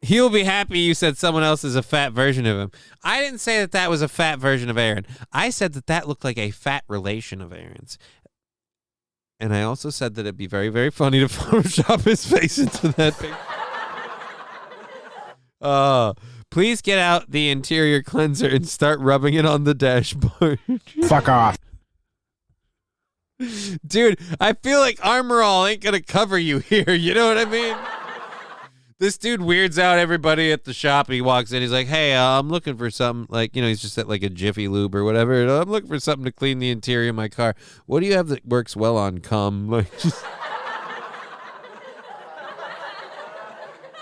He'll be happy you said someone else is a fat version of him. I didn't say that was a fat version of Aaron. I said that looked like a fat relation of Aaron's. And I also said that it'd be very, very funny to Photoshop his face into that picture. Please get out the interior cleanser and start rubbing it on the dashboard. Fuck off. Dude, I feel like Armor All ain't gonna cover you here. You know what I mean? This dude weirds out everybody at the shop. He walks in. He's like, hey, I'm looking for something. Like, he's just at like a Jiffy Lube or whatever. I'm looking for something to clean the interior of my car. What do you have that works well on cum? Like, just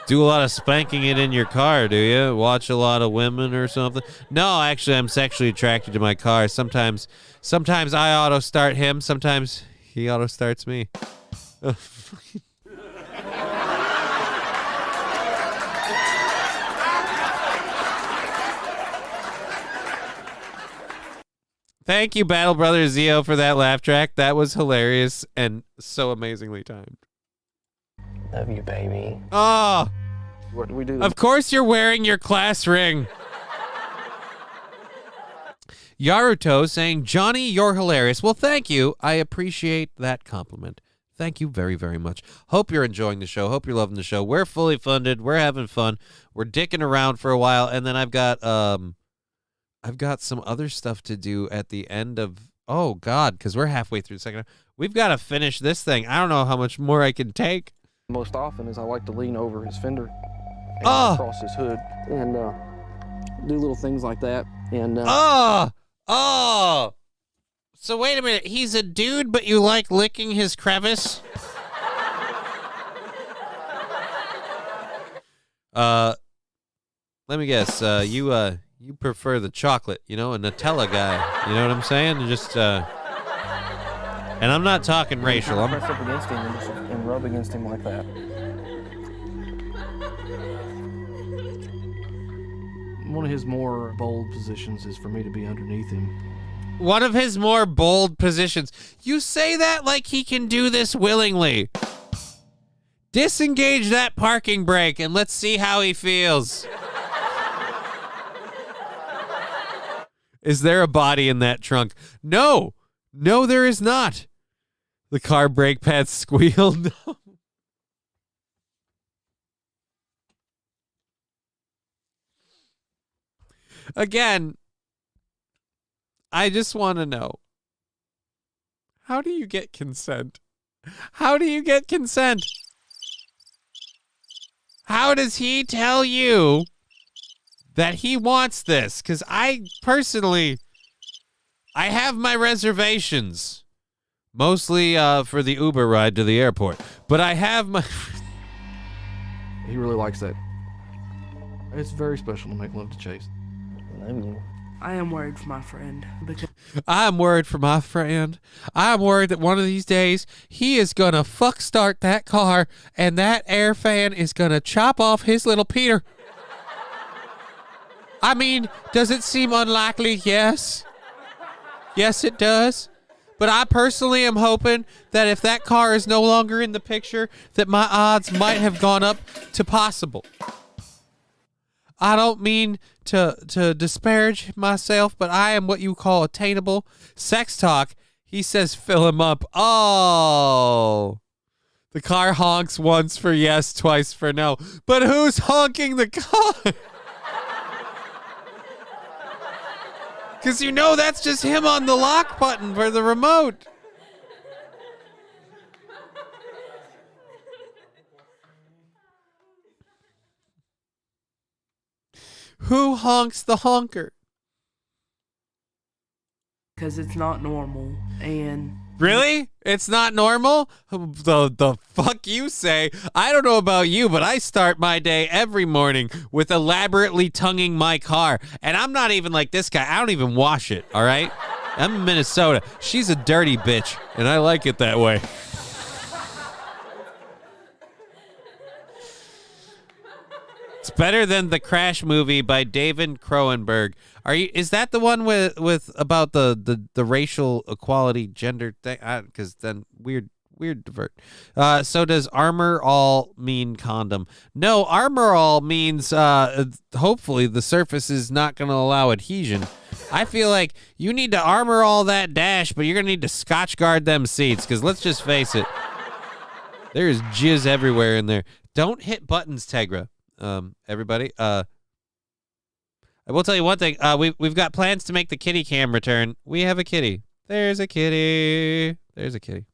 do a lot of spanking it in your car, do you? Watch a lot of women or something? No, actually, I'm sexually attracted to my car. Sometimes I auto start him. Sometimes he auto starts me. Thank you, Battle Brother Zio, for that laugh track. That was hilarious and so amazingly timed. Love you, baby. Oh, What do we do? of course you're wearing your class ring. Yaruto saying, Johnny, you're hilarious. Well, thank you. I appreciate that compliment. Thank you very, very much. Hope you're enjoying the show. Hope you're loving the show. We're fully funded. We're having fun. We're dicking around for a while, and then I've got some other stuff to do at the end of, oh, God, because we're halfway through the second half. We've got to finish this thing. I don't know how much more I can take. Most often is I like to lean over his fender and across his hood and do little things like that. And Oh, so wait a minute. He's a dude, but you like licking his crevice? Let me guess. You prefer the chocolate, a Nutella guy. You know what I'm saying? Just and I'm not talking racial. I'm press up against him and rub against him like that. One of his more bold positions is for me to be underneath him. One of his more bold positions. You say that like he can do this willingly. Disengage that parking brake and let's see how he feels. Is there a body in that trunk? No. No, there is not. The car brake pads squeal. No. Again, I just want to know, how do you get consent? How do you get consent? How does he tell you that he wants this? Because I personally, I have my reservations, mostly for the Uber ride to the airport, but I have my... He really likes that. It's very special to make love to Chase. I am worried for my friend. I'm worried for my friend. I'm worried that one of these days he is going to fuck start that car and that air fan is going to chop off his little Peter. I mean, does it seem unlikely? Yes. Yes, it does. But I personally am hoping that if that car is no longer in the picture, that my odds might have gone up to possible. I don't mean to disparage myself, but I am what you call attainable. Sex talk, he says fill him up. Oh. The car honks once for yes, twice for no. But who's honking the car? Because that's just him on the lock button for the remote. Who honks the honker? Because it's not normal, and... Really? It's not normal? The fuck you say? I don't know about you, but I start my day every morning with elaborately tonguing my car. And I'm not even like this guy. I don't even wash it, all right? I'm in Minnesota. She's a dirty bitch, and I like it that way. It's better than the Crash movie by David Cronenberg. Is that the one with about the racial equality gender thing? Because then weird divert. So does armor all mean condom? No, armor all means hopefully the surface is not going to allow adhesion. I feel like you need to armor all that dash, but you're going to need to Scotch guard them seats. Because let's just face it, there's jizz everywhere in there. Don't hit buttons, Tegra. Everybody. I will tell you one thing. We've got plans to make the kitty cam return. We have a kitty. There's a kitty. There's a kitty.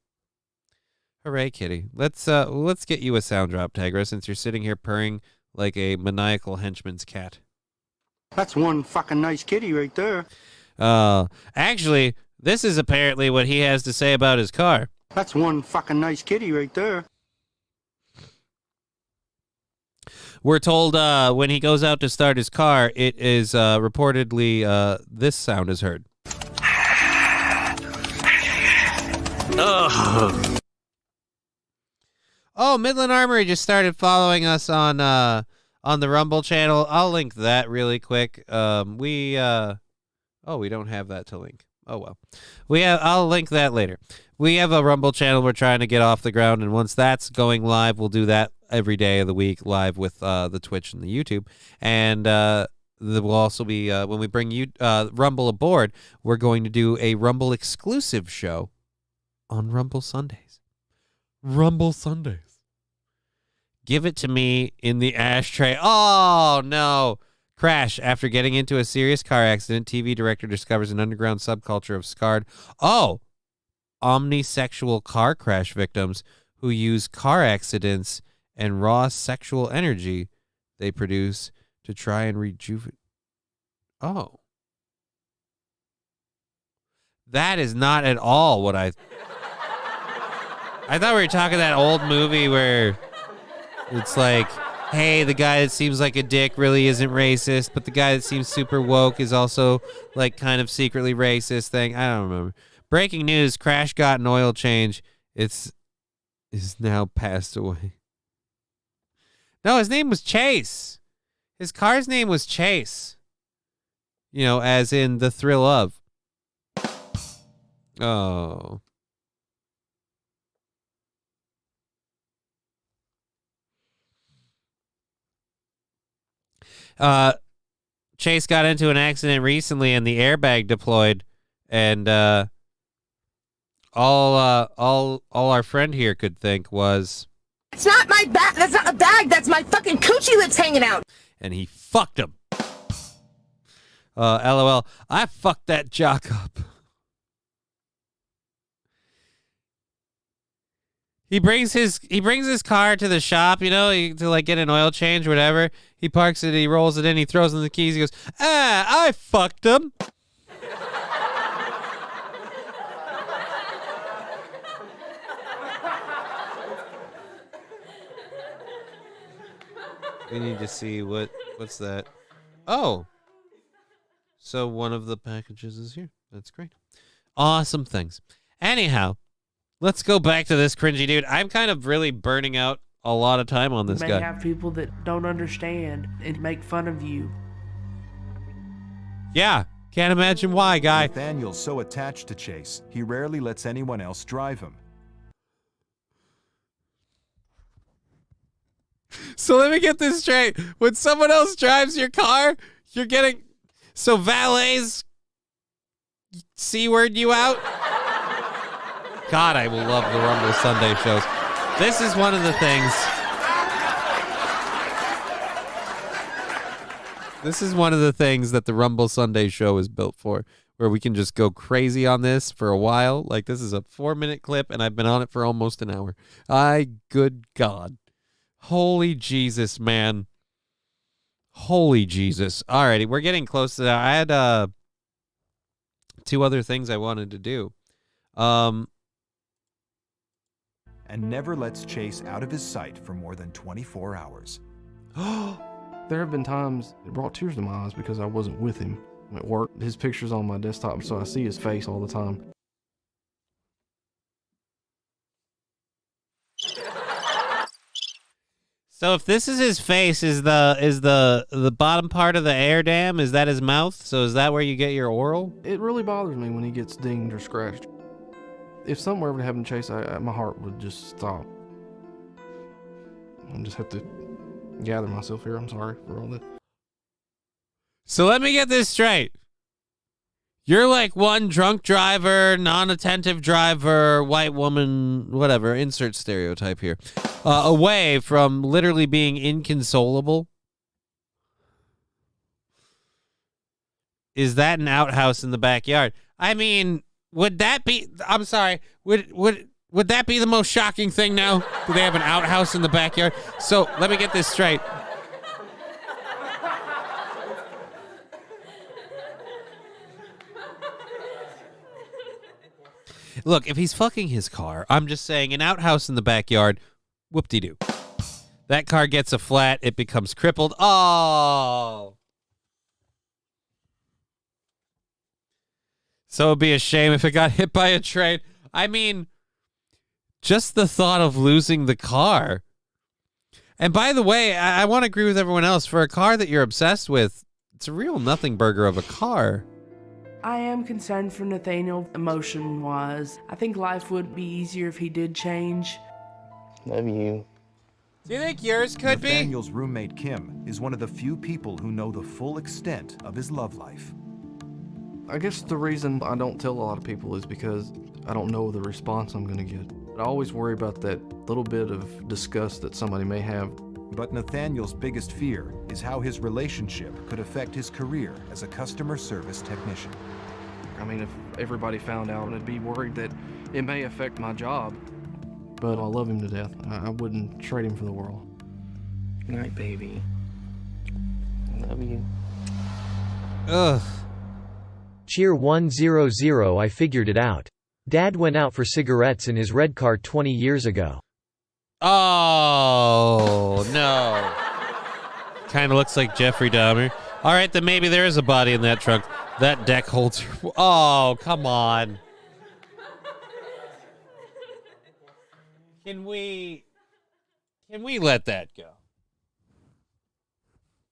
Hooray, kitty. Let's get you a sound drop, Tegra, since you're sitting here purring like a maniacal henchman's cat. That's one fucking nice kitty right there. Actually, this is apparently what he has to say about his car. That's one fucking nice kitty right there. We're told when he goes out to start his car, it is reportedly this sound is heard. Oh, Midland Armory just started following us on the Rumble channel. I'll link that really quick. We don't have that to link. Oh well. I'll link that later. We have a Rumble channel we're trying to get off the ground, and once that's going live, we'll do that every day of the week live with the Twitch and the YouTube. And we'll also be when we bring you Rumble aboard, we're going to do a Rumble exclusive show on Rumble Sundays. Rumble Sundays. Give it to me in the ashtray. Oh no. Crash. After getting into a serious car accident, TV director discovers an underground subculture of scarred omnisexual car crash victims who use car accidents and raw sexual energy they produce to try and rejuvenate. Oh. That is not at all what I thought we were talking that old movie where it's like, hey, the guy that seems like a dick really isn't racist, but the guy that seems super woke is also like kind of secretly racist thing. I don't remember. Breaking news, Crash got an oil change. Is now passed away. No, his name was Chase. His car's name was Chase. You know, as in the thrill of. Oh. Chase got into an accident recently and the airbag deployed, and all our friend here could think was, it's not my bag. That's not a bag. That's my fucking coochie lips hanging out. And he fucked him. LOL. I fucked that jock up. He brings his car to the shop, you know, to like get an oil change or whatever. He parks it, he rolls it in, he throws in the keys, he goes, I fucked him. We need to see what's that. Oh. So one of the packages is here. That's great. Awesome things. Anyhow, let's go back to this cringy dude. I'm kind of really burning out a lot of time on this You guy. may have people that don't understand and make fun of you. Yeah, can't imagine why, guy. Nathaniel's so attached to Chase, he rarely lets anyone else drive him. So let me get this straight. When someone else drives your car, you're getting... So valets C-word you out? God, I will love the Rumble Sunday shows. This is one of the things... This is one of the things that the Rumble Sunday show is built for, where we can just go crazy on this for a while. Like, this is a 4-minute clip, and I've been on it for almost an hour. Good God. Holy Jesus, man. Holy Jesus. Alrighty, we're getting close to that. I had 2 other things I wanted to do. And never lets Chase out of his sight for more than 24 hours. There have been times it brought tears to my eyes because I wasn't with him at work. His picture's on my desktop, so I see his face all the time. So if this is his face, is the bottom part of the air dam, is that his mouth? So is that where you get your oral? It really bothers me when he gets dinged or scratched. If something were ever to happen to Chase, my heart would just stop. I just have to gather myself here. I'm sorry for all that. So let me get this straight. You're like one drunk driver, non-attentive driver, white woman, whatever, insert stereotype here, away from literally being inconsolable. Is that an outhouse in the backyard? I mean, would that be, I'm sorry, would that be the most shocking thing now? Do they have an outhouse in the backyard? So let me get this straight. Look, if he's fucking his car, I'm just saying an outhouse in the backyard, whoop-de-doo. That car gets a flat, it becomes crippled. Oh! So it'd be a shame if it got hit by a train. I mean, just the thought of losing the car. And by the way, I want to agree with everyone else. For a car that you're obsessed with, it's a real nothing burger of a car. I am concerned for Nathaniel emotion-wise. I think life would be easier if he did change. Love you. Do you think yours could be? Nathaniel's roommate Kim is one of the few people who know the full extent of his love life. I guess the reason I don't tell a lot of people is because I don't know the response I'm going to get. I always worry about that little bit of disgust that somebody may have. But Nathaniel's biggest fear is how his relationship could affect his career as a customer service technician. I mean, if everybody found out, I'd be worried that it may affect my job. But I love him to death. I wouldn't trade him for the world. Good night, baby. I love you. Ugh. Cheer 100, I figured it out. Dad went out for cigarettes in his red car 20 years ago. Oh, no. Kind of looks like Jeffrey Dahmer. All right, then maybe there is a body in that trunk. That deck holds... Oh, come on. Can we let that go?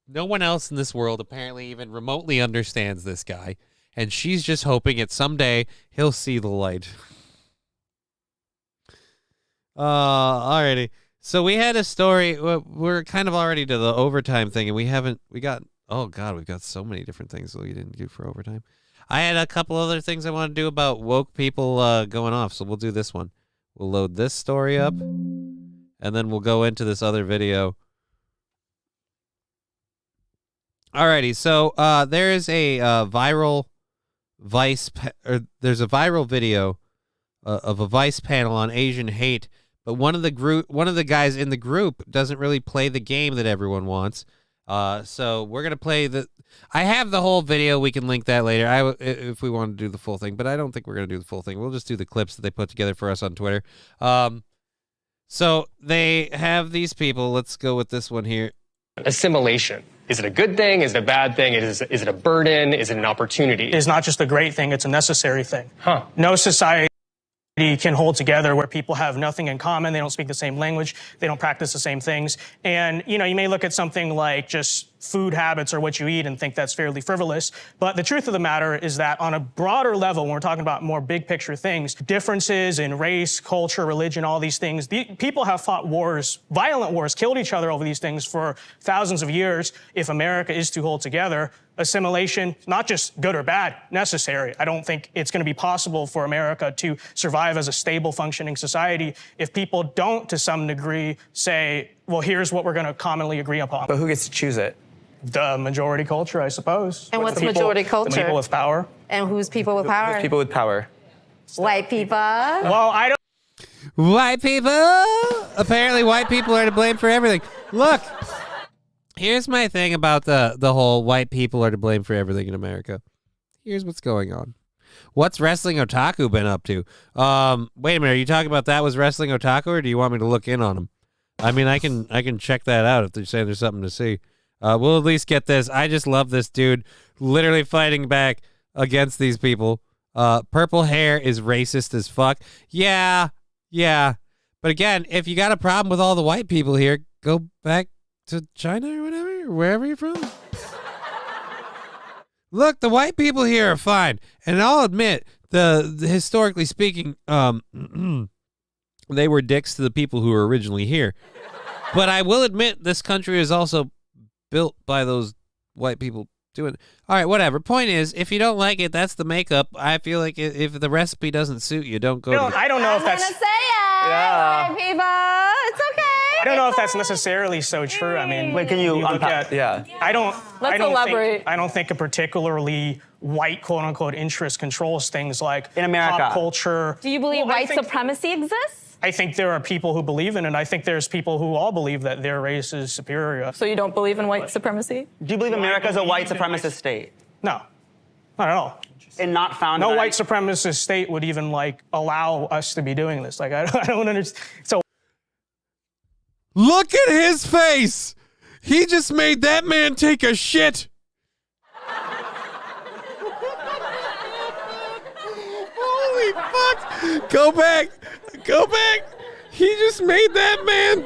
No one else in this world apparently even remotely understands this guy, and she's just hoping that someday he'll see the light. Alrighty. So we had a story. We're kind of already to the overtime thing, and we've got so many different things that we didn't do for overtime. I had a couple other things I want to do about woke people going off, so we'll do this one. We'll load this story up, and then we'll go into this other video. Alrighty, so there is a viral there's a viral video of a Vice panel on Asian hate, but one of the guys in the group doesn't really play the game that everyone wants. So we're gonna play I have the whole video. We can link that later. If we want to do the full thing, but I don't think we're gonna do the full thing. We'll just do the clips that they put together for us on Twitter. So they have these people. Let's go with this one here. Assimilation. Is it a good thing? Is it a bad thing? Is it a burden? Is it an opportunity? It's not just a great thing, it's a necessary thing. Huh. No society can hold together where people have nothing in common. They don't speak the same language. They don't practice the same things. And, you may look at something like just food habits or what you eat and think that's fairly frivolous. But the truth of the matter is that on a broader level, when we're talking about more big picture things, differences in race, culture, religion, all these things, people have fought wars, violent wars, killed each other over these things for thousands of years. If America is to hold together, assimilation, not just good or bad, necessary. I don't think it's going to be possible for America to survive as a stable, functioning society if people don't, to some degree, say, well, here's what we're going to commonly agree upon. But who gets to choose it? The majority culture, I suppose. And what's majority culture? The people with power. And who's people with power? Who's people with power? White people. Well, I don't... White people! Apparently white people are to blame for everything. Look, here's my thing about the whole white people are to blame for everything in America. Here's what's going on. What's Wrestling Otaku been up to? Wait a minute, are you talking about that was Wrestling Otaku, or do you want me to look in on them? I mean, I can check that out if they're saying there's something to see. We'll at least get this. I just love this dude literally fighting back against these people. Purple hair is racist as fuck. Yeah. But again, if you got a problem with all the white people here, go back to China or whatever, or wherever you're from. Look, the white people here are fine. And I'll admit, the historically speaking, they were dicks to the people who were originally here. But I will admit this country is also built by those white people doing it. All right, whatever. Point is, if you don't like it, that's the makeup. I feel like if the recipe doesn't suit you, don't go. I don't know if that's... I'm gonna say it. Yeah. White people. It's okay. I don't know if that's necessarily so true. I mean, wait, can you look at? Yeah. Let's elaborate. I don't think a particularly white quote unquote interest controls things like in America pop culture. Do you believe white supremacy exists? I think there are people who believe in it. I think there's people who all believe that their race is superior. So you don't believe in white supremacy? Do you believe America is a white supremacist state? No, not at all. And not found. No white supremacist state would even allow us to be doing this. I don't understand. So look at his face. He just made that man take a shit. Holy fuck. Go back. He just made that man.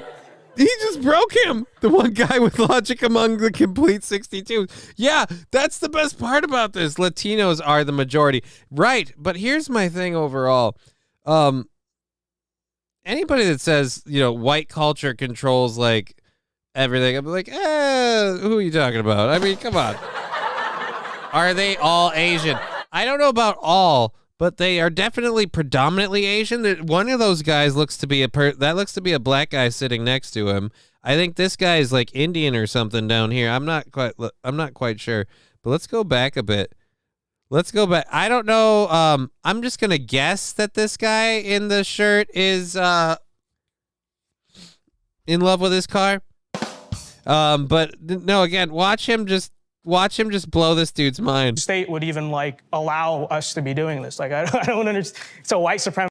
He just broke him. The one guy with logic among the complete 62. Yeah, that's the best part about this. Latinos are the majority. Right, but here's my thing overall. Anybody that says, white culture controls, everything, I'm like, who are you talking about? I mean, come on. Are they all Asian? I don't know about all, but they are definitely predominantly Asian. One of those guys looks to be that looks to be a black guy sitting next to him. I think this guy is Indian or something down here. I'm not quite sure. But let's go back a bit. Let's go back. I don't know. I'm just gonna guess that this guy in the shirt is in love with his car. But no, again, watch him just watch him just blow this dude's mind. State would even like allow us to be doing this. Like I don't understand. So white supremacy.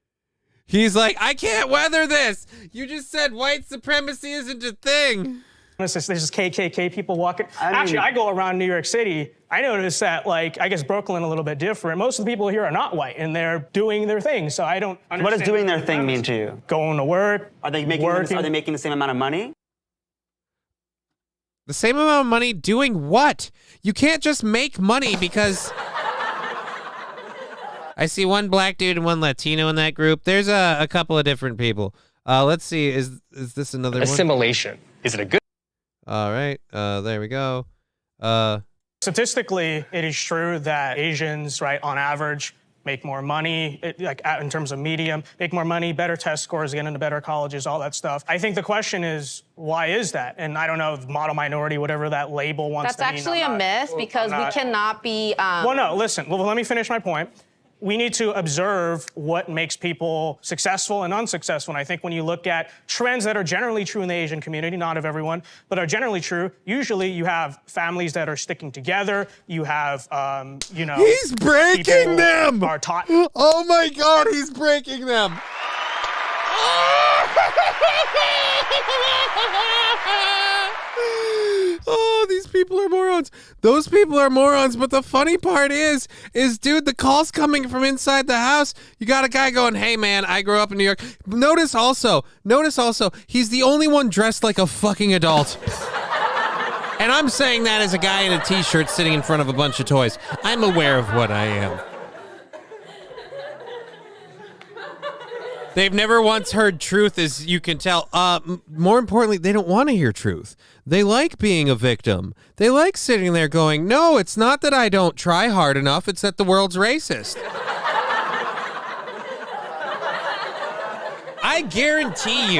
He's like, I can't weather this. You just said white supremacy isn't a thing. There's just KKK people walking. Actually, I go around New York City. I notice that, like, I guess Brooklyn a little bit different. Most of the people here are not white, and they're doing their thing. So I don't understand. What does doing their thing mean to you? Going to work. Are they making the same amount of money? The same amount of money doing what? You can't just make money because... I see one black dude and one Latino in that group. There's a couple of different people. Let's see. Is this another one? Assimilation. Is it a good? All right. There we go. Statistically, it is true that Asians, right, on average, make more money, in terms of medium, make more money, better test scores, get into better colleges, all that stuff. I think the question is, why is that? And I don't know, model minority, whatever that label wants to mean. That's actually a myth because we cannot be... Well, no, listen. Well, let me finish my point. We need to observe what makes people successful and unsuccessful. And I think when you look at trends that are generally true in the Asian community, not of everyone, but are generally true, usually you have families that are sticking together. You have, He's breaking them! Are taught. Oh my God, he's breaking them! Oh, these people are morons. Those people are morons, but the funny part is, dude, the call's coming from inside the house. You got a guy going, hey, man, I grew up in New York. Notice also, he's the only one dressed like a fucking adult. And I'm saying that as a guy in a t-shirt sitting in front of a bunch of toys. I'm aware of what I am. They've never once heard truth, as you can tell. More importantly, they don't want to hear truth. They like being a victim. They like sitting there going, no, it's not that I don't try hard enough. It's that the world's racist. I guarantee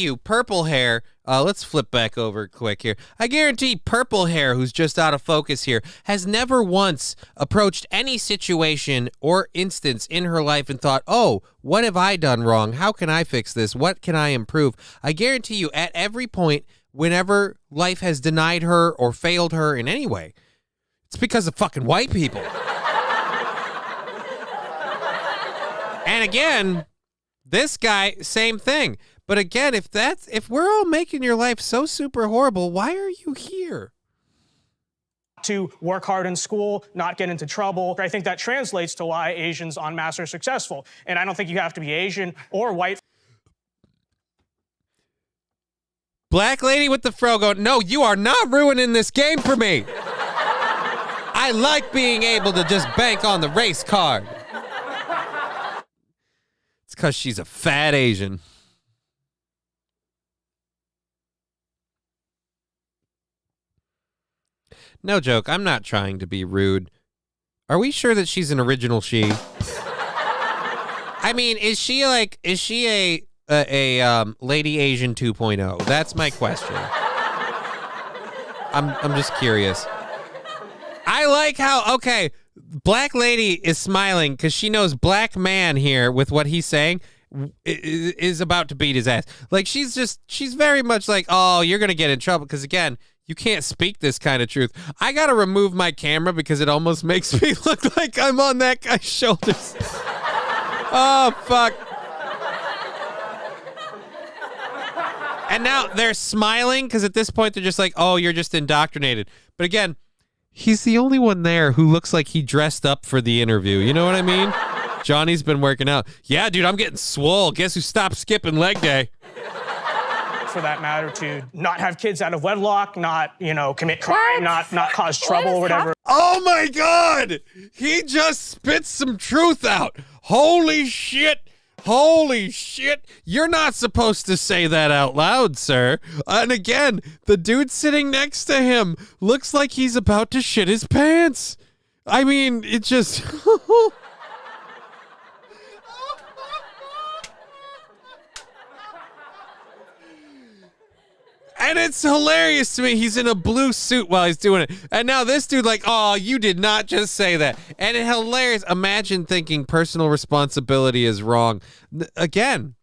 you, purple hair, let's flip back over quick here. I guarantee purple hair, who's just out of focus here, has never once approached any situation or instance in her life and thought, oh, what have I done wrong? How can I fix this? What can I improve? I guarantee you, at every point, whenever life has denied her or failed her in any way, it's because of fucking white people. And again, this guy, same thing. But again, if we're all making your life so super horrible, why are you here? To work hard in school, not get into trouble. I think that translates to why Asians en masse are successful. And I don't think you have to be Asian or white. Black lady with the fro going, no, you are not ruining this game for me. I like being able to just bank on the race card. It's because she's a fat Asian. No joke, I'm not trying to be rude. Are we sure that she's an original she? I mean, is she a Lady Asian 2.0? That's my question. I'm just curious. I like how, okay, Black Lady is smiling because she knows Black Man here with what he's saying is about to beat his ass. Like, she's very much like, oh, you're going to get in trouble because, again, you can't speak this kind of truth. I got to remove my camera because it almost makes me look like I'm on that guy's shoulders. Oh, fuck. And now they're smiling because at this point they're just like, oh, you're just indoctrinated. But again, he's the only one there who looks like he dressed up for the interview. You know what I mean? Johnny's been working out. Yeah, dude, I'm getting swole. Guess who stopped skipping leg day? For that matter, to not have kids out of wedlock, not, commit crime, not cause trouble or whatever. Oh my God! He just spit some truth out. Holy shit! Holy shit! You're not supposed to say that out loud, sir. And again, the dude sitting next to him looks like he's about to shit his pants. I mean, it just... And it's hilarious to me. He's in a blue suit while he's doing it. And now this dude like, oh, you did not just say that. And it's hilarious. Imagine thinking personal responsibility is wrong. Again,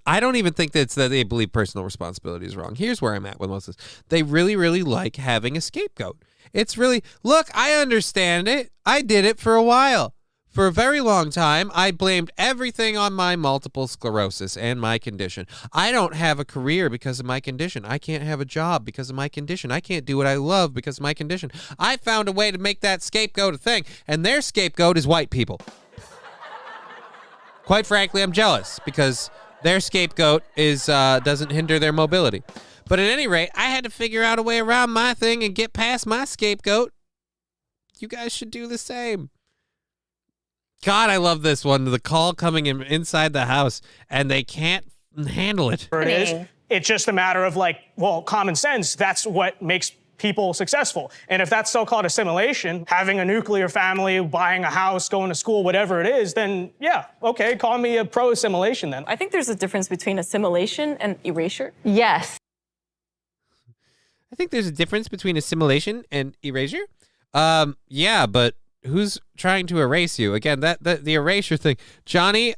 I don't even think that they believe personal responsibility is wrong. Here's where I'm at with most of this. They really, really like having a scapegoat. It's really, look, I understand it. I did it for a while. For a very long time, I blamed everything on my multiple sclerosis and my condition. I don't have a career because of my condition. I can't have a job because of my condition. I can't do what I love because of my condition. I found a way to make that scapegoat a thing, and their scapegoat is white people. Quite frankly, I'm jealous because their scapegoat is doesn't hinder their mobility. But at any rate, I had to figure out a way around my thing and get past my scapegoat. You guys should do the same. God, I love this one. The call coming in inside the house, and they can't handle it. It's just a matter of like, well, common sense. That's what makes people successful. And if that's so-called assimilation, having a nuclear family, buying a house, going to school, whatever it is, then yeah, okay, call me a pro-assimilation then. I think there's a difference between assimilation and erasure. Yes. I think there's a difference between assimilation and erasure. Yeah, but who's trying to erase you? Again, the erasure thing. Johnny,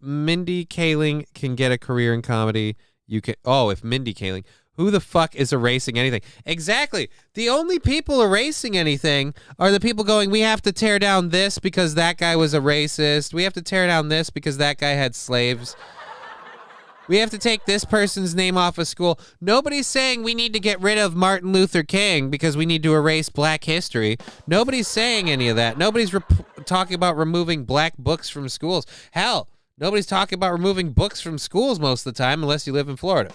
Mindy Kaling can get a career in comedy. You can. Oh, if Mindy Kaling. Who the fuck is erasing anything? Exactly. The only people erasing anything are the people going, we have to tear down this because that guy was a racist. We have to tear down this because that guy had slaves. We have to take this person's name off of school. Nobody's saying we need to get rid of Martin Luther King because we need to erase black history. Nobody's saying any of that. Nobody's talking about removing black books from schools. Hell, nobody's talking about removing books from schools most of the time unless you live in Florida.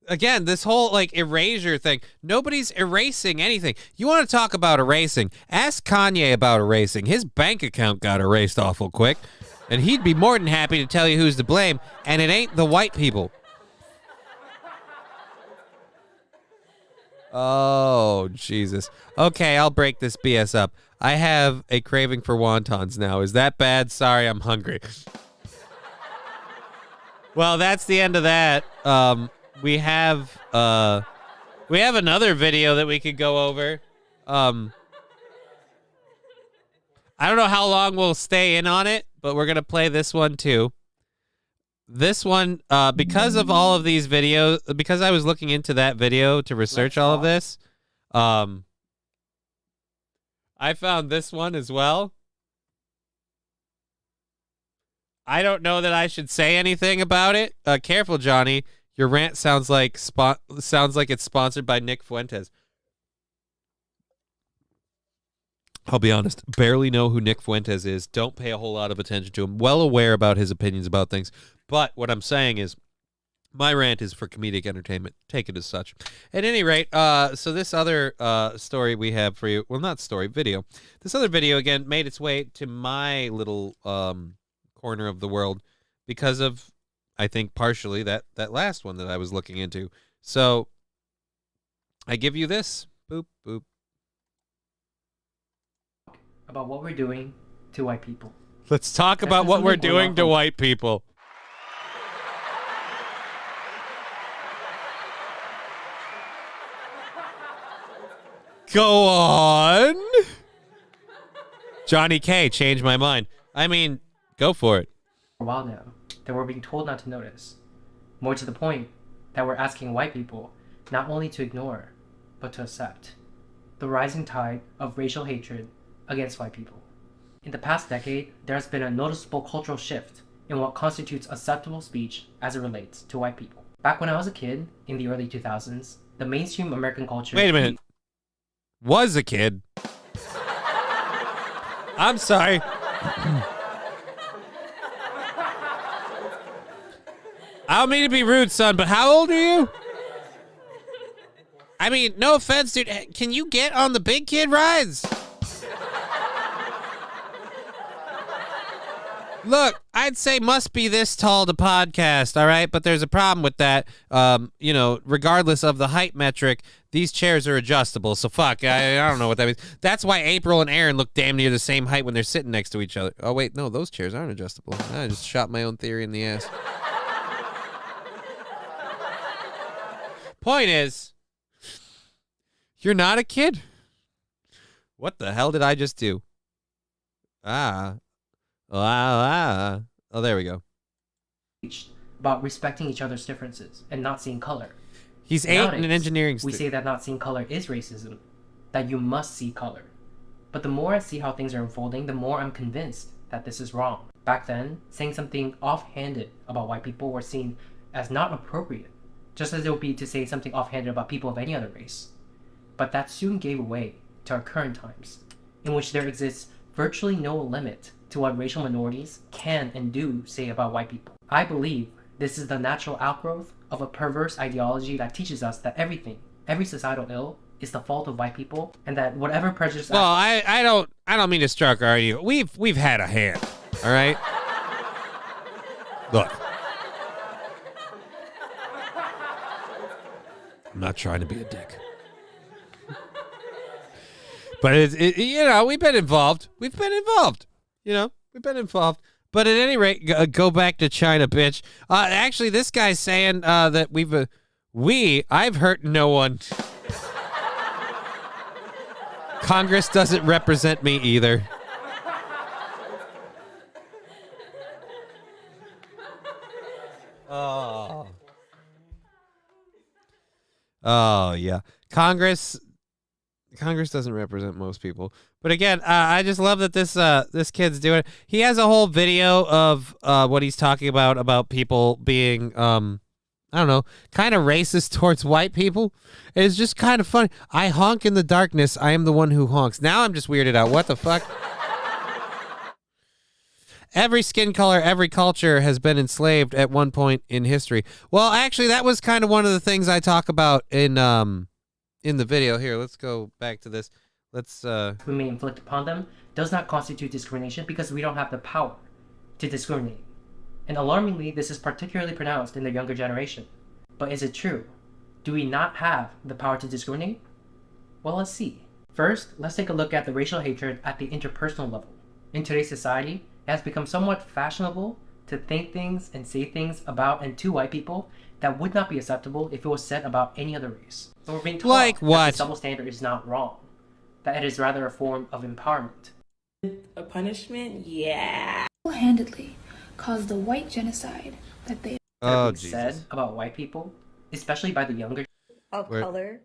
Again, this whole like erasure thing, nobody's erasing anything. You want to talk about erasing? Ask Kanye about erasing. His bank account got erased awful quick, and he'd be more than happy to tell you who's to blame, and it ain't the white people. Oh, Jesus. Okay, I'll break this BS up. I have a craving for wontons now. Is that bad? Sorry, I'm hungry. Well, that's the end of that. We have another video that we could go over. I don't know how long we'll stay in on it, but we're going to play this one too. This one, because of all of these videos, because I was looking into that video to research all of this, I found this one as well. I don't know that I should say anything about it. Careful, Johnny. Your rant sounds like it's sponsored by Nick Fuentes. I'll be honest, barely know who Nick Fuentes is. Don't pay a whole lot of attention to him. Well aware about his opinions about things. But what I'm saying is my rant is for comedic entertainment. Take it as such. At any rate, so this other story we have for you, well, not story, video. This other video, again, made its way to my little corner of the world because of, I think, partially that last one that I was looking into. So I give you this. Boop, boop. About what we're doing to white people. Let's talk about what we're doing to white people. Go on. Johnny K, change my mind. I mean, go for it. For a while now, that we're being told not to notice. More to the point, that we're asking white people not only to ignore, but to accept the rising tide of racial hatred against white people. In the past decade, there has been a noticeable cultural shift in what constitutes acceptable speech as it relates to white people. Back when I was a kid, in the early 2000s, the mainstream American culture... Wait a minute. Was a kid. I'm sorry. I don't mean to be rude, son, but how old are you? I mean, no offense, dude. Can you get on the big kid rides? Look, I'd say must be this tall to podcast, all right? But there's a problem with that. Regardless of the height metric, these chairs are adjustable. So fuck, I don't know what that means. That's why April and Aaron look damn near the same height when they're sitting next to each other. Oh, wait, no, those chairs aren't adjustable. I just shot my own theory in the ass. Point is, you're not a kid. What the hell did I just do? Oh, there we go. About respecting each other's differences and not seeing color. He's 8 in an engineering We say that not seeing color is racism, that you must see color. But the more I see how things are unfolding, the more I'm convinced that this is wrong. Back then, saying something offhanded about white people were seen as not appropriate, just as it would be to say something offhanded about people of any other race. But that soon gave way to our current times, in which there exists virtually no limit to what racial minorities can and do say about white people. I believe this is the natural outgrowth of a perverse ideology that teaches us that every societal ill is the fault of white people, and that whatever prejudice... Well, I don't mean to struck argue. We've had a hand, all right? Look. I'm not trying to be a dick. But we've been involved. We've been involved. But at any rate, go back to China, bitch. Actually, this guy's saying that I've hurt no one. Congress doesn't represent me either. Oh yeah. Congress doesn't represent most people. But again, I just love that this kid's doing it. He has a whole video of what he's talking about people being I don't know, kind of racist towards white people. It's just kind of funny. I honk in the darkness. I am the one who honks. Now I'm just weirded out. What the fuck? Every skin color, every culture has been enslaved at one point in history. Well, actually, that was kind of one of the things I talk about in the video. Here, let's go back to this. We may inflict upon them does not constitute discrimination because we don't have the power to discriminate. And alarmingly, this is particularly pronounced in the younger generation. But is it true? Do we not have the power to discriminate? Well, let's see. First, let's take a look at the racial hatred at the interpersonal level. In today's society, it has become somewhat fashionable to think things and say things about and to white people that would not be acceptable if it was said about any other race. So we're being taught like what? That the double standard is not wrong, that it is rather a form of empowerment. A punishment? Yeah. Single-handedly caused the white genocide that they said about white people, especially by the younger of color.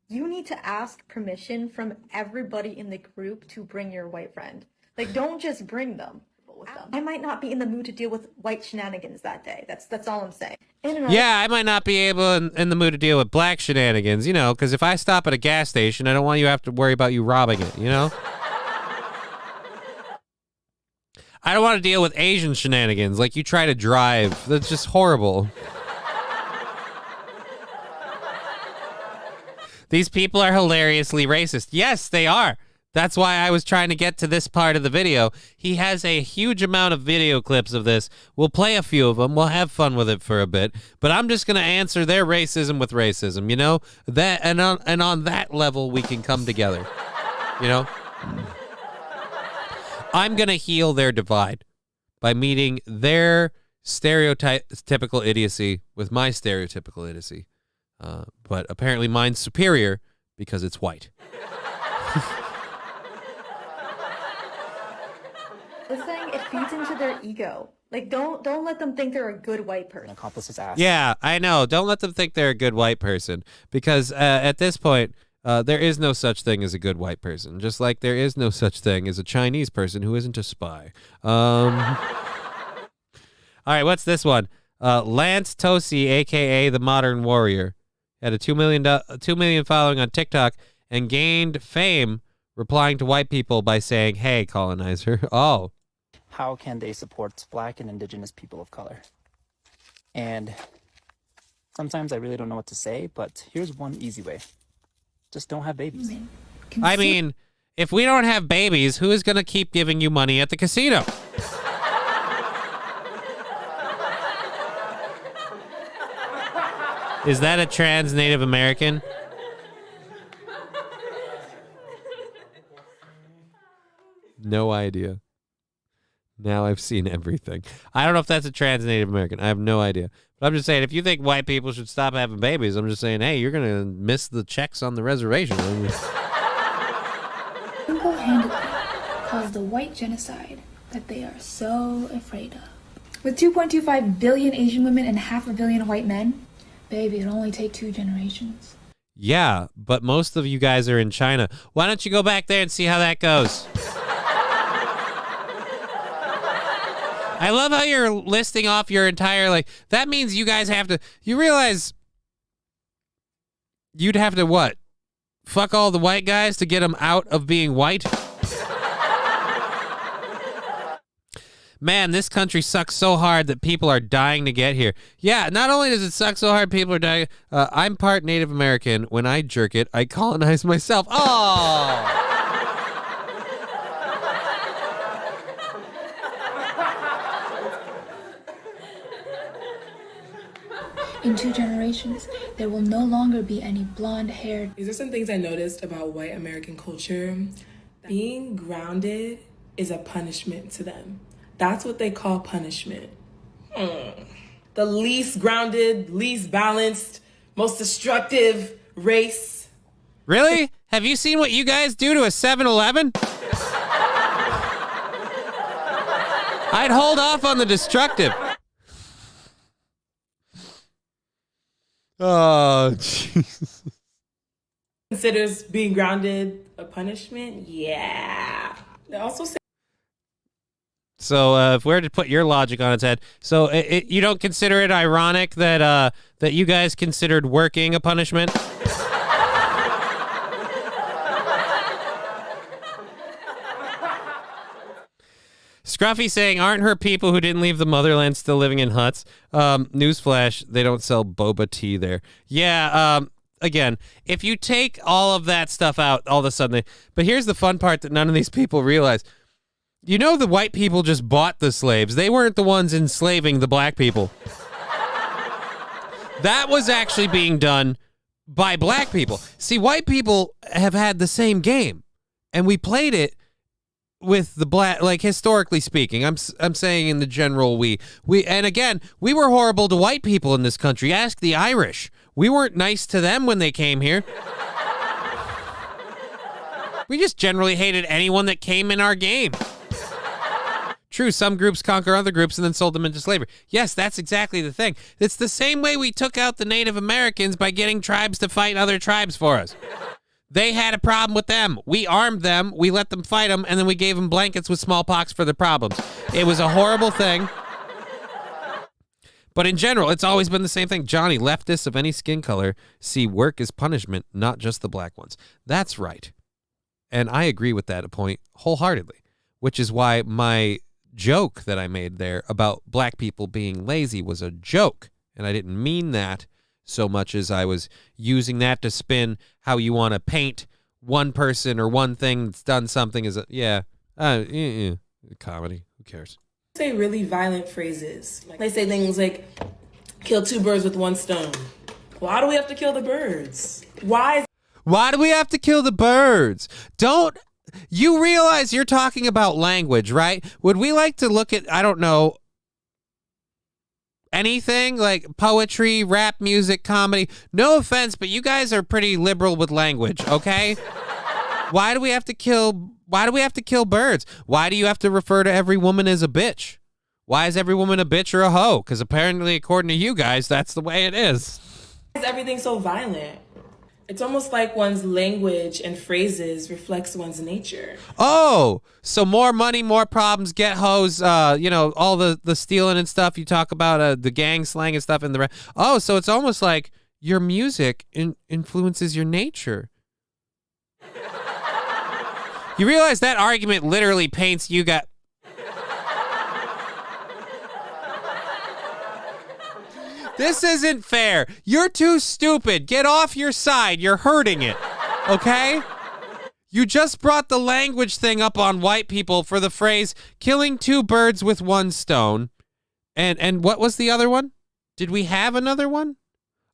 You need to ask permission from everybody in the group to bring your white friend. Like, don't just bring them. I might not be in the mood to deal with white shenanigans that day. That's all I'm saying. Yeah, I might not be able in the mood to deal with black shenanigans, because if I stop at a gas station, I don't want you to have to worry about you robbing it, I don't want to deal with Asian shenanigans, like you try to drive. That's just horrible. These people are hilariously racist. Yes, they are. That's why I was trying to get to this part of the video. He has a huge amount of video clips of this. We'll play a few of them. We'll have fun with it for a bit. But I'm just going to answer their racism with racism, That and on that level, we can come together, I'm going to heal their divide by meeting their stereotypical idiocy with my stereotypical idiocy. But apparently mine's superior because it's white. It's saying it feeds into their ego. Like, don't let them think they're a good white person. Accomplice his ass. Yeah, I know. Don't let them think they're a good white person because at this point, there is no such thing as a good white person, just like there is no such thing as a Chinese person who isn't a spy. All right, what's this one? Lance Tosi, a.k.a. the Modern Warrior, had a 2 million following on TikTok and gained fame replying to white people by saying, "Hey, colonizer." Oh. How can they support black and indigenous people of color? And sometimes I really don't know what to say, but here's one easy way. Just don't have babies. I mean, if we don't have babies, who is going to keep giving you money at the casino? Is that a trans Native American? No idea. Now I've seen everything. I don't know if that's a trans Native American. I have no idea. But I'm just saying, if you think white people should stop having babies, I'm just saying, hey, you're going to miss the checks on the reservation. Single-handedly caused the white genocide that they are so afraid of. With 2.25 billion Asian women and 500 million white men, baby, it'll only take 2 generations. Yeah, but most of you guys are in China. Why don't you go back there and see how that goes? I love how you're listing off your entire, like, that means you guys have to, you realize you'd have to what? Fuck all the white guys to get them out of being white? Man, this country sucks so hard that people are dying to get here. Yeah, not only does it suck so hard, people are dying. I'm part Native American. When I jerk it, I colonize myself. Oh! In 2 generations, there will no longer be any blonde-haired... These are some things I noticed about white American culture. Being grounded is a punishment to them. That's what they call punishment. The least grounded, least balanced, most destructive race. Really? Have you seen what you guys do to a 7-Eleven? I'd hold off on the destructive. Oh, jeez. Considers being grounded a punishment? Yeah. They also say. So if we were to put your logic on its head, so you don't consider it ironic that that you guys considered working a punishment? Scruffy saying, aren't her people who didn't leave the motherland still living in huts? Newsflash, they don't sell boba tea there. Yeah, again, if you take all of that stuff out, all of a sudden, but here's the fun part that none of these people realize. You know the white people just bought the slaves. They weren't the ones enslaving the black people. That was actually being done by black people. See, white people have had the same game, and we played it with the black, like historically speaking. I'm saying in the general we and again, we were horrible to white people in this country. Ask the Irish. We weren't nice to them when they came here. We just generally hated anyone that came in our game. True, some groups conquer other groups and then sold them into slavery. Yes, that's exactly the thing. It's the same way we took out the Native Americans by getting tribes to fight other tribes for us. They had a problem with them. We armed them, we let them fight them, and then we gave them blankets with smallpox for the problems. It was a horrible thing. But in general, it's always been the same thing. Johnny, leftists of any skin color see work as punishment, not just the black ones. That's right. And I agree with that point wholeheartedly, which is why my joke that I made there about black people being lazy was a joke. And I didn't mean that so much as I was using that to spin how you want to paint one person or one thing that's done something as a, comedy. Who cares? Say really violent phrases. They say things like, kill 2 birds with 1 stone. Why do we have to kill the birds? Why do we have to kill the birds? Don't you realize you're talking about language, right? Would we like to look at, I don't know, anything like poetry, rap music, comedy? No offense, but you guys are pretty liberal with language, okay? Why do we have to kill birds? Why do you have to refer to every woman as a bitch? Why is every woman a bitch or a hoe? Because apparently, according to you guys, that's the way it is. Why is everything so violent? It's almost like one's language and phrases reflects one's nature. Oh, so more money, more problems, get hoes, all the stealing and stuff you talk about, the gang slang and stuff in the... Oh, so it's almost like your music influences your nature. You realize that argument literally paints you got... This isn't fair. You're too stupid. Get off your side. You're hurting it. Okay? You just brought the language thing up on white people for the phrase, killing 2 birds with 1 stone. And what was the other one? Did we have another one?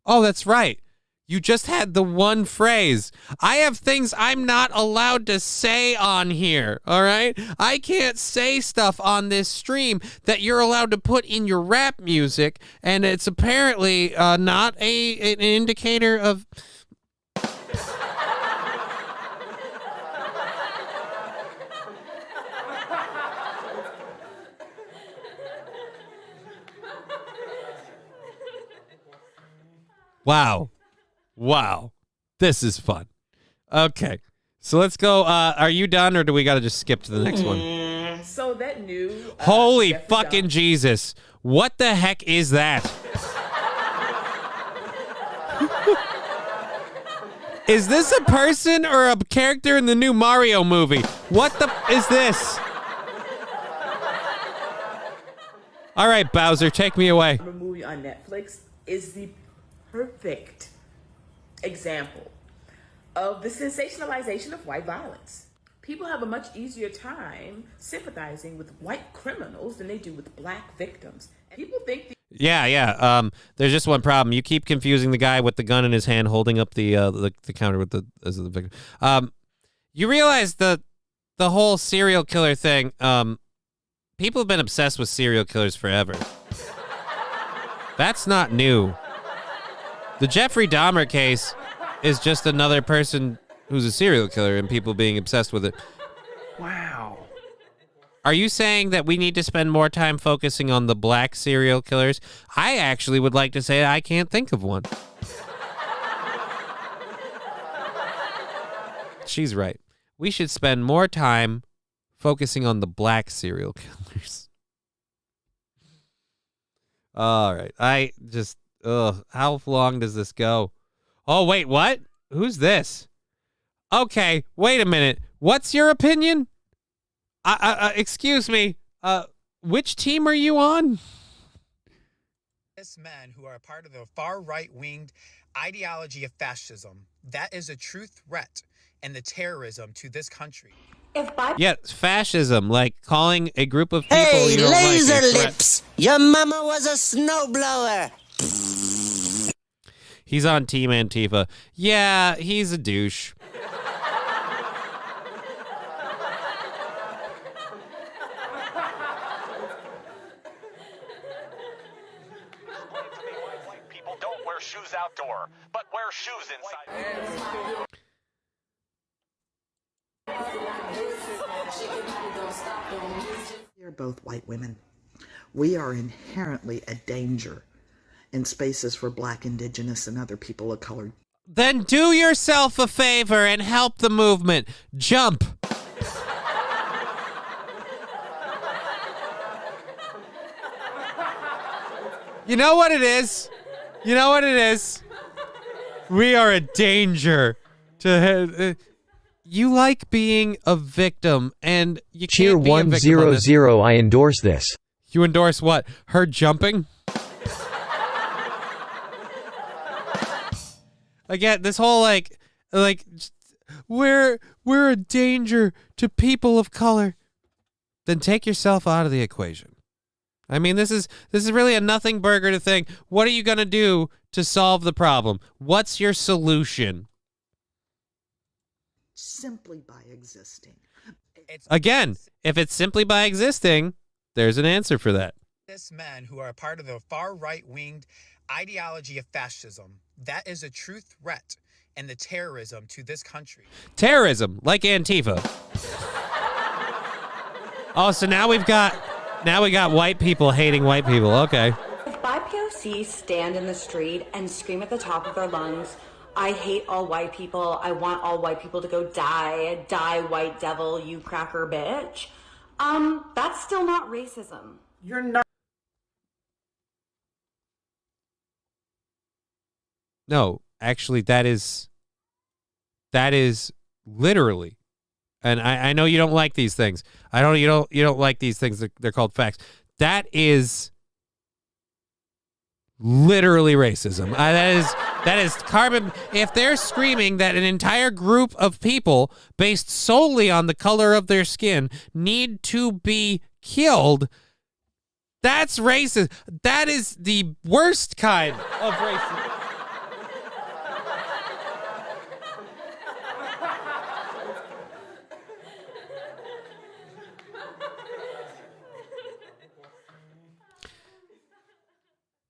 Oh, that's right. You just had the one phrase. I have things I'm not allowed to say on here, all right? I can't say stuff on this stream that you're allowed to put in your rap music, and it's apparently not an indicator of... Wow. Wow. This is fun. Okay. So let's go. Are you done, or do we got to just skip to the next one? So that new... Holy fucking Jesus. What the heck is that? Is this a person or a character in the new Mario movie? What the is this? All right, Bowser, take me away. A movie on Netflix is the perfect example of the sensationalization of white violence. People have a much easier time sympathizing with white criminals than they do with black victims. People think Yeah. There's just one problem. You keep confusing the guy with the gun in his hand, holding up the counter with the victim. You realize the whole serial killer thing. People have been obsessed with serial killers forever. That's not new. The Jeffrey Dahmer case is just another person who's a serial killer and people being obsessed with it. Wow. Are you saying that we need to spend more time focusing on the black serial killers? I actually would like to say I can't think of one. She's right. We should spend more time focusing on the black serial killers. All right. How long does this go? Oh, wait, what? Who's this? Okay, wait a minute. What's your opinion? Excuse me. Which team are you on? Men who are a part of the far right-winged ideology of fascism. That is a true threat and the terrorism to this country. Yeah, fascism, like calling a group of people Hey, you don't like a laser threat. lips! Your mama was a snowblower! He's on Team Antifa. Yeah, he's a douche. People don't wear shoes outdoor, but wear shoes inside. We are both white women. We are inherently a danger in spaces for black, indigenous, and other people of color. Then do yourself a favor and help the movement. Jump. You know what it is? You know what it is? We are a danger to... you like being a victim, and you Cheer can't be a victim on this. 100, I endorse this. You endorse what? Her jumping? Again, this whole like we're a danger to people of color. Then take yourself out of the equation. I mean, this is really a nothing burger to think. What are you gonna do to solve the problem? What's your solution? Simply by existing. Again, if it's simply by existing, there's an answer for that. Men who are a part of the far right-winged ideology of fascism. That is a true threat and the terrorism to this country. Terrorism, like Antifa. Oh, so now we got white people hating white people. Okay. If BIPOC stand in the street and scream at the top of their lungs, I hate all white people, I want all white people to go die, die white devil, you cracker bitch, that's still not racism. You're not. No, actually, that is literally, and I know you don't like these things. You don't like these things. They're called facts. That is literally racism. That is carbon. If they're screaming that an entire group of people based solely on the color of their skin need to be killed, that's racist. That is the worst kind of racism.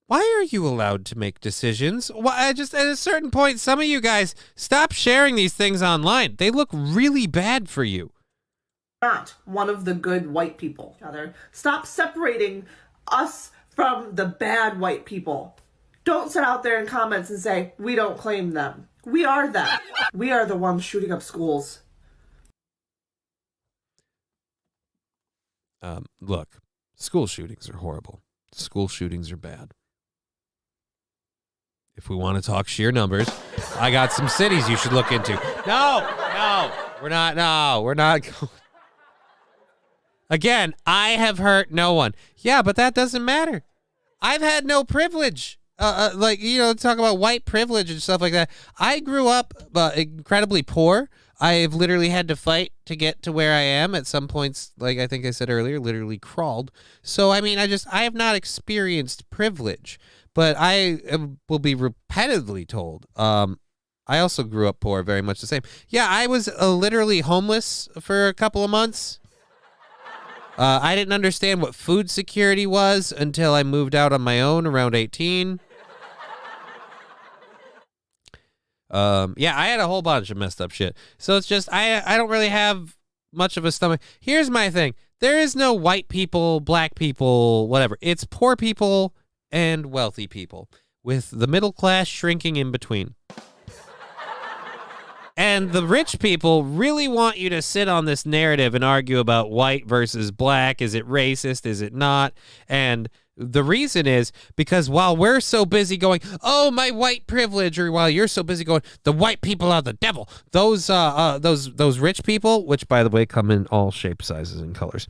Why are you allowed to make decisions? Why, just at a certain point, some of you guys stop sharing these things online. They look really bad for you. Not one of the good white people. Stop separating us from the bad white people. Don't sit out there in comments and say, we don't claim them. We are them. We are the ones shooting up schools. Look, school shootings are horrible. School shootings are bad. If we want to talk sheer numbers, I got some cities you should look into. No, we're not going. Again, I have hurt no one. Yeah, but that doesn't matter. I've had no privilege. Talk about white privilege and stuff like that. I grew up incredibly poor. I've literally had to fight to get to where I am at some points, like I think I said earlier, literally crawled. So, I mean, I have not experienced privilege, but I will be repetitively told. I also grew up poor, very much the same. Yeah, I was literally homeless for a couple of months. I didn't understand what food security was until I moved out on my own around 18. I had a whole bunch of messed up shit. So it's just, I don't really have much of a stomach. Here's my thing. There is no white people, black people, whatever. It's poor people and wealthy people, with the middle class shrinking in between. And the rich people really want you to sit on this narrative and argue about white versus black. Is it racist? Is it not? And the reason is because while we're so busy going, oh, my white privilege, or while you're so busy going, the white people are the devil, those rich people, which, by the way, come in all shapes, sizes, and colors,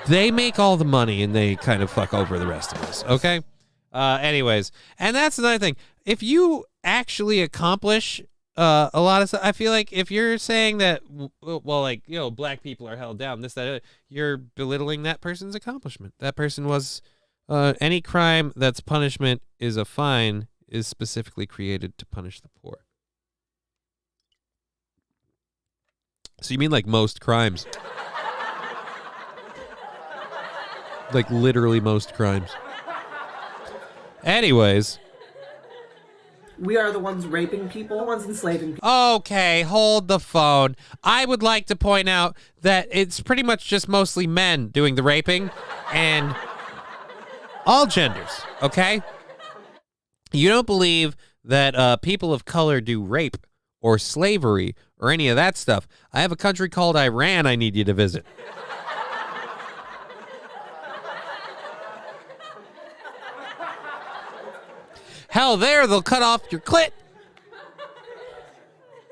they make all the money and they kind of fuck over the rest of us, okay? Anyways, and that's another thing. If you actually accomplish a lot of stuff, I feel like if you're saying that, black people are held down, you're belittling that person's accomplishment. That person was, any crime that's punishment is a fine is specifically created to punish the poor. So you mean like most crimes? Like literally most crimes. Anyways. We are the ones raping people, the ones enslaving people. Okay, hold the phone. I would like to point out that it's pretty much just mostly men doing the raping, and all genders, okay? You don't believe that people of color do rape or slavery or any of that stuff. I have a country called Iran I need you to visit. Hell, they'll cut off your clit.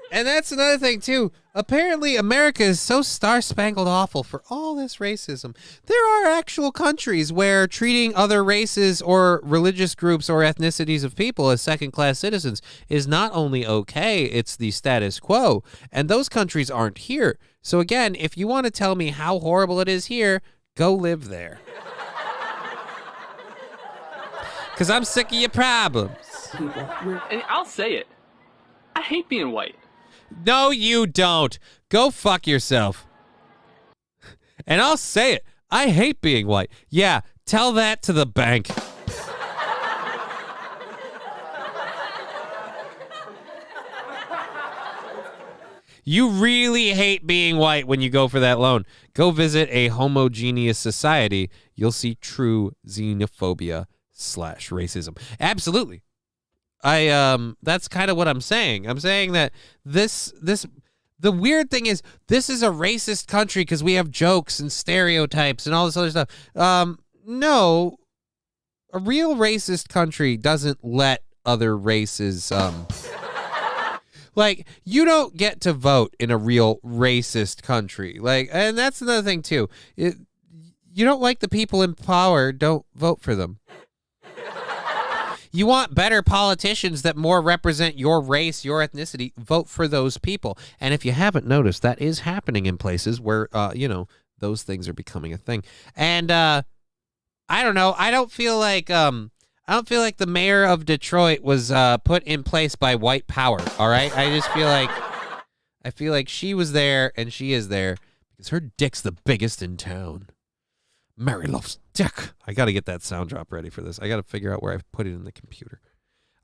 And that's another thing, too. Apparently, America is so star-spangled awful for all this racism. There are actual countries where treating other races or religious groups or ethnicities of people as second-class citizens is not only okay, it's the status quo. And those countries aren't here. So again, if you want to tell me how horrible it is here, go live there. Because I'm sick of your problems. And I'll say it. I hate being white. No, you don't. Go fuck yourself. And I'll say it. I hate being white. Yeah, tell that to the bank. You really hate being white when you go for that loan. Go visit a homogeneous society. You'll see true xenophobia / racism. Absolutely. That's kind of what I'm saying. I'm saying that the weird thing is this is a racist country because we have jokes and stereotypes and all this other stuff. No, a real racist country doesn't let other races, like, you don't get to vote in a real racist country. Like, and that's another thing too. You don't like the people in power, don't vote for them. You want better politicians that more represent your race, your ethnicity, vote for those people. And if you haven't noticed, that is happening in places where, those things are becoming a thing. And I don't know. I don't feel like the mayor of Detroit was put in place by white power. All right. I feel like she was there and she is there because her dick's the biggest in town. Mary loves dick. I got to get that sound drop ready for this. I got to figure out where I put it in the computer.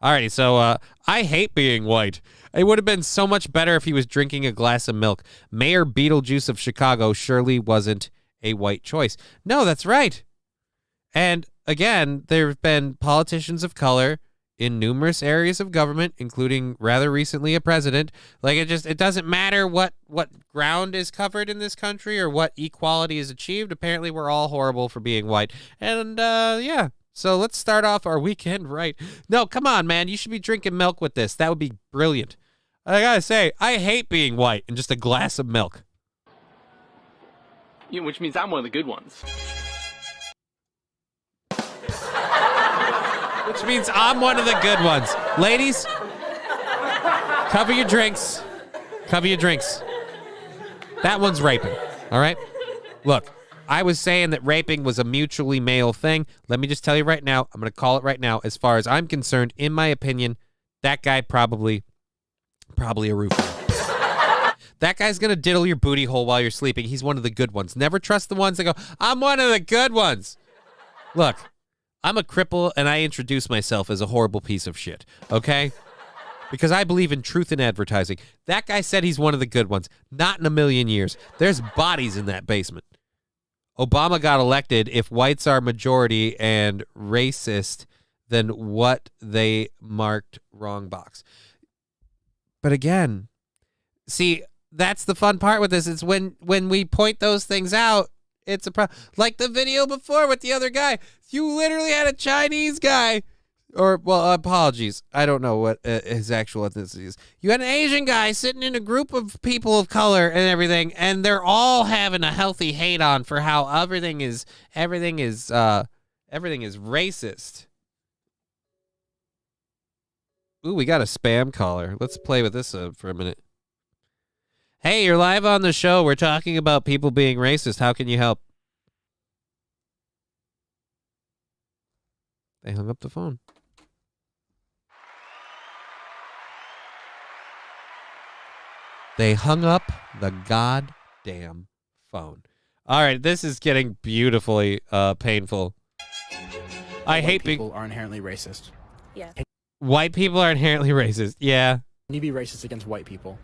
Alrighty, so I hate being white. It would have been so much better if he was drinking a glass of milk. Mayor Beetlejuice of Chicago surely wasn't a white choice. No, that's right. And again, there have been politicians of color in numerous areas of government, including rather recently a president. Like, it doesn't matter what ground is covered in this country or what equality is achieved. Apparently, we're all horrible for being white. And, yeah. So let's start off our weekend right. No, come on, man. You should be drinking milk with this. That would be brilliant. I gotta say, I hate being white and just a glass of milk. Yeah, which means I'm one of the good ones. Which means I'm one of the good ones. Ladies, cover your drinks. Cover your drinks. That one's raping, all right? Look, I was saying that raping was a mutually male thing. Let me just tell you right now, I'm going to call it right now. As far as I'm concerned, in my opinion, that guy probably a roofer. That guy's going to diddle your booty hole while you're sleeping. He's one of the good ones. Never trust the ones that go, I'm one of the good ones. Look, I'm a cripple, and I introduce myself as a horrible piece of shit, okay? Because I believe in truth in advertising. That guy said he's one of the good ones. Not in a million years. There's bodies in that basement. Obama got elected. If whites are majority and racist, then what they marked wrong box. But again, see, that's the fun part with this. It's when we point those things out, it's a problem. Like the video before with the other guy. You literally had a Chinese guy, or, well, apologies. I don't know what his actual ethnicity is. You had an Asian guy sitting in a group of people of color and everything, and they're all having a healthy hate on for how everything is racist. Ooh, we got a spam caller. Let's play with this for a minute. Hey, you're live on the show. We're talking about people being racist. How can you help? They hung up the phone. They hung up the goddamn phone. All right, this is getting beautifully painful. I hate people are inherently racist. Yeah. White people are inherently racist. Yeah. Can you be racist against white people?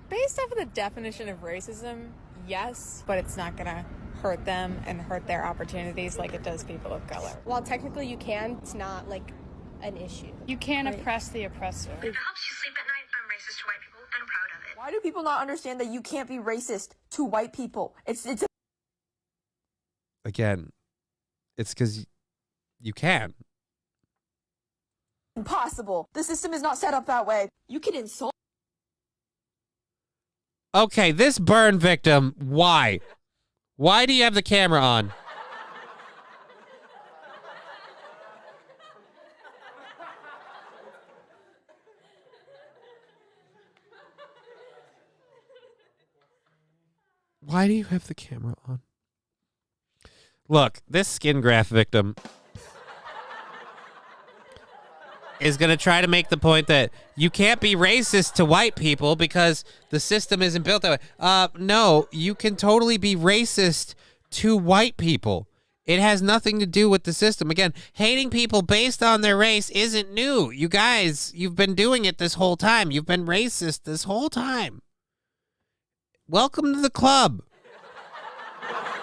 Based off of the definition of racism, yes, but it's not going to hurt them and hurt their opportunities like it does people of color. While technically you can, it's not like an issue. You can't oppress the oppressor. It helps you sleep at night. I'm racist to white people, and I'm proud of it. Why do people not understand that you can't be racist to white people? Again, it's because you can. Impossible. The system is not set up that way. You can insult. Okay, this burn victim, why? Why do you have the camera on? Why do you have the camera on? Look, this skin graft victim is going to try to make the point that you can't be racist to white people because the system isn't built that way. No, you can totally be racist to white people. It has nothing to do with the system. Again, hating people based on their race isn't new. You guys, you've been doing it this whole time. You've been racist this whole time. Welcome to the club.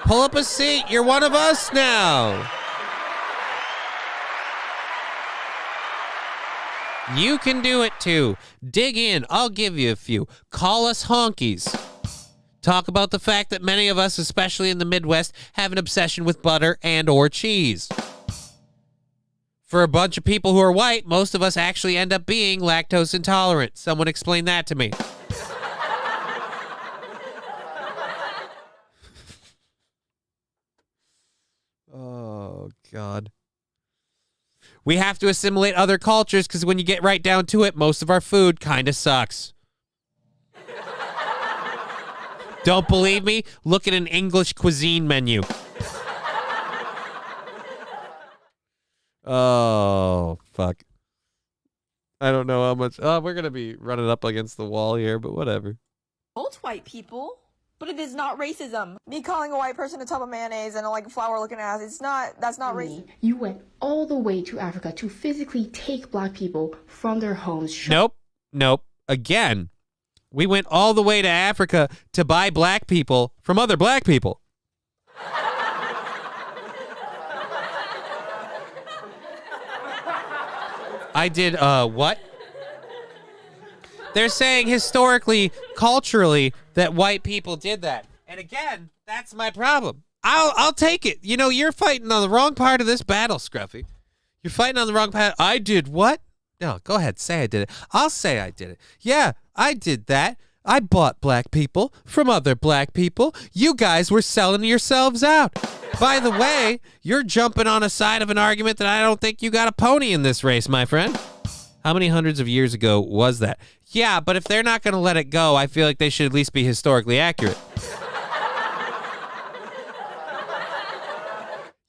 Pull up a seat. You're one of us now. You can do it too. Dig in. I'll give you a few. Call us honkies. Talk about the fact that many of us, especially in the Midwest, have an obsession with butter and or cheese. For a bunch of people who are white, most of us actually end up being lactose intolerant. Someone explain that to me. Oh, God. We have to assimilate other cultures because when you get right down to it, most of our food kind of sucks. Don't believe me? Look at an English cuisine menu. Oh, fuck. I don't know how much. Oh, we're going to be running up against the wall here, but whatever. Insult white people, but it is not racism. Me calling a white person a tub of mayonnaise and like a flower-looking ass, that's not racist. You went all the way to Africa to physically take black people from their homes. Nope. Again, we went all the way to Africa to buy black people from other black people. I did, what? They're saying historically, culturally, that white people did that. And again, that's my problem. I'll take it. You know, you're fighting on the wrong part of this battle, Scruffy. You're fighting on the wrong part. I did what? No, go ahead. Say I did it. I'll say I did it. Yeah, I did that. I bought black people from other black people. You guys were selling yourselves out. By the way, you're jumping on a side of an argument that I don't think you got a pony in this race, my friend. How many hundreds of years ago was that? Yeah, but if they're not going to let it go, I feel like they should at least be historically accurate.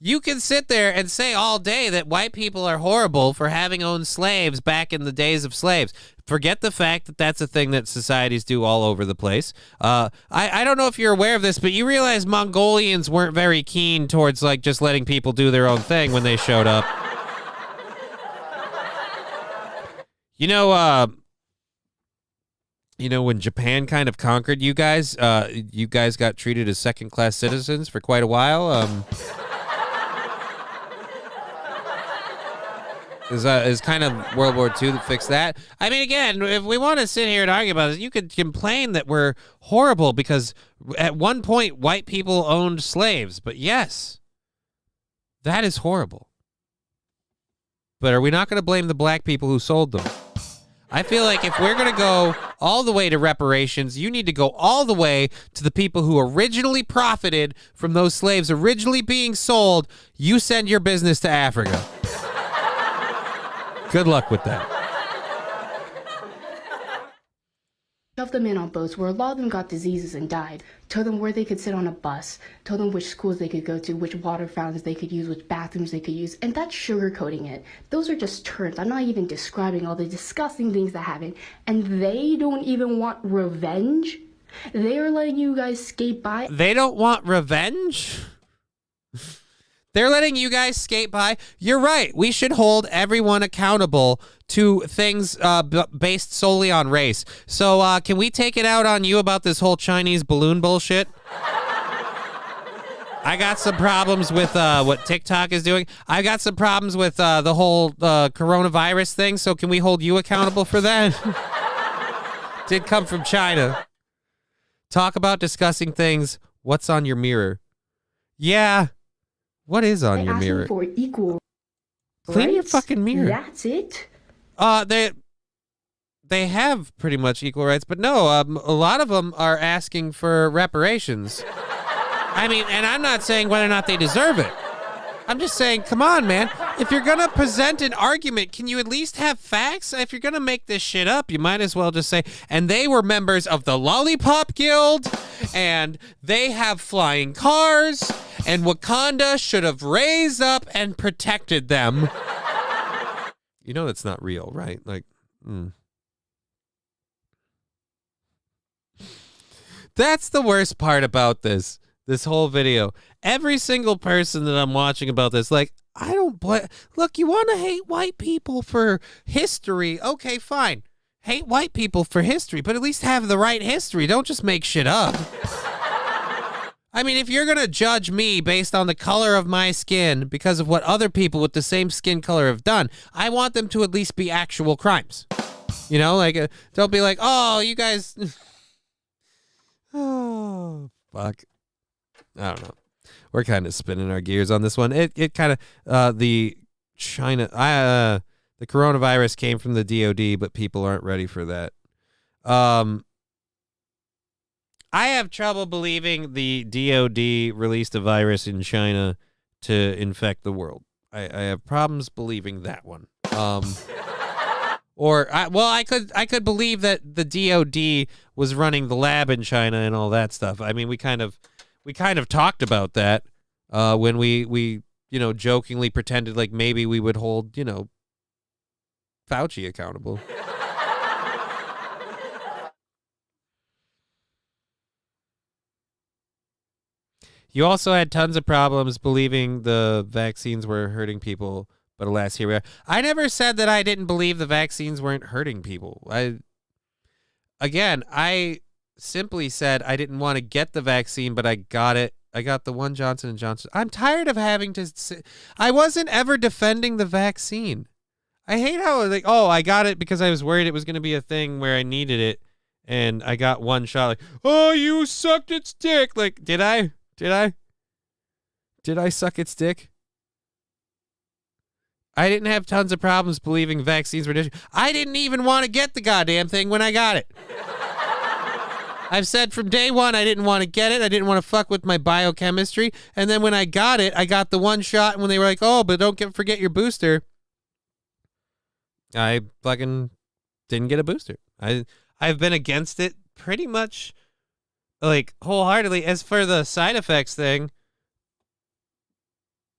You can sit there and say all day that white people are horrible for having owned slaves back in the days of slaves. Forget the fact that that's a thing that societies do all over the place. I don't know if you're aware of this, but you realize Mongolians weren't very keen towards like just letting people do their own thing when they showed up. You know when Japan kind of conquered you guys got treated as second-class citizens for quite a while. Is kind of World War II that fixed that. I mean, again, if we want to sit here and argue about this, you could complain that we're horrible because at one point white people owned slaves. But yes, that is horrible. But are we not going to blame the black people who sold them? I feel like if we're going to go all the way to reparations, you need to go all the way to the people who originally profited from those slaves originally being sold. You send your business to Africa. Good luck with that. Shoved them in on boats where a lot of them got diseases and died. Told them where they could sit on a bus. Told them which schools they could go to, which water fountains they could use, which bathrooms they could use. And that's sugarcoating it. Those are just terms. I'm not even describing all the disgusting things that happened. And they don't even want revenge? They are letting you guys skate by? They don't want revenge? They're letting you guys skate by. You're right. We should hold everyone accountable to things based solely on race. So can we take it out on you about this whole Chinese balloon bullshit? I got some problems with what TikTok is doing. I got some problems with the whole coronavirus thing. So can we hold you accountable for that? Did come from China. Talk about discussing things. What's on your mirror? Yeah. What is on your mirror? For equal Clean your rights. fucking mirror. That's it. They have pretty much equal rights, but no, a lot of them are asking for reparations. I mean, and I'm not saying whether or not they deserve it. I'm just saying, come on, man. If you're going to present an argument, can you at least have facts? If you're going to make this shit up, you might as well just say, and they were members of the Lollipop Guild, and they have flying cars, and Wakanda should have raised up and protected them. You know that's not real, right? Like, That's the worst part about this whole video. Every single person that I'm watching about this, like, I don't blame. Look, you want to hate white people for history. Okay, fine. Hate white people for history, but at least have the right history. Don't just make shit up. I mean, if you're going to judge me based on the color of my skin because of what other people with the same skin color have done, I want them to at least be actual crimes. You know, like, don't be like, oh, you guys. Oh, fuck. I don't know. We're kind of spinning our gears on this one. It kind of, the coronavirus came from the DOD, but people aren't ready for that. I have trouble believing the DOD released a virus in China to infect the world. I have problems believing that one. I could believe that the DOD was running the lab in China and all that stuff. I mean, we kind of talked about that when we jokingly pretended like maybe we would hold Fauci accountable. You also had tons of problems believing the vaccines were hurting people, but alas, here we are. I never said that I didn't believe the vaccines weren't hurting people. I simply said I didn't want to get the vaccine, but I got it. I got the one Johnson & Johnson. I'm tired of having to I wasn't ever defending the vaccine. I hate how like, oh, I got it because I was worried it was going to be a thing where I needed it, and I got one shot. Like, oh, you sucked its dick. Like, did I suck its dick? I didn't have tons of problems believing vaccines were dangerous. I didn't even want to get the goddamn thing when I got it. I've said from day one I didn't want to get it. I didn't want to fuck with my biochemistry. And then when I got it, I got the one shot. And when they were like, oh, but don't forget your booster, I fucking didn't get a booster. I've been against it pretty much, like, wholeheartedly. As for the side effects thing,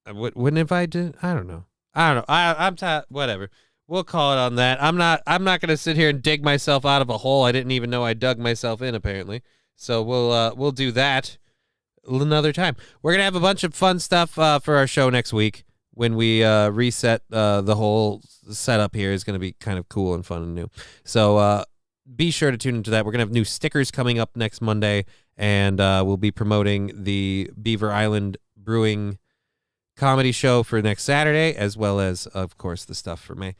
wouldn't if I did? I don't know. I'm tired. Whatever. We'll call it on that. I'm not going to sit here and dig myself out of a hole I didn't even know I dug myself in, apparently. So we'll do that another time. We're going to have a bunch of fun stuff for our show next week when we reset the whole setup here. Is going to be kind of cool and fun and new. So be sure to tune into that. We're going to have new stickers coming up next Monday, and we'll be promoting the Beaver Island Brewing comedy show for next Saturday, as well as, of course, the stuff for May.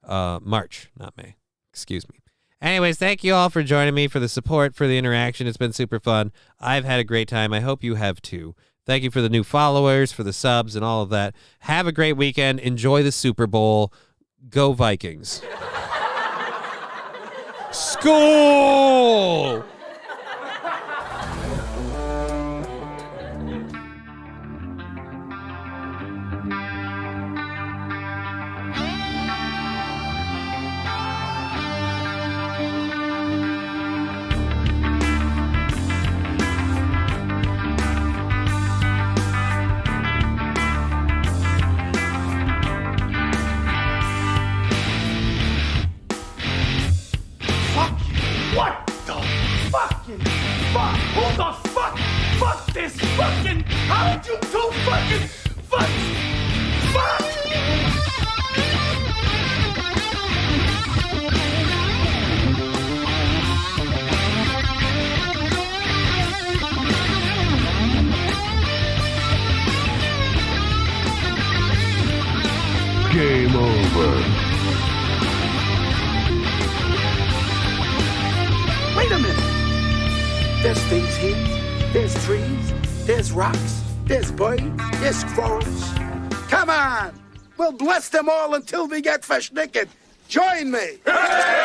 March, not May. Excuse me. Anyways, thank you all for joining me, for the support, for the interaction. It's been super fun. I've had a great time. I hope you have too. Thank you for the new followers, for the subs, and all of that. Have a great weekend. Enjoy the Super Bowl. Go Vikings. School! What the fucking fuck? Who the fuck? Fuck this fucking. How did you two fucking fuck? Fuck! Game over. Wait a minute. There's things here. There's trees. There's rocks. There's birds. There's squirrels. Come on. We'll bless them all until we get fresh naked. Join me.